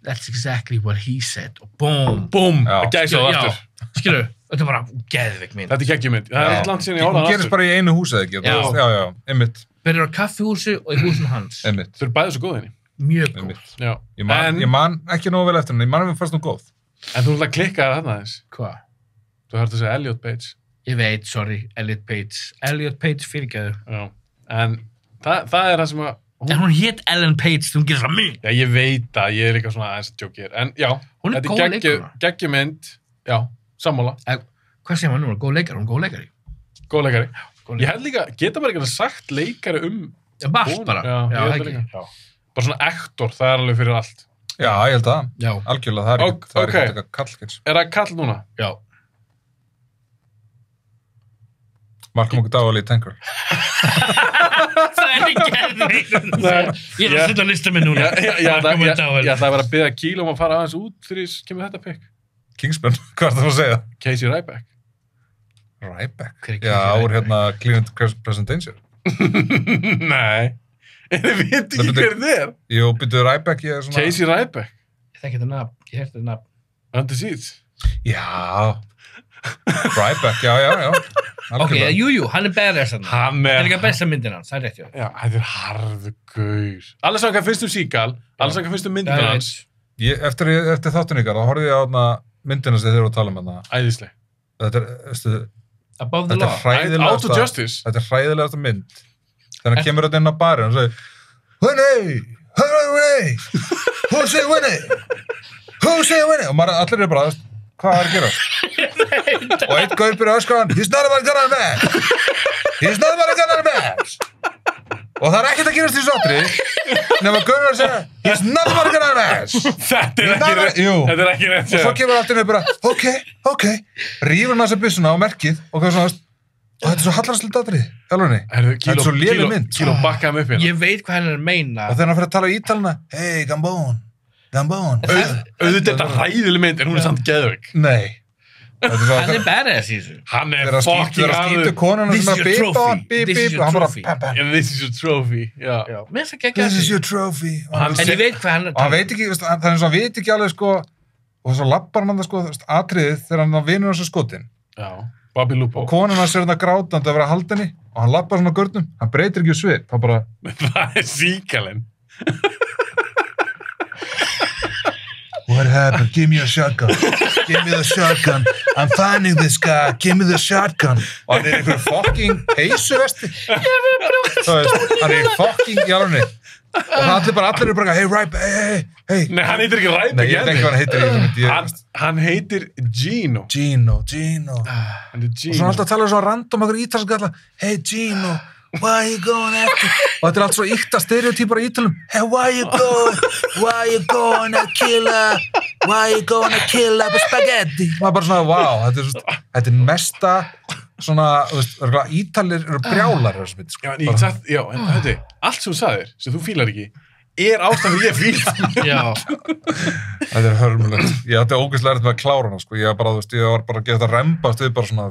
that's exactly what he said og boom, gæsa það aftur. Skilur, þetta er bara geðveik mynd. Þetta er geggjumynd. Það er alltaf langt síðan ég álaði aftur. Hún gerist bara í einu húsi, eða ekki? Já, einmitt. Byrjar á kaffihúsi og í húsinu hans. Einmitt. Þau eru bæðið svo góð henni. Mjög góð. Já. Ég man ekki nógu vel eftir henni, ég man að við fannst nú góð. En þú ætlaði að klikka það þarna þess. Hvað? Þú hörði að segja Elliot Page. Ég veit, sorry, Elliot Page fyrirgæðu. Já. En Það er það sem að... En hún hét Ellen Page, þú gerir það mig. Já, ég veit það, ég er líka svona aðeins að djókir. En já, þetta er geggjumynd, já, sammála. Hvað segir maður núna? Góð leikari, hún góð leikari. Góð leikari. Ég held líka, geta bara ekki sagt leikari Bast bara. Já, ekki. Bara svona ektor, það er alveg fyrir allt. Já, ég held það. Já. Algjörlega, það er ekki eitthvað kallkins. Er það kall núna? Já. Malcolm McDowell í Tanker. Það er ekki gerðið. Ég er að setja á lista minn núna. Ég ætlaði að vera að biðja Kíl að fara aðeins út þegar kemur þetta pikk. Kingsman, hvað er það að segja? Casey Ryback. Ryback? Já, úr Cleveland Presentation. Nei. Þið veit ekki hver þið er. Jú, byrjuðu Ryback, ég er svona... Casey Ryback. Ég þekki þetta nafn, ég heyrti þetta nafn. Under Seeds. Já. Ryback, já. Ok, jú, hann er badass hann. Það er líka besta myndin hans, það er rétt, já. Já, þetta er harðu gaur. Allir saman hvað finnst Seagal, allir saman hvað finnst myndin hans. Eftir þáttun ykkar, þá horfði ég á myndina sem þið eru að tala um hana. Æðisleg. Þetta er, Above the Law. Out of Justice. Þetta er hræðilegasta mynd. Þannig kemur þetta inn á barinn og segir, Winnie! Who say Winnie? Og allir eru bara, hvað er að gera? Og einn gaur byrja að öskra hann, he's not about gun on maps. Og það er ekkert að gerast í þessu atriði nema gaur að segja, he's not about gun on maps. Þetta er ekki rétt. Og svo kemur allt inn og bara, ok, rífur hann þessa byssuna á merkið og hvað svona, og þetta er svo hallarslega atriði, alveg. Þetta er svo léleg mynd. Kíló bakkaði mig upp hérna. Ég veit hvað hann er að meina. Og þegar hann fyrir að tala í ítalina, hey, Gambón. Auðvitað þetta ræðileg mynd, en hún er samt geðveik. Nei. Hann er badass í þessu. Hann er fucking skýtu konuna This is your trophy. This is your trophy. This is your trophy. En ég veit hvað hann er að tala. Hann veit ekki, það er eins og hann veit ekki alveg sko, og svo lappar hann sko atriðið þegar hann vinur hans skotin. Já, Bobby Lupo. Og konuna sér þetta grátandi að vera að halda henni og hann lappar svona görnum, hann breytir ekki svip, hann bara... Það er Seagalinn. What happened? Give me a shotgun. Give me the shotgun. I'm finding this guy. Give me the shotgun. Og hann er einhver fucking peysuvesti. Hann er fucking í alveg. Og allir eru bara, hey, Ryback, hey. Nei, hann heitir ekki Ryback. Nei, ég veit ekki hvað hann heitir í þessum. Hann heitir Gino. Gino. Hann er Gino. Og svo alltaf að tala svona random okkur ítalska alltaf, hey, Gino. Why you going after? Og þetta er allt svo ykta stereotypar í Ítalum. Hey, why you gonna kill up a spaghetti? Maður bara svona, wow, þetta er mesta svona, Ítalir eru brjálar þessu mynd. Já, en þetta, allt sem þú sagðir, sem þú fílar ekki, er ástæðan ég fílar. Já. Þetta er hörmulegt. Ég átti ógeðslega erfitt með að klára hana, sko. Ég var bara að gera þetta rembast við bara svona,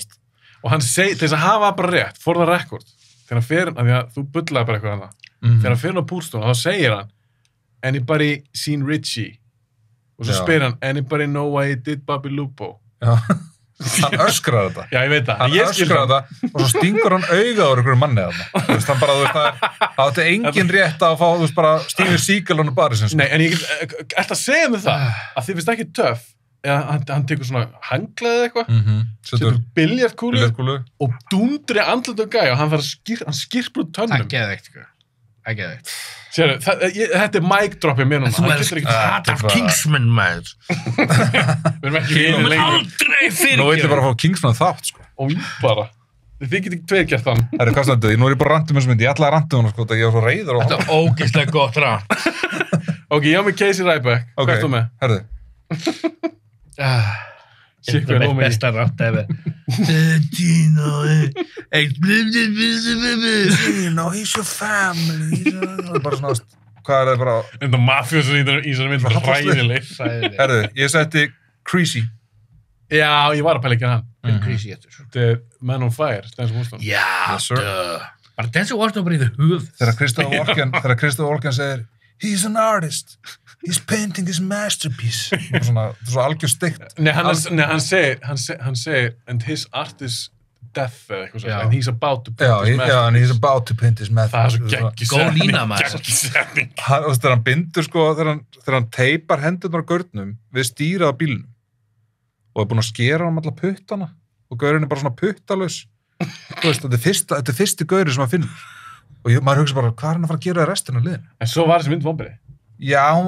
Og hann segi, til þess að hafa bara rétt, for the record, þegar hann fer, af því að þú bullaði bara eitthvað hana, þegar hann fer á Poolstone, þá segir hann, anybody seen Richie? Og svo spyr hann, anybody know why he did Bobby Lupo? Já, hann öskrar þetta. Já, ég veit það. Hann öskrar þetta og svo stingur hann augaður ykkur manni að það. Þú veist, hann bara, það átti engin rétt að fá, þú veist, bara Steven Seagal hann bara sem. Nei, en ég ætla að segja mig það, að þið finnst ekki töff, eða hann tekur svona hanglaðið eitthvað, setur biljartkúlu og dundri andlut og gæja og hann skirpur út tönnum. Það geði ekkert, það geði ekkert. Sérðu, þetta er mic droppið mér núna. Þú er hatað Kingsman, maður. Við erum ekki vinir lengur. Aldrei fyrir. Nú veit ég bara að fá Kingsman þátt, sko. Og bara. Þið get ekki tveir gert þann. Það er hvað standuð, nú er ég bara randum eins og myndi. Ég ætlaði að randum hana, sko, það ég var svo reiður á hana. Þetta er ógeðslega gott rand. Ok, ég á mig Casey Ryback. Hvað ertu með? Herðu. Þetta er mest besta rand efer. Gino, he's your family. Það er bara svona, hvað er það bara... Þetta mafjósur í þessari mynd bara hræðileg. Herðu, ég setti Creasy. Já, ég var að pæla ekki að hann. Creasy eftir. Þetta er Man on Fire, Denzel Washington. Já, bara Denzel Washington bara í þau höfuð. Þegar Christopher Walken segir, he's an artist. He's painting his masterpiece. Það er svo algjör steikt. Nei, hann segir, and his art is death, eða eitthvað svona, and he's about to paint his masterpiece. Já, and he's about to paint his masterpiece. Það er svo góð lína, maður. Þegar hann bindur, sko, þegar hann teipar hendurnar á gaurnum við stýrað á bílnum og er búinn að skera hann alla puttana og gaurinn er bara svona puttalaus. Þú veist, þetta er fyrsti gaurinn sem hann finnur. og maður hugsa bara, hvað er hann að fara að gera í restina af liðinu? En svo var þessi mynd vonbrigði. Já, hún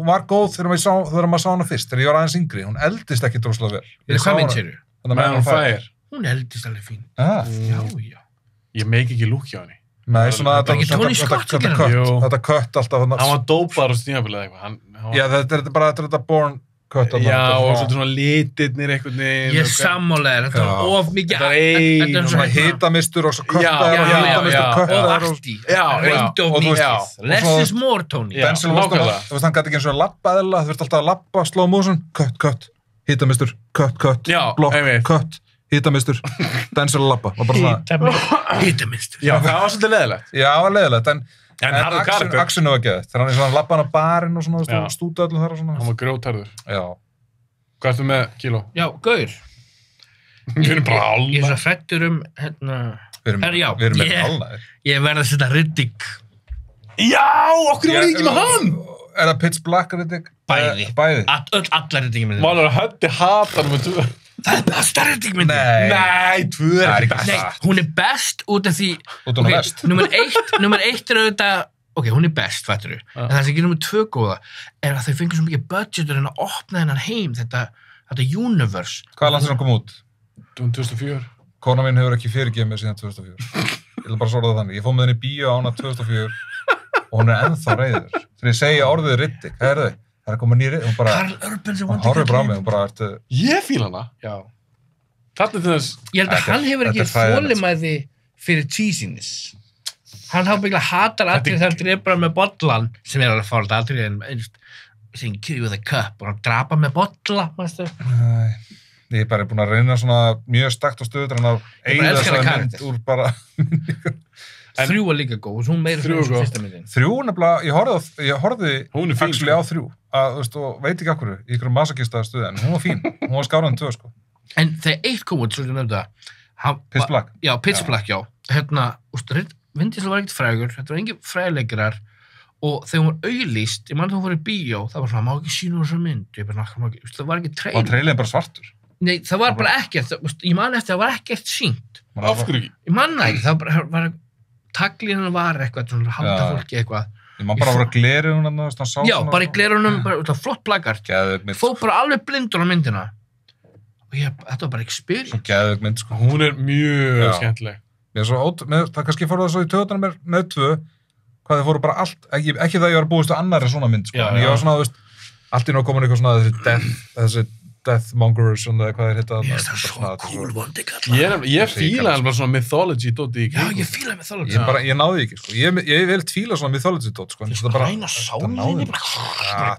var góð þegar maður sá hana fyrst, þegar ég var aðeins yngri, hún eldist ekki droslega vel. Hvað mynd sér þú? Man on Fire. Hún eldist alveg fín. Já. Ég meik ekki lúk hjá henni. Nei, svona þetta kött alltaf. Hann var dópar og stímafélag eitthvað. Já, þetta er bara þetta born kött. Já, og svona litirnir einhvern veginn. Ég sammálaði, þetta var of mikið. Þetta er svona hitamistur og svo köttar og hitamistur köttar. Og arti. Reynd of mikið. Less is more, Tony. Denzel Washington, þú veist, hann gæti ekki eins og labba eðla, þú veist alltaf að labba, slow motion, kött, hitamistur, kött, blokk, kött. Hítamistur, Denzel að labba og bara svona Hítamistur. Já, það var svolítið leiðilegt. Já, það var leiðilegt, en aksinu var geðið. Þegar hann er svona labba hann á barinn og svona stúta öllum þar og svona. Hann var grjótharður. Já. Hvað ertu með, Kíló? Já, gaur. Við erum bara alveg. Ég er svo hrættur Við erum með alveg. Ég verði að setja Riddick. Já, okkur var ekki með hann. Er það Pitch Black Riddick? Bæði. Allar Riddick myndi. Málur að höndi hatar með 2. Það er besta Riddick myndi. Nei, 2 er ekki besta. Nei, hún er best út af því. Út af hún best. Númer 1 er auðvitað, ok, hún er best, fattur þú. En það sem ekki númer 2 góða er að þau fengur svo mikið budgetur en að opna þennan heim, þetta universe. Hvað land sem kom út? 2004. Kona mín hefur ekki fyrirgefið mig síðan 2004. Ég vil bara sorða það þannig. Ég fór með henni í bíó á hana 2004 og hún er ennþá reiður. Þegar ég segja orðið Riddick, hvað er þau? Það er komað nýri, hún bara... Karl Urban sem hún horfir bara á mig, hún bara ertu... Ég fíla hana. Já. Þarna til þess... Ég held að hann hefur ekki þolinmæði fyrir cheesiness. Hann byggla hatar atrið þegar hann drepur með bollan, sem er alveg fált atrið en sem kill with a cup og hann drapa með bolla, mæstu? Nei, ég er bara búin að reyna svona mjög stakt og stöður en að eigða þessa mynd úr bara... 3 var líka góð, hún meira fyrir þessu fyrsta myndin. 3 nefnilega, ég horfði actually á 3 að, þú veist, og veit ekki okkur í ykkur masakista stöðu, en hún var fín, hún var skárað en 2, sko. En þegar 1 kom út, svo nefndi það, Pitch Black. Já, Pitch Black, já. Vin Diesel var ekkert frægur, þetta var engin fræðleikarar og þegar hún var auglýst, ég man að hún fór í bíó, það var svona, má ekki sína þessa mynd, það var ekki trailer. Og trailerinn bara svartur. Nei, það var bara ekkert, ég man eftir það var ekkert sýnt. Af hverju ekki? Ég man ekki, það var taglínan var eitthvað, svona halda fólki eitthvað. Ég man bara að vera glerunum, já, bara í glerunum, bara flott plakart. Fóð bara alveg blindur á myndina. Og þetta var bara experience. Svo geðveik mynd, sko. Hún er mjög skemmtileg. Það kannski fór það svo í töðunum með 2, hvað þið fóru bara allt, ekki það ég var búist á annari svona mynd, sko. En ég var svona, þú veist, allt í ná komin eitthvað svona þessi Deathmongers og hvað þeir hitta. Ég það svo cool vondi kalla. Ég fíla hann bara svona mythology dóti í kring. Já, ég fíla mythology. Ég náði ekki, sko. Ég vil fíla svona mythology dót, sko. Ræna sálinni bara.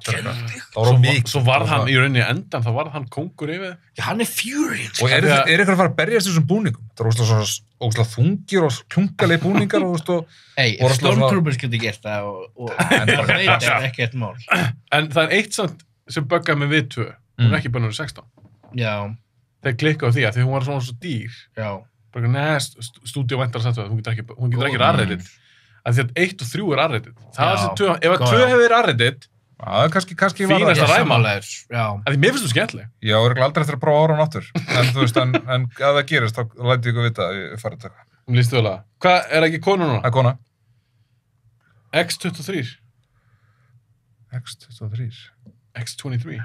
Það var mikið. Svo varð hann í rauninni endan, þá varð hann kongur yfir. Já, hann er furious. Og er ykkur að fara að berjast þessum búningum? Það er óslega þungir og klungalegi búningar og Stormtroopers getur gert það og það veit ekkert mál. En það er eitt samt sem buggaði mig við 2. Hún er ekki bara númer 16. Já. Þeir klikkaðu því að því hún var svona svo dýr. Já. Bara stúdíu væntar að setja það, hún getur ekki R-rated. Af því að 1 og 3 er R-rated. Það er þessi 2, ef að 2 hefur verið R-rated, það er kannski var fínast að ræma. Já. Af því mér finnst þú skemmtileg. Já, ég er aldrei eftir að prófa ára á náttur. En þú veist, en ef það gerist, þá læti ég ykkur vita að ég farið að taka. Lýstu vel að. Hvað er ekki konu núna? Það er kona. X23. X23. X23.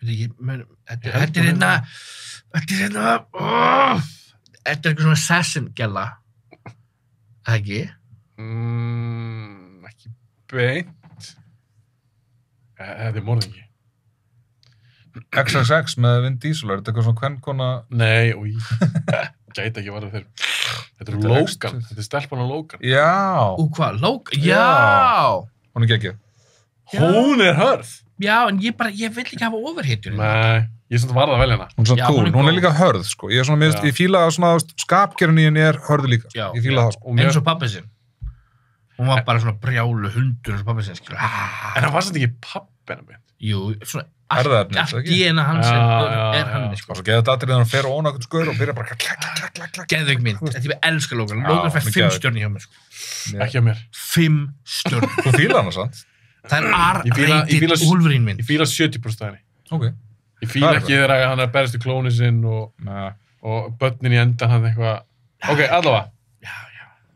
Þetta er eitthvað svona assassin-gella. Ekki? Ekki beint. Þetta er morðingi. XXX með Vin Diesel, er þetta eitthvað svona kvenkona? Nei, gæti ekki varðið þeir. Þetta er Logan, þetta er stelpan á Logan. Já. Hvað, Logan? Já. Hún er geggjuð. Hún er hörð. Já, en ég vil ekki hafa overhitjur. Nei, ég er svona varð að velja hana. Hún er svona cool, hún er líka hörð, sko. Ég fíla að svona skapgerðin í henni er hörðu líka. Já, ég fíla það, sko. Eins og pappi sinn. Hún var bara svona brjálu hundur eins og pappi sinn, skilur. En það var svolítið ekki pappi hennar mynd. Jú, svona allt DNA hans er hann, sko. Svo geða þetta aðrið þegar hann fer og óna okkur skur og byrja bara klakk. Geðveik mynd. Þetta ég elska Logan. Logan fær 5 stjörni hjá mér, sko. Ekki á mér. 5 stjörni. Þú fíla hana, sant? Það er R-rated Wolverine mynd. Ég fíla 70% af henni. Ok. Ég fíla ekki þegar hann er að berast í klóni sinn og börnin í endan hann eitthvað. Ok, allavega. Já.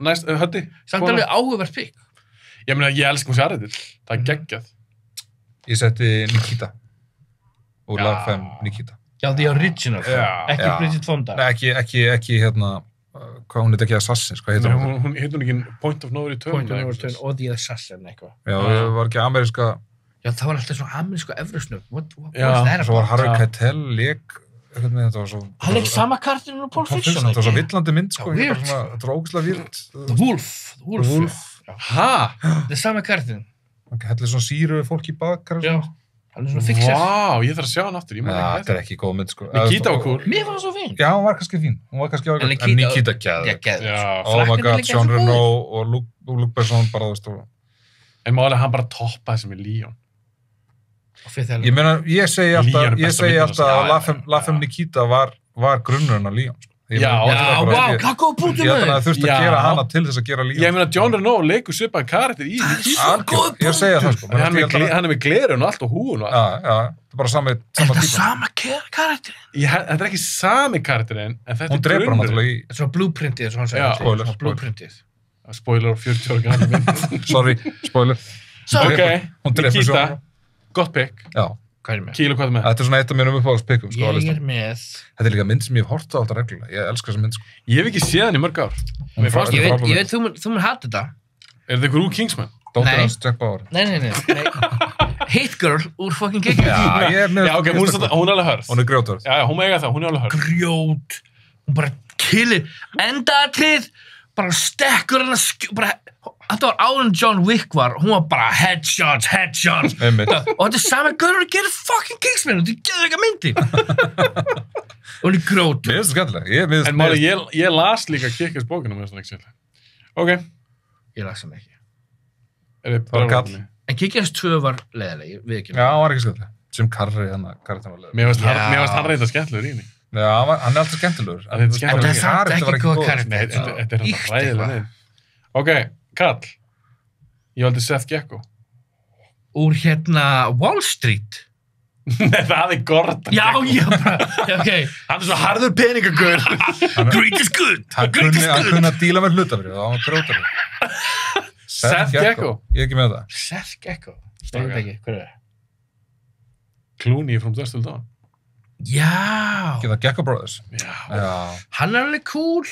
Næst, Höddi? Samt alveg áhugavert pikk. Ég meina, ég elska hún sér aðrættil. Það er geggjað. Ég setti Nikita. Og La Femme Nikita. Já, the original. Ekki Bridget Fonda. Nei, ekki hérna, hvað hún heit ekki Assassins, hvað heitir hún? Hún heitir hún ekki Point of No Return. Point of No Return og The Assassin eitthvað. Já, það var ekki ameríska... Já, það var alltaf svona ameríska efrusnöfn. What was that? Svo var Harvey Keitel leik, eitthvað með þetta var svo... Hann leik sama kartinu og Pulp Fiction. Þetta var svo villandi mynd, sko. Þetta var ógeðslega vilt. The Wolf. Hæ? Það er sama kartinu. Ok, heldur svona síru fólk í bakar. Já. Hann er svona fixer. Vá, ég þarf að sjá hann aftur. Þetta er ekki góð mynd, sko. Nikita var cool. Mér var það svo fín. Já, hún var kannski fín. Hún var kannski ágætt. En Nikita gæði. Oh my god, Jean Reno og Luc Besson bara, þú veist. En málega hann bara toppaði sem er Leon. Ég meina, ég segi alltaf að La Femme Nikita var grunnurinn af Leon, sko. Já, vá, hvað góð punktur með þig? Ég þurfti að gera hana til þess að gera Leon. Ég meina, Jean Reno leikur svipaðan karakter í Nikita. Ég segja það, sko. Hann er með glerun og allt og húun og allt. Já, það er bara sama tíma. Er þetta sama karakterinn? Þetta er ekki sami karakterinn, en þetta er grunnurinn. Hún drepur hann náttúrulega í... Þetta er svona blueprintið, svona hann segja. Blueprintið. Spoiler á 40 ára gamla mynd. Sorry, spoiler. Ok, Nikita, gott pick. Já. Hvað er með? Kíl og hvað er með? Þetta er svona eitt af mínum uppáhaldspikkum, sko. Ég er með... Þetta er líka mynd sem ég hef hort á alltaf reglulega. Ég elskar þessa mynd, sko. Ég hef ekki séð hann í mörg ár. Ég veit, þú mun hata þetta. Er þetta ykkur úr Kingsman? Dóttir hans Jack Bauer. Nei. Hit Girl úr fucking Kingsman. Já, ok, hún er alveg hörð. Hún er grjóthörð. Já, hún mega það, hún er alveg hörð. Grjót. Hún bara killir. Endatrið, bara stekkur hann bara... Þetta var áður en John Wick var, hún var bara headshots. Og þetta er sami gaurur að gera fucking Kingsman, þetta er ekki myndir. Hún er grjót. Mér finnst það skemmtilega. En máli, ég las líka Kickers bókina með svona ekki sérlega. Ok. Ég las hann ekki. Það var kall. En Kickers 2 var leiðileg, ég veit ekki. Já, hann var ekki skemmtilega. Jim Carrey, hann var leiðileg. Mér varst hann reynda skemmtilegur í henni. Já, hann er alltaf skemmtilegur. En það er samt ekki góð karakter. Þetta er ræðilega. Ok. Kall, ég valdi Seth Gecko. Úr Wall Street. Nei, það er Gordon. Já, ok. Hann er svo harður peningagur. Greed is good. Hann kunni að díla með hlutafrið og hann var grótarinn. Seth Gecko. Ég er ekki með það. Seth Gecko. Ég veit ekki, hvað er það? Clooney from Dusk Till Dawn. Já. Ekki það Gecko Brothers. Já. Hann er alveg cool.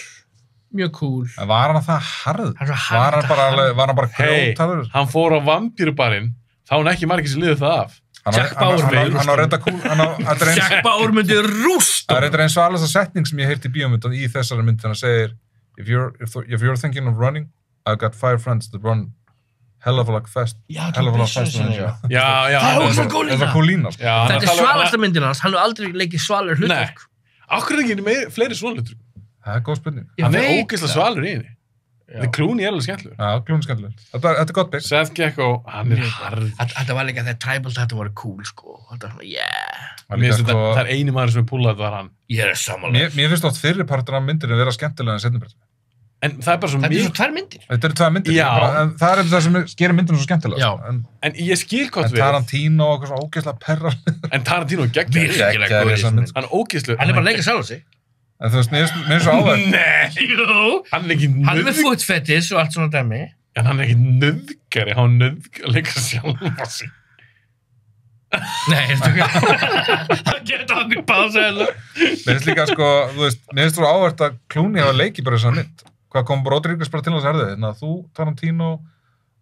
Mjög cool. En var hann það harð? Var hann bara grjótarður? Hann fór á vampírubarinn, þá hann ekki margir sem liður það af. Jack Bauer hann á reynda cool. Jack Bauer myndi rúst. Það er eins og alveg þessa setning sem ég heyrti í bíómyndan í þessari mynd þannig að segir if you're thinking of running, I've got 5 friends that run hell of a lot fast. Já, það er ósað góð lína. Það er góð lína. Þetta er svalasta myndin hans, hann hefur aldrei leikið svalur hlutverk. Akkur er ekki fleiri svona hlutverk. Það er góð spurning. Hann er ógeðslega svalur í henni. The Clooney er alveg skemmtilegur. Já, Clooney skemmtilegur. Þetta er gott bygg. Seth Gecko, hann er harð. Þetta var líka þegar Tribal þetta voru cool, sko. Þetta var svona, yeah. Það er eini maður sem er púlað, það var hann. Ég er samanlega. Mér finnst átt fyrri partur af myndinu að vera skemmtilega en setni partur. En það er bara svo mikið. Þetta er svo 2 myndir. Þetta eru 2 myndir. Já. Það er það sem gerir myndinu svo skemmtilega. Já. En ég skil gott við. En Tarantino og svona ógeðslega perrar. En Tarantino geggjaður. Hann er ógeðslegur. Hann er bara að leika sjálf sig. En þú veist, mér er svo áverð. Nei, jú. Hann er ekki Hann er með foot fetish og allt svona dæmi. En hann er ekki nöðgari, hann leika sjálf sig. Nei, það geta hann í pása eða. Mér finnst líka, sko, þú veist, mér finnst þú áverð að Clooney hafa leikið bara þessa mynd. Hvað kom Rodríguez bara til þess að herði? Þú, Tarantino,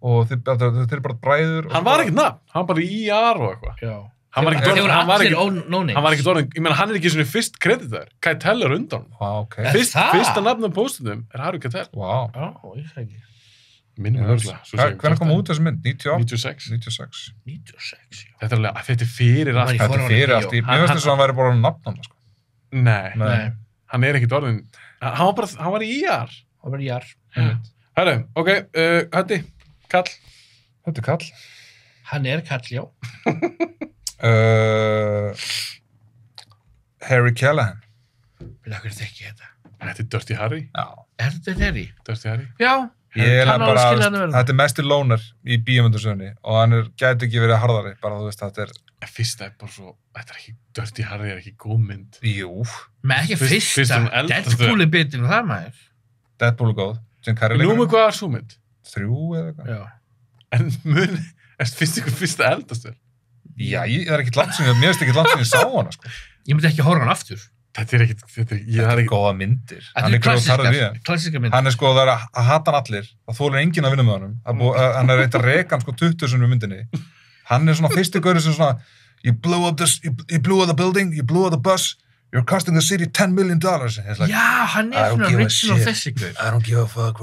og þeir eru bara bræður. Hann var ekkert nafn, hann var bara í IR og eitthvað. Já. Hann var ekkert orðin, ég meina, hann er ekki svona fyrst kreditaður. Keitel er undan. Ok. Fyrsta nafn á póstunum er Harry Keitel. Vá. Já, ég sé ekki. Minnum örgulega. Hvernig kom út þessi mynd? 96. 96, já. Þetta er fyrir allt. Þetta er fyrir allt. Mér finnst þess að hann væri bara nafn, sko. Nei. Hann er ekkert orðin. Hann var í IR. Hann var í IR. Herru, ok, Höddi, Kall. Þetta er Kall. Hann er Kall, já. Harry Callahan. Vil okkur þekki þetta? Þetta er Dirty Harry. Já. Er þetta Harry? Dirty Harry. Já. Þetta er mesti lóner í bíómyndasögunni og hann gæti ekki verið harðari, bara þú veist, þetta er... Fyrsta er bara svo, þetta er ekki, Dirty Harry er ekki góð mynd. Jú. Með ekki fyrsta, Deadpool er bitin og það maður. Deadpool er góð. Jim Carrey leikur. Nú með hvað er svo mynd? 3 eða eitthvað. Já. En finnst ykkur fyrst að eldast vel? Já, það er ekkert landsynning, mér finnst ekkert landsynning sá hana, sko. Ég myndi ekki horfa hann aftur. Þetta er góða myndir. Þetta er klassíska myndir. Hann er sko, það er að hata hann allir, það þolir enginn að vinna með honum. Hann er reynt að reka hann sko 20 sinnum myndinni. Hann er svona fyrstu gaurinn sem svona, you blew up the building, you blew up the bus, you're costing the city $10 million. Like, já, hann er svona original þessi gaur. I don't give a fuck,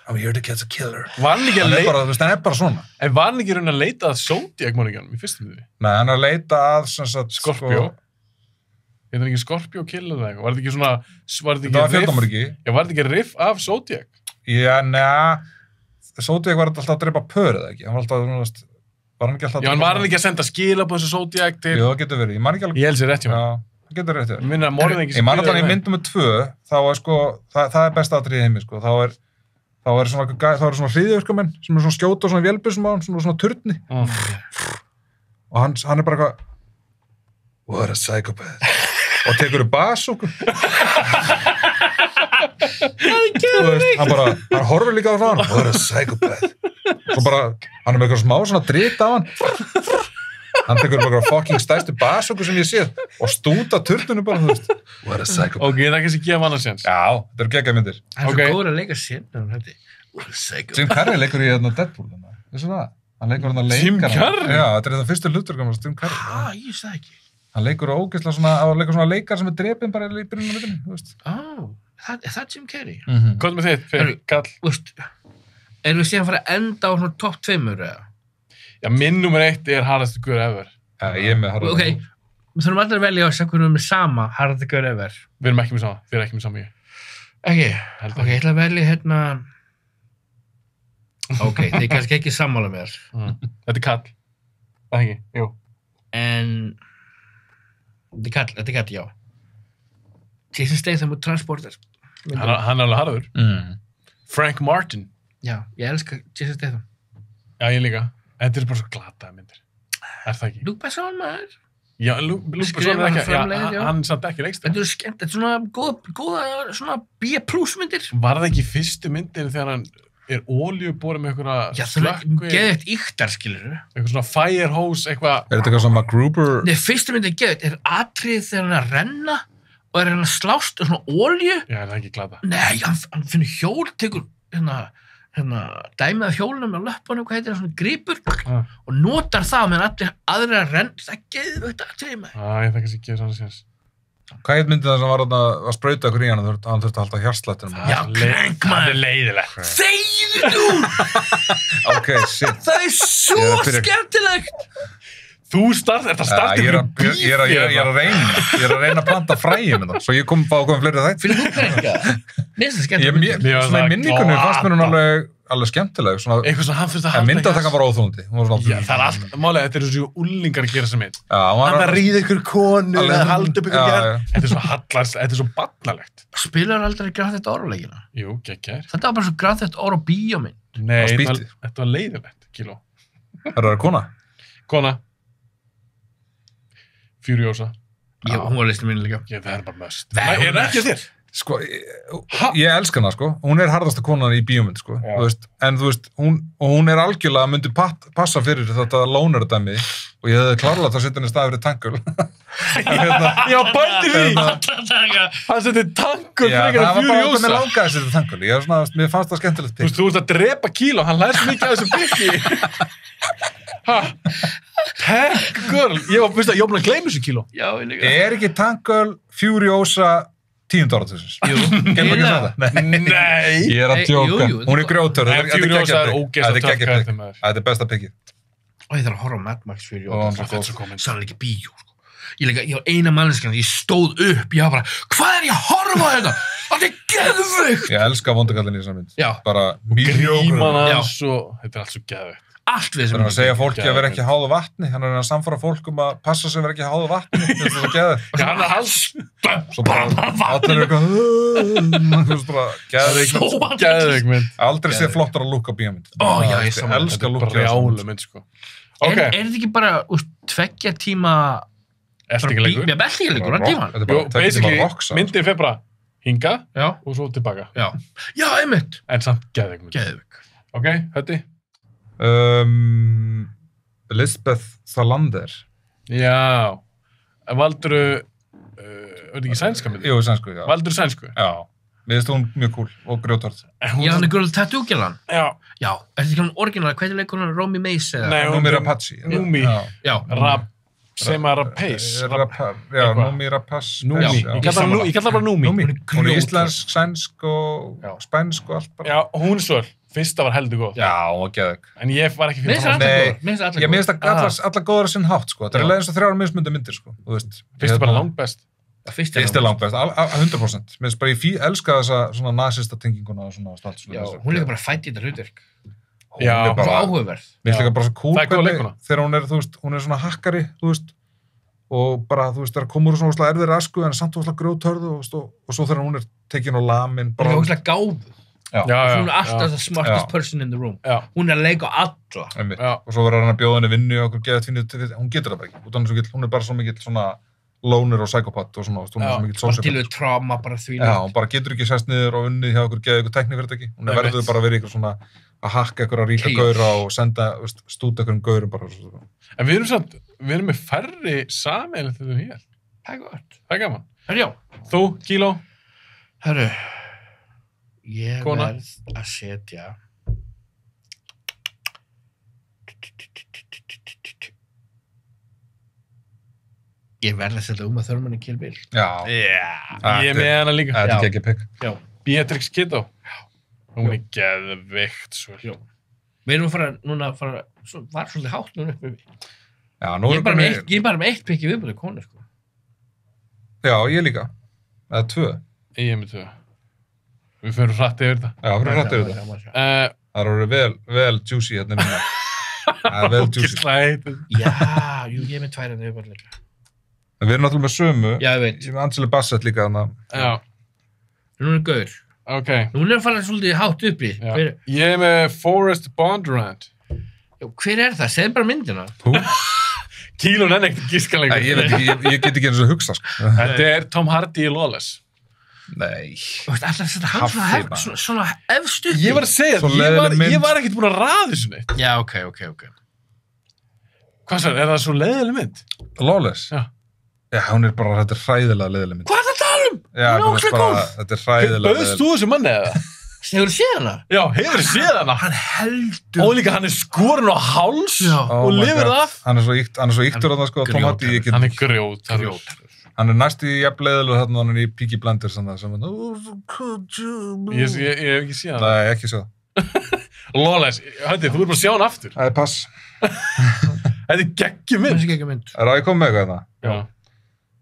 I'm here to catch a killer. Var hann ekki að leita... Hann er bara svona. En var hann ekki raun að leita að Zodiac-morðingjanum í fyrstu myndinni? Nei, hann er að leita að... Scorpio. Er það ekki Scorpio kill eða eitthvað? Var þetta ekki svona... Það var fjöldamorgi. Já, var þetta ekki riff af Zodiac? Já, Zodiac var alltaf að drepa pör eða ekki? Hann var alltaf... Var hann ekki alltaf... Já, hann var hann ekki að senda skilabóð þessu Zodiac til... Jú, það getur verið. Ég man ekki alveg... Ég held sér rétt hjá hann. Já, það getur rétt hjá hann. Ég minna að morðin ekki... Ég man alltaf í myndum með 2, þá er sko... Það er besta atriði í heimi, sko. Þá er svona hríðjörkamenn sem er svona skjóta og svona vélbyssum á hann, svona turni. Og hann er bara eitthvað... What a psychopath. Og tekur upp basúku. Hann horfir líka á hann. What a psychopath. Svo bara, hann er með eitthvað smá svona drita á hann. Hann tekur bara fucking stærstu basúku sem ég séð og stúta turninu bara, þú veist. What a psychopath. Ok, það er ekki sem gefa hann að séns. Já, þetta eru geggjað myndir. Hann er svo góður að leika sér. What a psychopath. Jim Carrey leikur í Deadpool. Vissu það? Hann leikur hann að leika. Jim Carrey? Já, þetta er það fyrstu hlutverk Jim Carrey. Ég veist það ekki. Hann leikur ógeðslega svona leikar sem er drepinn bara í byrjunum á myndinni, þú veist. Er það Jim Carrey? Hvað með þitt, fyrir kall? Erum við síðan að fara að enda á svona top 2 eða? Já, minn nummer 1 er harðastu gaur ever. Já, ég er með harðastu. Ok, við þurfum allir að velja á sem hvernig við erum með sama harðastu gaur ever. Við erum ekki með sama, Ekki, ok, ég ætla að velja hérna... Ok, þið er kannski ekki sammála með þér. Þetta er kall. Það ekki, jú. En... Þetta er kall, já. Jason Statham og Transporter. Hann er alveg harður. Frank Martin. Já, ég elska Jason Statham. Já, ég líka. En þetta er bara svo glataða myndir. Er það ekki? Luke Besson, maður. Já, Luke Besson er ekki. Já, hann samt ekki leikst. Þetta er skemmt, þetta er svona góða svona B+ myndir. Var það ekki í fyrstu myndir þegar hann er olíuborið með einhverja slökku? Já, það er geðvægt yktar, skilur. Eitthvað svona firehose, eitthvað... Er þetta eitthvað svona MacGruber? Nei, fyrstu myndin geðvægt er atrið þegar hann er að renna og er hann að slást og svona olíu. Já, það er ekki glata. Nei, hann finnur hjól, tekur hérna dæmið af hjólunum með löppunum, hvað heitir það, svona gripur og notar það meðan allir aðrir að renna. Það er geðvægt atrið með. Ég þekki að gefa svona séns. Hvað heit myndið það sem var að sprauta ykkur í hann hann þurfti að halda hjartslættinum? Já, krenk maður! Það er leiðilegt. Þegiðu þú! Ok, shit. Það er svo skemmtilegt! Þú ert að starta ykkur bíf. Ég er að reyna að planta fræði með það. Svo ég kom fleiri þætt. Fyrir þú krenka? Nýst það skemmtilegt. Svona í minningunni fannst mér hún alveg skemmtileg. Eitthvað sem hann þurfti að halda. En myndatökan var óþólandi. Já, það er allt. Málega, þetta er svo úlingar að gera sem mynd. Hann að ríða ykkur konu eða halda upp ykkur gerð. Þetta er svo hallars, þetta er svo barnalegt. Spilar aldrei Grand Theft Auto leikina? Jú, geggjær. Þetta var bara svo Grand Theft Auto bíómynd. Nei, þetta var leiðilegt, kíló. Það er kona? Kona. Furiosa. Já, hún var listin mín líka. Já, það er bara mest. Er það ekki þér? Sko, ég elska hana, sko. Hún er harðasta konan í bíómynd, sko. Þú veist, en þú veist, hún er algjörlega myndi passa fyrir þetta lónardæmi og ég hefði klárlega að setja henni stað fyrir Tangle. Já, bæti því! Hann seti Tangle fyrir Furiosa. Já, það var bara með langaði að setja Tangle. Ég var svona, mér fannst það skemmtilegt pikk. Þú veist að drepa kíló, hann læst mikið af þessu pikki. Tank girl. Ég var búin að gleyma þessu kíló. Já, ég líka. Er ekki Tangle Furiosa 10. áratusins? Jú. Kemur ekki að það? Nei. Ég er að djóka. Hún er grjótör. Furiosa er ógeðslega töff karakter. Þetta er besta pikkið. Og ég þarf að horfa á Mad Max Furiosa. Sannlega ekki bíó. Ég var eina manneskjan, ég stóð upp, ég var bara, hvað er ég að horfa á þetta? Þetta er geðveikt! Ég elska vondukallin í þessar mynd. Já. Bara gríman hans og þetta er allt svo geðveikt. Allt við þessum. Það er að segja fólki að vera ekki háðu vatni, hann er að samfara fólk að passa sig að vera ekki háðu vatni, þetta er svo geðveikt. Já, hann er alls. Svo bara, allir er eitthvað, geðveikt mynd. Aldrei sé flottar að lúka bíómynd. Já, ég elska lúka bíómynd, sko. Er þetta ekki bara 2 tíma Eltingaleikur? Eltingaleikur, hann tíma. Basically, myndin fer bara hinga Já. og svo tilbaka. Já, einmitt. En samt geðveik mynd. Geðveik. Ok, Höddi? Lisbeth Salander. Já. Valdurðu, er ekki sænska mynd? Jú, sænsku, já. Valdurðu sænsku? Já. Mér finnst hún mjög cool og grjótörð. Já, hann Girl Tattoo-gælan. Já. Já, er þetta ekki hann orginal? Hvað leikur hann? Romy Mace? Nei, Númi Rapace. Númi. Já. Sema Rapace. Já, Númi Rapace. Númi. Ég kalla bara Númi. Hún er íslensk, sænsk og spænsk og allt bara. Já, hún svör. Fyrsta var heldur góð. Já, og geðveik. En ég var ekki fyrir það. Mér finnst allar góður sinn hátt, sko. Það er leiðins og 3 mismunandi myndir, sko. Fyrsta bara langt best. Fyrst er langt best, 100%. Mér finnst bara ég elska þessa svona nazista tenginguna og svona allt. Já, hún er líka bara fætt í þetta hlutverk. Já, svo áhugaverð. Mér finnst líka bara svo cool hvernig þegar hún er, hún er svona hakkari, og bara, það er komur úr svona erfið rasku en samt svona grjótörð og svo þegar hún er tekin á lamin. Hún er ógeðslega gáfuð. Hún er alltaf the smartest person in the room. Hún er að leika á alla. Og svo verður hann að bjóða henni vinnu og okkur geðað finni, hún getur það bara ekki. Hún er bara svo mikill svona loner og psykopat og svona, hún er svo mikill sociopath. Til við trauma bara því. Já, hún bara getur ekki sest niður og unnið hjá okkur geðað ykkur teknifyrirtæki. Hún er verður bara að vera ykkur svona að hakka ykkur að ríka gaura og senda, stúta ykkur gaurum bara. En við erum með færri sameiginlegt þetta hér. Það er gott. Það er gaman. Já. Þú, Kíló? Herru, ég verð að setja Uma Thurman í Kill Bill. Já. Ég er með hana líka. Þetta er ekki pikk. Já. Beatrix Kiddo. Hún er geðveikt svo. Já. Við erum að fara, var svolítið hátt núna uppi. Já, nú ég er bara með 1 pikk í viðbúið konu, sko. Já, ég líka. Eða 2. Ég er með 2. Við fyrir hratt yfir þetta. Já, við fyrir hratt yfir þetta. Það eru vel juicy hérna minna. Vel juicy. Já, ég er með 2 hérna viðbúið líka. Við erum náttúrulega með sömu. Já, ég veit. Ég er með Angela Bassett líka þannig. Já. Hún er gaur. Ok. Hún er að fara svolítið hátt uppi. Ég er með Forrest Bondurant. Hver er það? Segð bara myndina. Kílón er ekkert gískanleikur. Ég veit ekki, ég get ekki eins og hugsa, sko. Þetta er Tom Hardy í Lawless. Nei. Alltaf þetta hann svona efst uppi. Ég var að segja þetta, ég var ekkert búin að raða þessu neitt. Já, ok. Hvað svo, er það svo leiðileg mynd? Lawless? Já. Já, hún er bara, þetta er hræðilega leiðileg mynd. Hvað er það að tala um? Já, þetta er hræðilega leiðileg. Bauðst þú þessu manni eða? Hefur þú séð hana? Já, hefur þú séð hana? Hann heldur. Og líka hann er skorinn á háls og lifir það af. Hann er svo yktur að það, sko, Tom Hardy. Hann er grjót. Hann er næst í jafnleiðilega þarna, hann er í Peaky Blinders, sem ég hef ekki séð hana. Nei, ekki séð það. Lawless, Höddi, þú er bara að sjá hann aftur. Það er pass. Þetta er geggjumynd. Er það ég kom með eitthvað hérna? Já.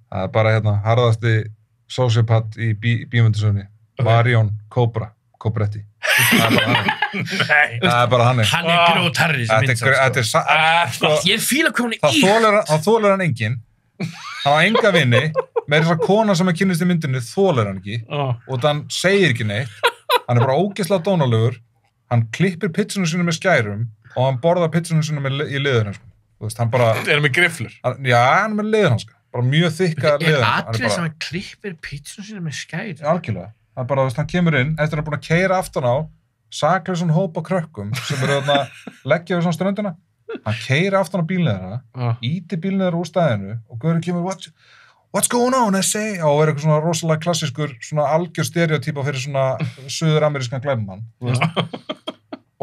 Það er bara hérna, harðasti sociopath í bímyndisögunni. Marion Cobretti. Það er bara hann. Hann er grjótarri sem mynd. Ég fíla hvað hún er Það þolir hann enginn. Hann á enga vini. Með þess að kona sem er kynnist í myndinni þolir hann ekki. Og þann segir ekki neitt. Hann er bara ógeðslega dónalegur. Hann klippir pizzunum sínu með skærum og hann borðar pizzunum sínu í liðurhanska. Hann bara... Er hann með grifflur? Já, hann er með liðurhanska. Bara mjög þykka liðurhanska. Er atrið sem hann klippir pizzunum sínu með skærum? Algjörlega. Það er bara, hann kemur inn, eftir að hann er búin að keyra aftan á, saklausan hóp á krökkum sem eru þarna leggja við svona ströndina. Hann keyra aftan á bílneðara, íti bílneðara úr stæðinu og Gauri kemur, what's going on, I say? Og er eitthvað svona rosalega klassískur, svona algjör stereotýpa fyrir svona suður-amerískan glæbumann.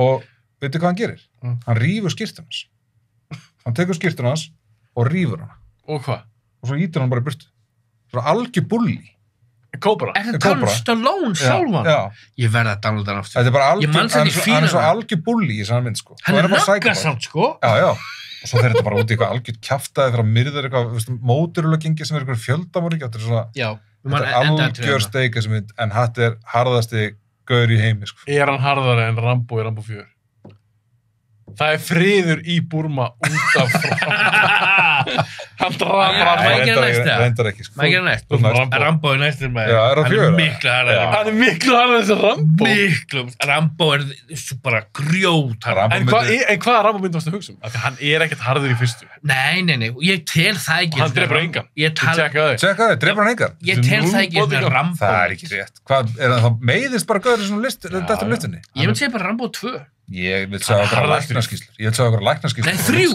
Og veitu hvað hann gerir? Hann rífur skyrtun hans. Hann tekur skyrtun hans og rífur hana. Og hvað? Og svo ítir hann bara í burtu. Svona algjör bulli. Cobra? Er þetta tala um Stallone sjálfan? Já. Ég verði að downloada hann aftur. Þetta er bara hann er svo algjör bulli í þessari mynd, sko. Hann er raggarsamt, sko. Já. Og svo fer þetta bara út í eitthvað algjör kjaftaði fyrir að myrða eitthvað, móturulagengi sem er eitthvað fjöldamorðingi. Þetta er svona, þetta er algjör steik þessi mynd, en þetta er harðasti gaur í heimi, sko. Er hann harðari en Rambo í Rambo 4? Það er friður í Burma út af frá. Hann drafar reyndar ekki sko. Maður gerir næst Rambo er næstur með hann er miklu harðari þessi Rambo miklu, Rambo er bara grjót en hvaða Rambo mynd varst að hugsa um? Hann er ekkert harður í fyrstu nei, ég tel það ekki hann drefur engan tjekka þau, drefur hann engan ég tel það ekki svona Rambo það er ekki rétt hvað, er það meiðist bara gauður svona listunni ég vil segja bara Rambo 2 ég vil segja okkur læknarskýslur nei, 3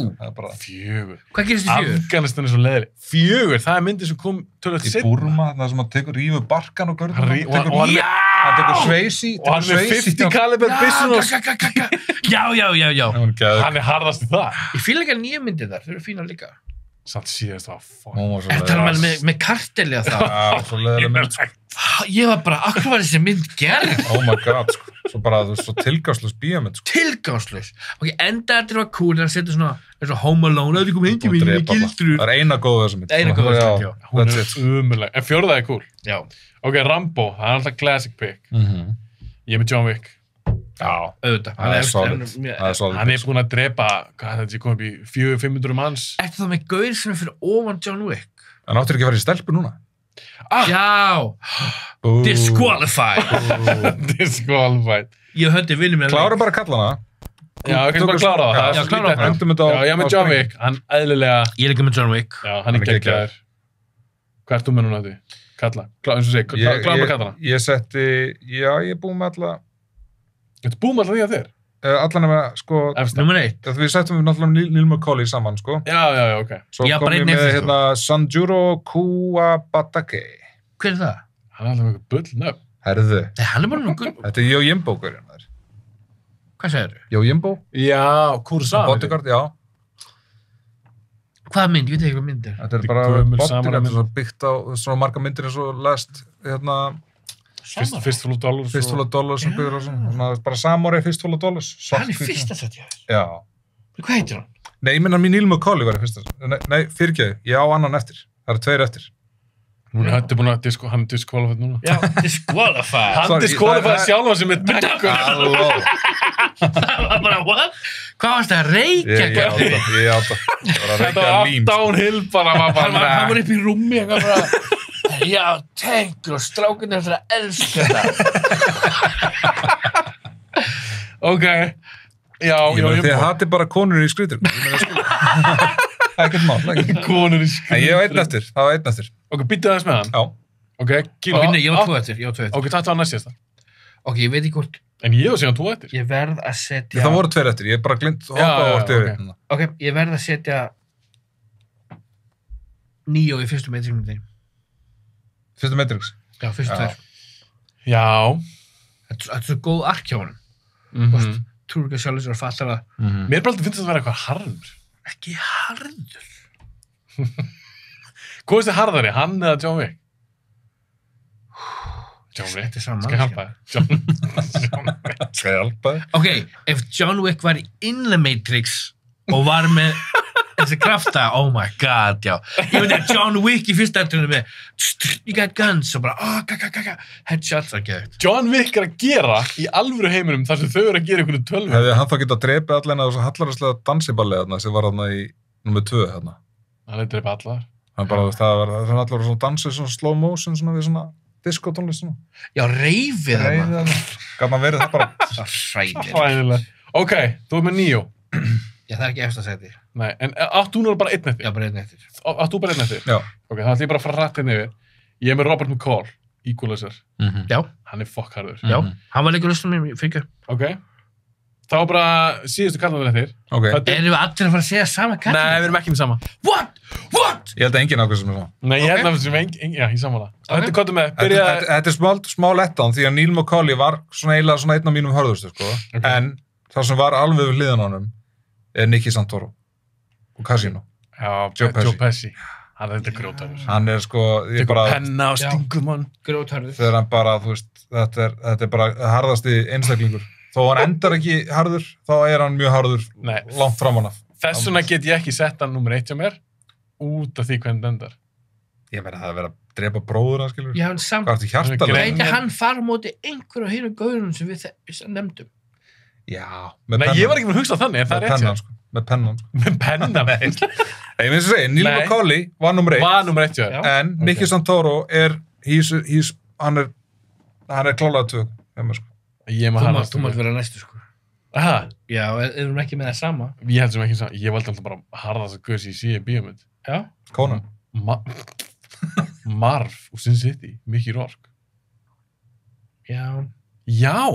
4 hvað gerist í 4? Afganistan er svo leiðileg 4, það er myndið sem kom tölvöld í Burma, það sem hann rífur barkan og gauður hann tekur sveisi og hann er 50 kaliber byssun já hann er harðast í það ég fíla ekki að nýja myndir þar, þau eru fína líka samt síðast það var það með karteli að það ég var bara, akkur var þessi mynd gerð oh my god, sko svo bara, þú veist, svo tilgangslaus bíómynd sko. Tilgangslaus? Ok, enda þetta var cool þegar hann setur svona, eins og Home Alone það er komið hindi mín með gildru það er eina góð þessum mynd eina góð þessum mynd, já hún er umuleg, en fjórða er cool já ok, Rambo, það er alltaf classic pick ég er með John Wick já, auðvitað það er solid hann er búinn að drepa, hvað þetta er komið upp í 400-500 manns eftir það með gaur sem er fyrir ofan John Wick hann áttur ekki að fara í stelpu núna já disqualified ég höndi viljum með klára bara kallana já, kannski bara klára það já, ég er með John Wick hann eðlilega ég er ekki með John Wick já, hann er geggjaður hvað ert þú með núna þetta? Kalla, eins og segi, klára bara kallana ég setti, já, ég er búinn með alla Þetta búum alltaf því að þér? Allan að sko Númer 1 við settum við náttúrulega Neil McCauley saman sko já, ok svo kom ég með hérna Sanjuro Kuwabatake hver er það? hann er alltaf eitthvað bullnöfn herðu hann er bara nokkuð þetta er Yojimbo gaurinn hvað segir þú? Yojimbo já, Kurosawa Bodyguard, já hvaða mynd? Ég veit ekki hvað mynd er þetta er bara Bodyguard svo byggt á svona marga myndir eins og last hérna Fistful of Dollars sem byggur á svona bara Samurai Fistful of Dollars hann er fyrsta sett já hvað heitir hann? nei, ég minna Neil McCauley var í fyrsta nei, fyrirgeðu, ég á annan eftir það eru 2 eftir hann er búin að hann er disqualified núna já, disqualified hann disqualified sjálf sem er tekkur það var bara, what? hvað varst það að reykja? ég átta þetta var downhill bara hann var upp í rúmi og bara já, tengur og strákunni þess að elska það ok já, þið hatið bara konur í skrítur ekkert mál konur í skrítur ég hef einn eftir, það var einn eftir ok, býttu aðeins með hann já ok, kíla ég var 2 eftir ok, takk að næst síðasta ok, ég veit ekki hvort en ég var síðan 2 eftir ég verð að setja það voru 2 eftir, ég bara glimt ok, ég verð að setja Neo í fyrstu Matrix-myndinni fyrstu Matrix já, fyrstu 2 já þetta er svo góð ark hjá honum trúur ekki að sjálf þess að fattar það mér bara finnst þetta að vera eitthvað harður ekki harður hvað er þetta harðari, hann eða John Wick? John Wick, skal ég hjálpa þér? skal ég hjálpa þér? ok, ef John Wick var in the Matrix og var með þessi krafta, oh my god, já ég veit að John Wick í fyrsta eftirinu með you got guns og bara, headshots að geða John Wick er að gera í alvöru heiminum þar sem þau eru að gera einhvern tölvum hefði hann þá getað að drepa allan að þessu hallaræslega dansiballi þarna sem var þarna í nummer 2 þarna hann er drepa allar hann bara, það var allar svona dansið svona slow motion svona við svona disco-tónlist svona já, reifið þarna gaf maður verið það bara hræðilegt ok, þú er með Neo já, það er ekki eftir að segja þér nei, en átt þú nú bara einn eftir? já, bara einn eftir átt þú bara einn eftir? já ok, það ætlum ég bara að fara rætt inn yfir ég er með Robert McCall, Equalizer já hann er fokkharður já, hann var líka lustum mér fyrir ok, þá bara síðustu kallandur eftir ok erum við allir að fara að segja sama kall? nei, við erum ekki með sama what? ég held að enginn ákveð sem er sama nei, ég held að sem enginn, já, ég samanlega þetta er hvað með, byrjaði þetta er smá letdown því að Neil McCauley var svona eiginlega svona einn af mínum hörðustu sko en það sem var alveg við hliðan á honum er Nicky Santoro og Casino Joe Pesci hann er þetta grótarður hann er sko tekur penna og stingur mann grótarður þegar hann bara, þú veist, þetta er bara harðasti einstaklingur þó hann endar ekki harður þá er hann mjög harður langt framan af þess vegna get ég ekki sett hann nummer 1 hjá mér út af því hvernig endar ég meina það að vera að drepa bróður hann skilur já, en samt hvað ertu hjartalega veit hann fara á móti einhverju á hinu gauðunum sem við nefndum Já, með pennan. Nei, ég var ekki með að hugsa þannig, en það er rétt sko. Með pennan, sko. Með pennan? Nei. Ég finnst að segja, Neil McCauley var nummer 1. Var nummer 1, já. En Nicky Santoro hann er klálega 2. Sko. Þú mátt vera næstu, sko. Aha. Já, erum við ekki með það sama? Ég held sem ekki sama. Ég valdi alltaf bara harða þess að guðs í síðan bíómynd. Já. Conan. Marv og Sin City, Mickey Rourke. Já. Já.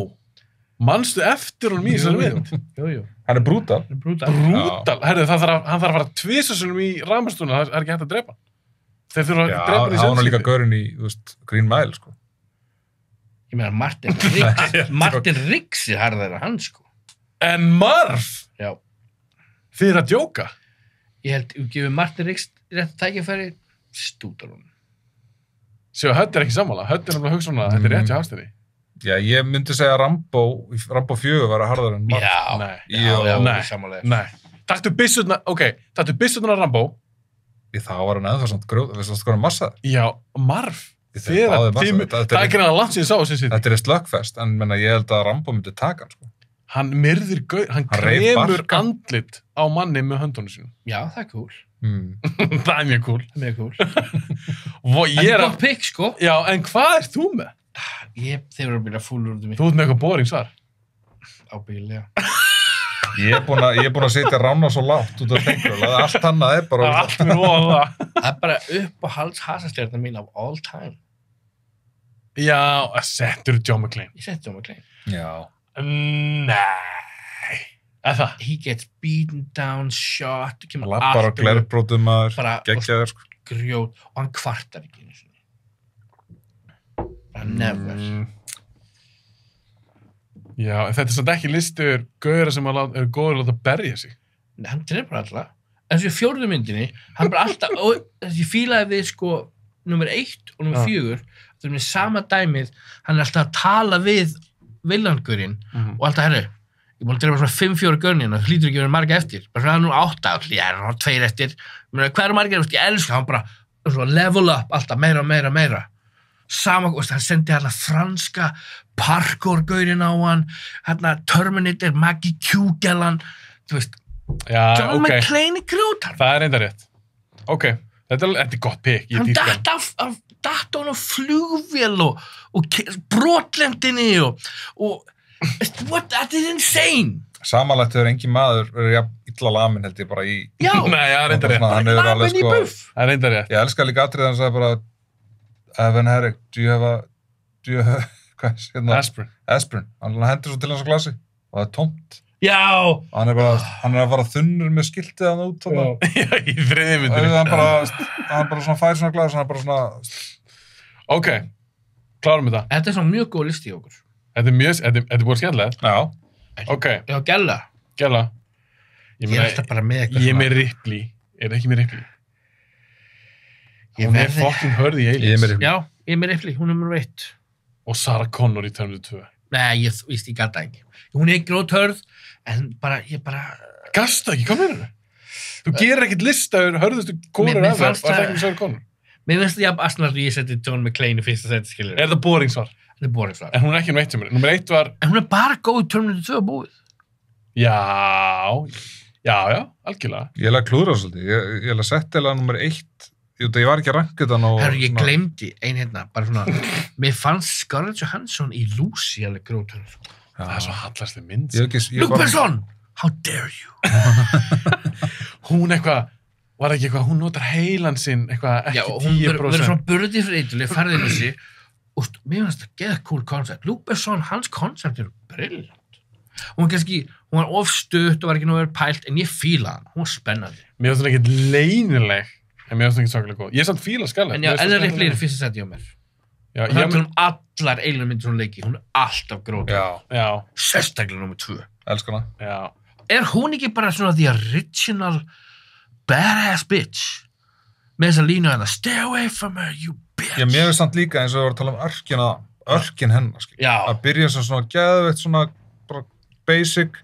Manstu eftir honum í þessari mynd? Jú. Hann er brútal. Herðu, hann þarf að fara tvisasunum í ramastúna, það er ekki hægt að drepa hann. Þeir þurfa að drepa hann í hann var líka gaurinn í, Green Mile, sko. Ég meina, Martin Riggs er harðar en hann, sko. En Marv? Já. Þið að djóka? Ég held, gefur Martin Riggs rétt tækifæri, stútar hún. Sjá, Hödd er ekki sammála. Hödd er náttúrulega hugsa þetta er rétt hjá Hafsteini. Já, ég myndi segja Rambo 4 var að harðar en Marv. Já, Nei. Taktu byssutna Rambo. Það var hann eða það samt skoðan massaður. Já, Marv. Það er ekki náttúrulega langt síðan sá sem sitt. Þetta er slöggfest, en ég held að Rambo myndi taka hann, sko. Hann myrðir hann kremur andlit á manni með höndunum sínum. Já, það er cool. Það er mjög cool. Það er gott pikk, sko. Já, en hvað er þú með? Þeir eru að byrja fúlur út um mig. Þú ert með eitthvað boring svar? Ábyggilega. Ég er búin að setja Rána svo lágt út af fengur. Allt annað er bara... Allt mér ofan það. Það er bara upp á hasastjörna mín of all time. Já, settur John McClane. Ég setti John McClane. Já. Nei. Eða það? He gets beaten down, shot. Lappar á glerbrótum maður. Geggjaður, sko. Grjót. Og hann kvartar ekki. Never. Já, en þetta er samt ekki listur gauðra sem eru góður að láta berja sig. Nei, hann drefur alltaf. En þessi 4. myndinni, hann bara alltaf, þessi fílaði við, sko, nummer 1 og nummer 4, það er með sama dæmið, hann er alltaf að tala við viljangurinn og alltaf, herru, ég búin að drefa svona 5-4 gaurinn og það hlýtur ekki verið marga eftir. Bara svona, það er nú 8, ég er nú 2 eftir. Hvað eru marga, ég elska, hann bara svona level up, alltaf meira. Sama, hann sendi hérna franska parkour-gaurinn á hann, hérna Terminator, Maggie Q-gellan, þú veist, John McClane er grjótar. Það er enda rétt. Ok, þetta er gott pikk. Hann datt á flugvél og brotlendinni og that is insane. Samanlagt hefur engin maður verið illa lamin held ég bara í... Já. Nei, það er enda rétt. Lamin í buff. Það er enda rétt. Ég elska líka atrið hann sagði bara Evan Herrick, do you have Aspirin. Hann hendur svo til hans á glasi og það er tómt. Já! Hann er að fara þunnur með skiltið hann út. Já, í 3. myndinni. Hann bara svona fær svona glas, hann er bara svona... Ok, klárum við það. Þetta er svona mjög góð listi í okkur. Þetta er búin skemmtilegt. Já. Ok. Já, Gella. Ég er alltaf bara með eitthvað svona. Ég er með Ripley. Er það ekki með Ripley? Hún er fucking hörð í Aliens. Já, ég er með Ripley, hún er nummer 1. Og Sarah Connor í Terminator 2. Nei, ég gata ekki. Hún er grjóthörð, en ég bara... Gasta ekki, hvað meður það? Þú gerir ekkert lista yfir hörðustu konur af það, var það ekki með Sarah Connor? Mér finnst það jafn aðsnaður að ég seti John McClane í fyrsta seti, skiljur. Er það boring svar? Það er boring svar. En hún er ekki nummer 1 hjá mér. Nummer 1 var... En hún er bara góð Terminator 2 búið. Já, algjörlega. Ég hef klúðrað svolítið. Ég hef sett eða nummer 1. Ég var ekki að ranka þetta og... Herru, ég glemdi ein hérna, bara svona... Mér fannst Scarlett Johansson í Lucy alveg grjóthörð. Það er svo hallarslega mynd. Luke Besson! How dare you? Hún var ekki eitthvað, hún notar heilan sinn, eitthvað ekki 10%. Já, hún verður svona burðið fyrir eitthvað, færði þessi, og mér finnst það geða cool koncept. Luke Besson, hans koncept er brilljant. Hún var ofstutt og var ekki nú verið pælt, en ég fíla hann, hún var spennandi. Mér finnst það ekki leynileg, en mér finnst það ekki svakalega góð. Ég er samt fíla Scarlett. En já, Ellen Ripley er fyrsta seti á mér. Já, og það er allar eiginlega myndir hún leiki, hún er alltaf grótið. Já. Sérstaklega nummer 2. Elskar hana. Já. Er hún ekki bara svona the original badass bitch? Með þess að lína hana, stay away from her, you bitch. Já, mér finnst samt líka eins og við varum að tala um örkin hennar, skil. Já. Að byrja sem svona geðveitt, svona bara basic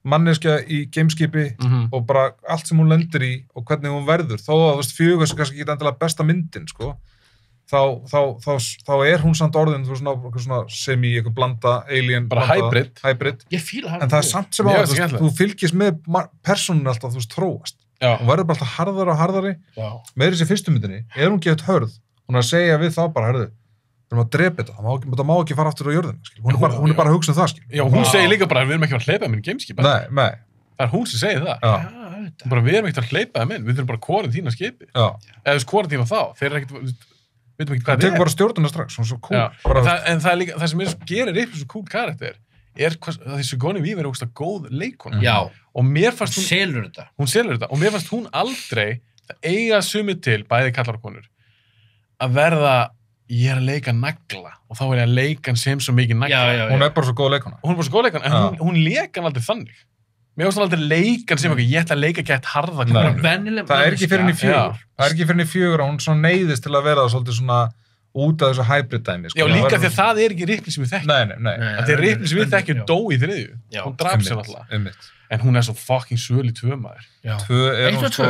manneskja í gameskipi og bara allt sem hún lendir í og hvernig hún verður. Þó að, fjögur sem kannski ekki endilega besta myndin, sko. þá hún samt orðin svona eitthvað blanda, alien bara hybrid. Ég fíla en það samt sem þú fylgist með persónunni alltaf, þú þróast hún verður bara alltaf harðari og harðari með þessi fyrstu myndinni, hún gett hörð hún að segja við þá bara, við erum að drepa þetta, það má ekki fara aftur á jörðina hún er bara að hugsa um það já, hún segir líka bara, við erum ekki að hleypa minn gameskip nei. Það hún sem segir það bara, við erum ekki að hleypa minn, við þurfum bara kvorantína skipi eða kvorantína þá, þeir eru ekkert við veitum ekki hvað það tekur bara stjórnuna strax, hún er svo cool en það er líka, það sem gerir upp svo cool karakter því Sigourney Weaver er ógsta góð leikona og mér fannst hún selur þetta og mér fannst hún aldrei það eiga sumið til, bæði kallar og konur að verða ég er að leika nagla og þá er ég að leika hann sem svo mikið nagla hún er bara svo góð leikona en hún leika hann aldrei þannig mér finnst hann aldrei leika hann sem eitthvað ég ætla að leika gett harða það er ekki fyrir henni 4 að hún svona neyðist til að vera svolítið svona út af þessu hybrid dæmi já líka því að það er ekki Ripley sem við þekkjum nei það er Ripley sem við þekkjum dó í 3 hún draf sér alltaf en hún er svo fucking söl í 2 maður 2 er hún svo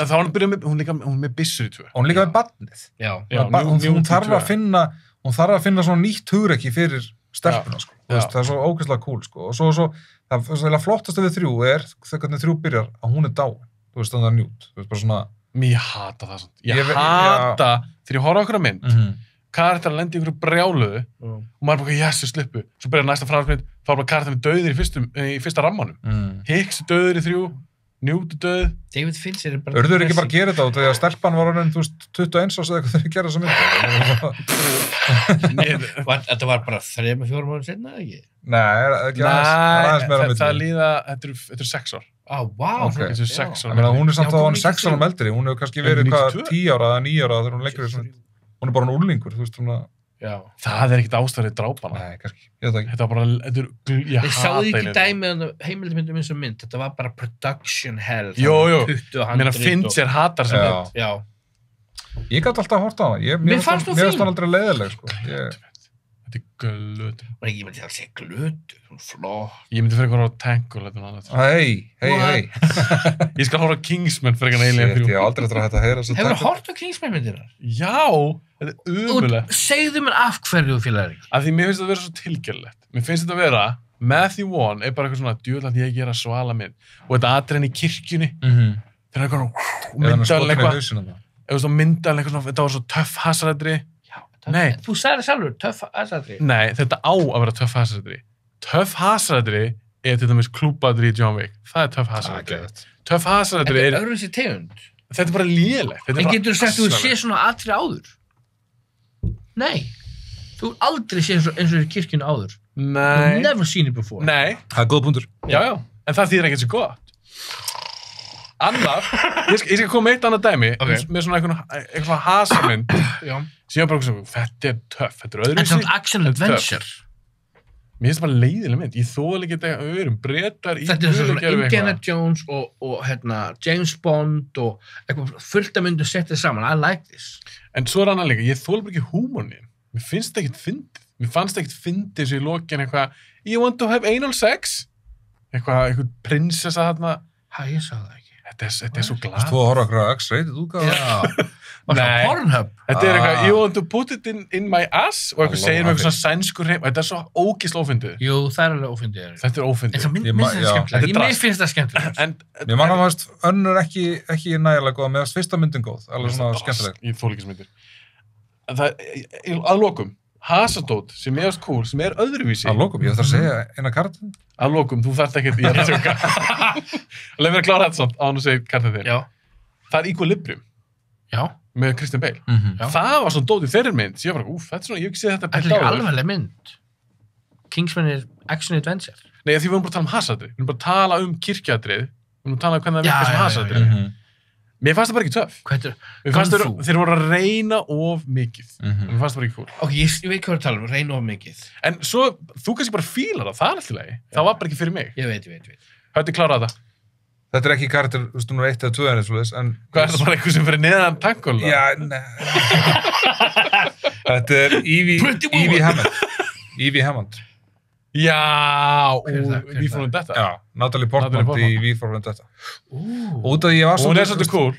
þá hún er með byssur í 2 hún líka með barnið hún þarf að finna svona nýtt hugrekki fyrir stelpuna það er svo ógeðslega cool og svo það flottasta við 3 er þegar 3 byrjar að hún er dáin þú veist þannig að njút bara svona ég hata það svona ég hata þegar ég horfa okkur að mynd karakter að lendi ykkur brjáluðu og maður bara yes, sluppu svo byrjar næsta framhaldsmynd þá er bara karakterinn döður í fyrsta rammanum Hicks er döður í 3 Newt er döð David Fincher er bara Örður ekki bara að gera þetta þegar stelpan var orðin 21 árs eða eitthvað þegar þau gera þessa mynd Þetta var bara 3-4 mánuð setna, ekki? Nei, ekki aðeins meira myndi það líða, þetta er 6 ár Þetta er 6 ár hún er samt á hann 6 árum eldri hún hefur kannski verið 10 ára eða 9 ára þegar hún leikur hún er bara hann úrlingur, þú veist hún það er ekkert ástæðið drápana nei, kannski, ég veit ekki þetta var bara, ég sáðu ekki dæmið heimildmyndum eins og mynd, þetta var bara production hell mér finnst sér hatar sem mynd ég gæti alltaf að horta á það mér fannst það aldrei leiðileg þetta er glötu ég myndi að segja glötu, flott ég myndi fyrir eitthvað á Tangle hei ég skal horfa Kingsman fyrir eitthvað Alien 3 ég hef aldrei að heyra hefur þú hort á Kingsman myndinar? já, þetta er umulegt segðu mér af hverju þú félagar ekki af því mér finnst þetta að vera svo tilgjörlegt mér finnst þetta að vera Matthew Vaughn er bara eitthvað svona djúðlega því að gera svala mynd og þetta atriðin í kirkjunni þegar eitthvað myndaðan eitthvað þetta var svo töff hasrættri nei þú sagði það sjálfur, töff hasrættri nei, þetta á að vera töff hasrættri töff hasrættri er til dæmis klúbadri í John Wick það er töff hasrættri töff hasrættri er öðru sér tegund þetta er bara lélegt en getur þú sagt að þú sé svona atrið áður nei þú aldrei sé eins og í kirkjunni áður nei you've never seen it before nei það er góð punktur já en það þýðir ekkert svo gott annar ég skal koma með eitt annað dæmi með svona eitthvað hasamynd sem ég bara þetta er töff þetta er öðruvísi en svona action adventure mér finnst það bara leiðileg mynd ég þóla ekki þetta við erum brettar í þetta er svona Indiana Jones og James Bond og eitthvað fullt af myndu settið saman I like this en svo er annað líka ég þóla bara ekki húmorinn mér finnst það ekkert fyndið mér fannst það ekkert fyndið svo í lokin eitthvað you want to have anal sex eitthvað prinsessa þarna ég sá það ekki þetta er svo glad þú horfa okkur á X-rated útgáfa nei Pornhub þetta er eitthvað you want to put it in my ass og eitthvað segir með eitthvað svona sænskur heim þetta er svo ógeðslega ófyndið jú það er alveg ófyndið þetta er ófyndið mér finnst það skemmtilegt mér manna að önnur ekki nægilega góð með fyrsta myndin góð alveg svona skemmtileg ég þóla ekki sem myndir að lokum Hasadót sem er cool, sem er öðruvísi að lokum, ég þarf að segja eina kartin að lokum, þú þarft ekkert ég að tjóka leið mér að klára þetta samt á hann og segja kartin þér það er Equilibrium með Christian Bale það var svona dót í þeirri mynd sem ég bara, þetta er svona, ég hef ekki séð þetta þetta er ekki alveglega mynd Kingsman er action adventure nei, því við erum bara að tala um hasadrið við erum bara að tala um kirkjadrið við erum að tala um hvernig það virkar sem hasadrið mér fannst það bara ekki töff. Mér fannst þeir voru að reyna of mikið. Mér fannst það bara ekki cool. Ok, ég veit hvað að tala um, reyna of mikið. En svo, þú kannski bara fílar það er alltaf lagi. Það var bara ekki fyrir mig. Ég veit. Hætti klára þetta? Þetta er ekki karakter, þú veist, númer 1 eða 2 en eitthvað, en... Hvað er það bara eitthvað sem fyrir neðan Tangle? Já, þetta er Evie Hammond. Já, V for Vendetta. Já, Natalie Portman í V for Vendetta. Út af ég var hún er svolítið cool.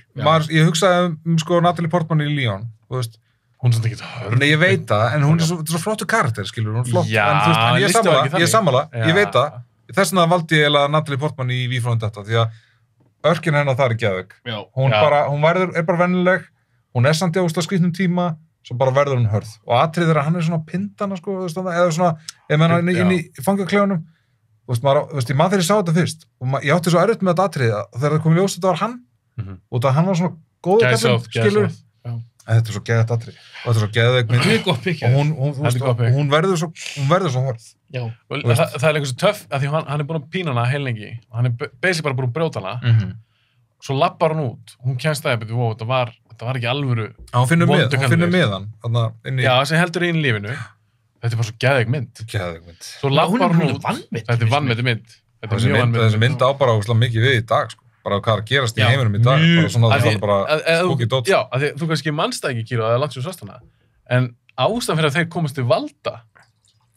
Ég hugsaði sko Natalie Portman í Leon þú veist. Hún er ekki hörð. Nei, ég veit það, en hún er svo flottu karakter, skilur, hún er flott. Já, en ég er sammála, ég veit það. Þess vegna valdi ég eiginlega Natalie Portman í V for Vendetta, því að örkin hennar þar er geðveik. Hún er bara vennileg, hún er samt í ósla skrýtnum tíma, svo bara verður hún hörð. Og atrið er að hann er svona pindana, sko, eða svona, ég meina inn í fangaklefunum, þú veist, ég maður þegar ég sá þetta fyrst, og ég átti svo erfitt með þetta atrið, þegar það kom í ljós, þetta var hann, og það hann var svona góður kallinn, skilur. Þetta er svo geðvægt atrið, og þetta er svo geðveik mynd, og hún verður svo hörð. Já, það er eitthvað svo töff, af því hann er búin að pína hana heilengi, og hann er basically bara búin að brjóta hana, svo lappar hann út, hún kemst það, þetta var ekki alvöru hún finnur með hann. Já, sem heldur í inn lífinu, þetta er bara svo geðveik mynd. Svo lappar hann út, þetta er vannmeti mynd. Þessi mynd á bara mikið við í dag, sko. Bara hvað er að gerast í heiminum í dag, bara svona það er bara spooky dot. Já, af því þú kannski mannst það ekki, Kíra, það er langt sér sást hana, en ástæðan fyrir að þeir komast til valda,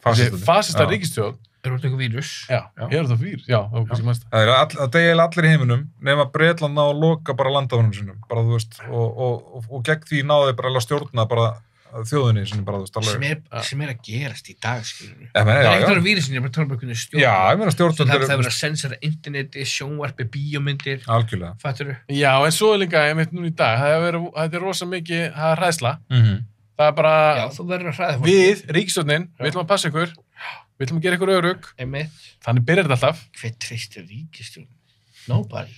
fasista ríkisstjórn, er þetta eitthvað vírus? Já, er þetta vírus? Já, það kannski mannst það. Það er allir í heiminum, nema Bretland ná að loka bara landamærunum sínum, bara þú veist, og gegn því náðu bara að stjórna bara þjóðinni sem bara, þú veist, sem er að gerast í dag, skilur við. Það er ekkert að vírusin, ég er bara að tala um einhvern stjórn. Já, ég meina stjórn. Það er verið að sensera interneti, sjónvarpi, bíómyndir. Algjörlega. Fattur þú? Já, en svo er líka, ég veit núna í dag, þetta er rosa mikið, það er hræðsla. Það er bara, já, þú verður að hræða. Við, ríkisstjórnin, við ætlum að passa ykkur, við ætlum að gera ykkur örugg. Þannig byrjar þetta alltaf. Hver treystir ríkisstjórn? Nobody.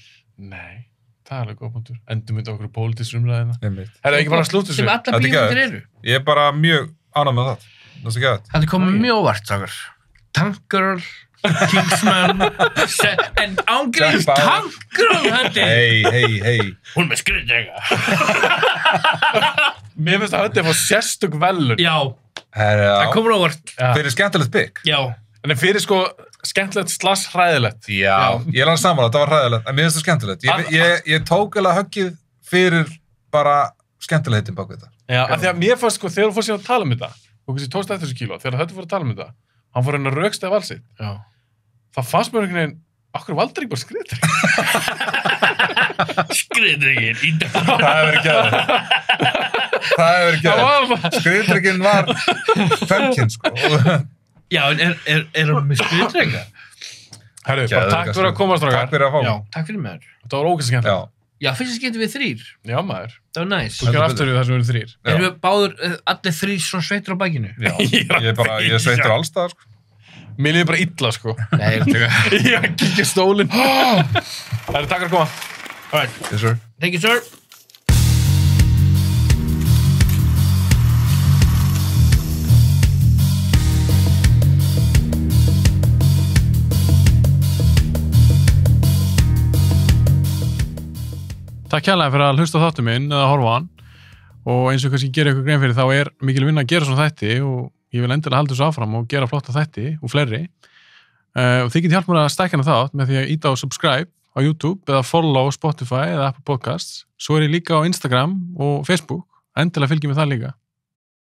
Nei. Það er alveg góð punktur. Endur myndi okkur pólitísk umræðina. Það er ekki bara að slúta þessu. Sem alla bíómyndir eru. Ég er bara mjög ánægð með það. Það er svo gæðið. Það er komið mjög óvart, Sagar. Tankgirl, Kingsman, en ángríns Tankgirl, þetta er... Hei. Hún með skriðdrega. Mér finnst að þetta er fór sérstök velun. Já. Það komur óvart. Fyrir skemmtilegt bygg. Já. En fyrir sko skemmtilegt / hræðilegt. Já, ég er alveg sammála, þetta var hræðilegt, en mér finnst það skemmtilegt. Ég tók alveg höggið fyrir bara skemmtilegheitin bak við þetta. Já, af því að mér fannst sko, þegar þú fór síðan að tala um þetta, og kannski tókst eftir þessu kíló, þegar þetta fór að tala um þetta, hann fór að rökstæða valsitt. Já. Það fannst mér einhvern veginn, okkur valdur ekki bara skriðdrengin? Skriðdrengin í dag. Það hefur verið gæðið. Skriðdrengin var femkinn, sko. Já, en er hún með skriðdrenga? Herru, bara takk fyrir að koma, strákar. Takk fyrir að fá. Já, takk fyrir mér. Þetta var ógeðslega skemmtilegt. Já, fyrst skemmtum við 3. Já, maður. Það var næs. Þú gerir aftur við þar sem við erum 3. Erum við báður allir 3 svona sveitur á bakinu? Já, ég sveitur allstaðar, sko. Mér líður bara illa, sko. Nei, ég er að kíkja stólinn. Það er takk fyrir að koma. All right. Yes, sir. Thank you, sir. Takk kærlega fyrir að hlusta á þáttum minn eða horfa á hann og eins og kannski gera ykkur grein fyrir þá er mikil vinna að gera svona þætti og ég vil endilega halda þessu áfram og gera flotta þætti og fleiri og þið getið hjálp mér að stækka hana þátt með því að íta á subscribe á YouTube eða follow Spotify eða Apple Podcasts svo er ég líka á Instagram og Facebook endilega fylgjum við það líka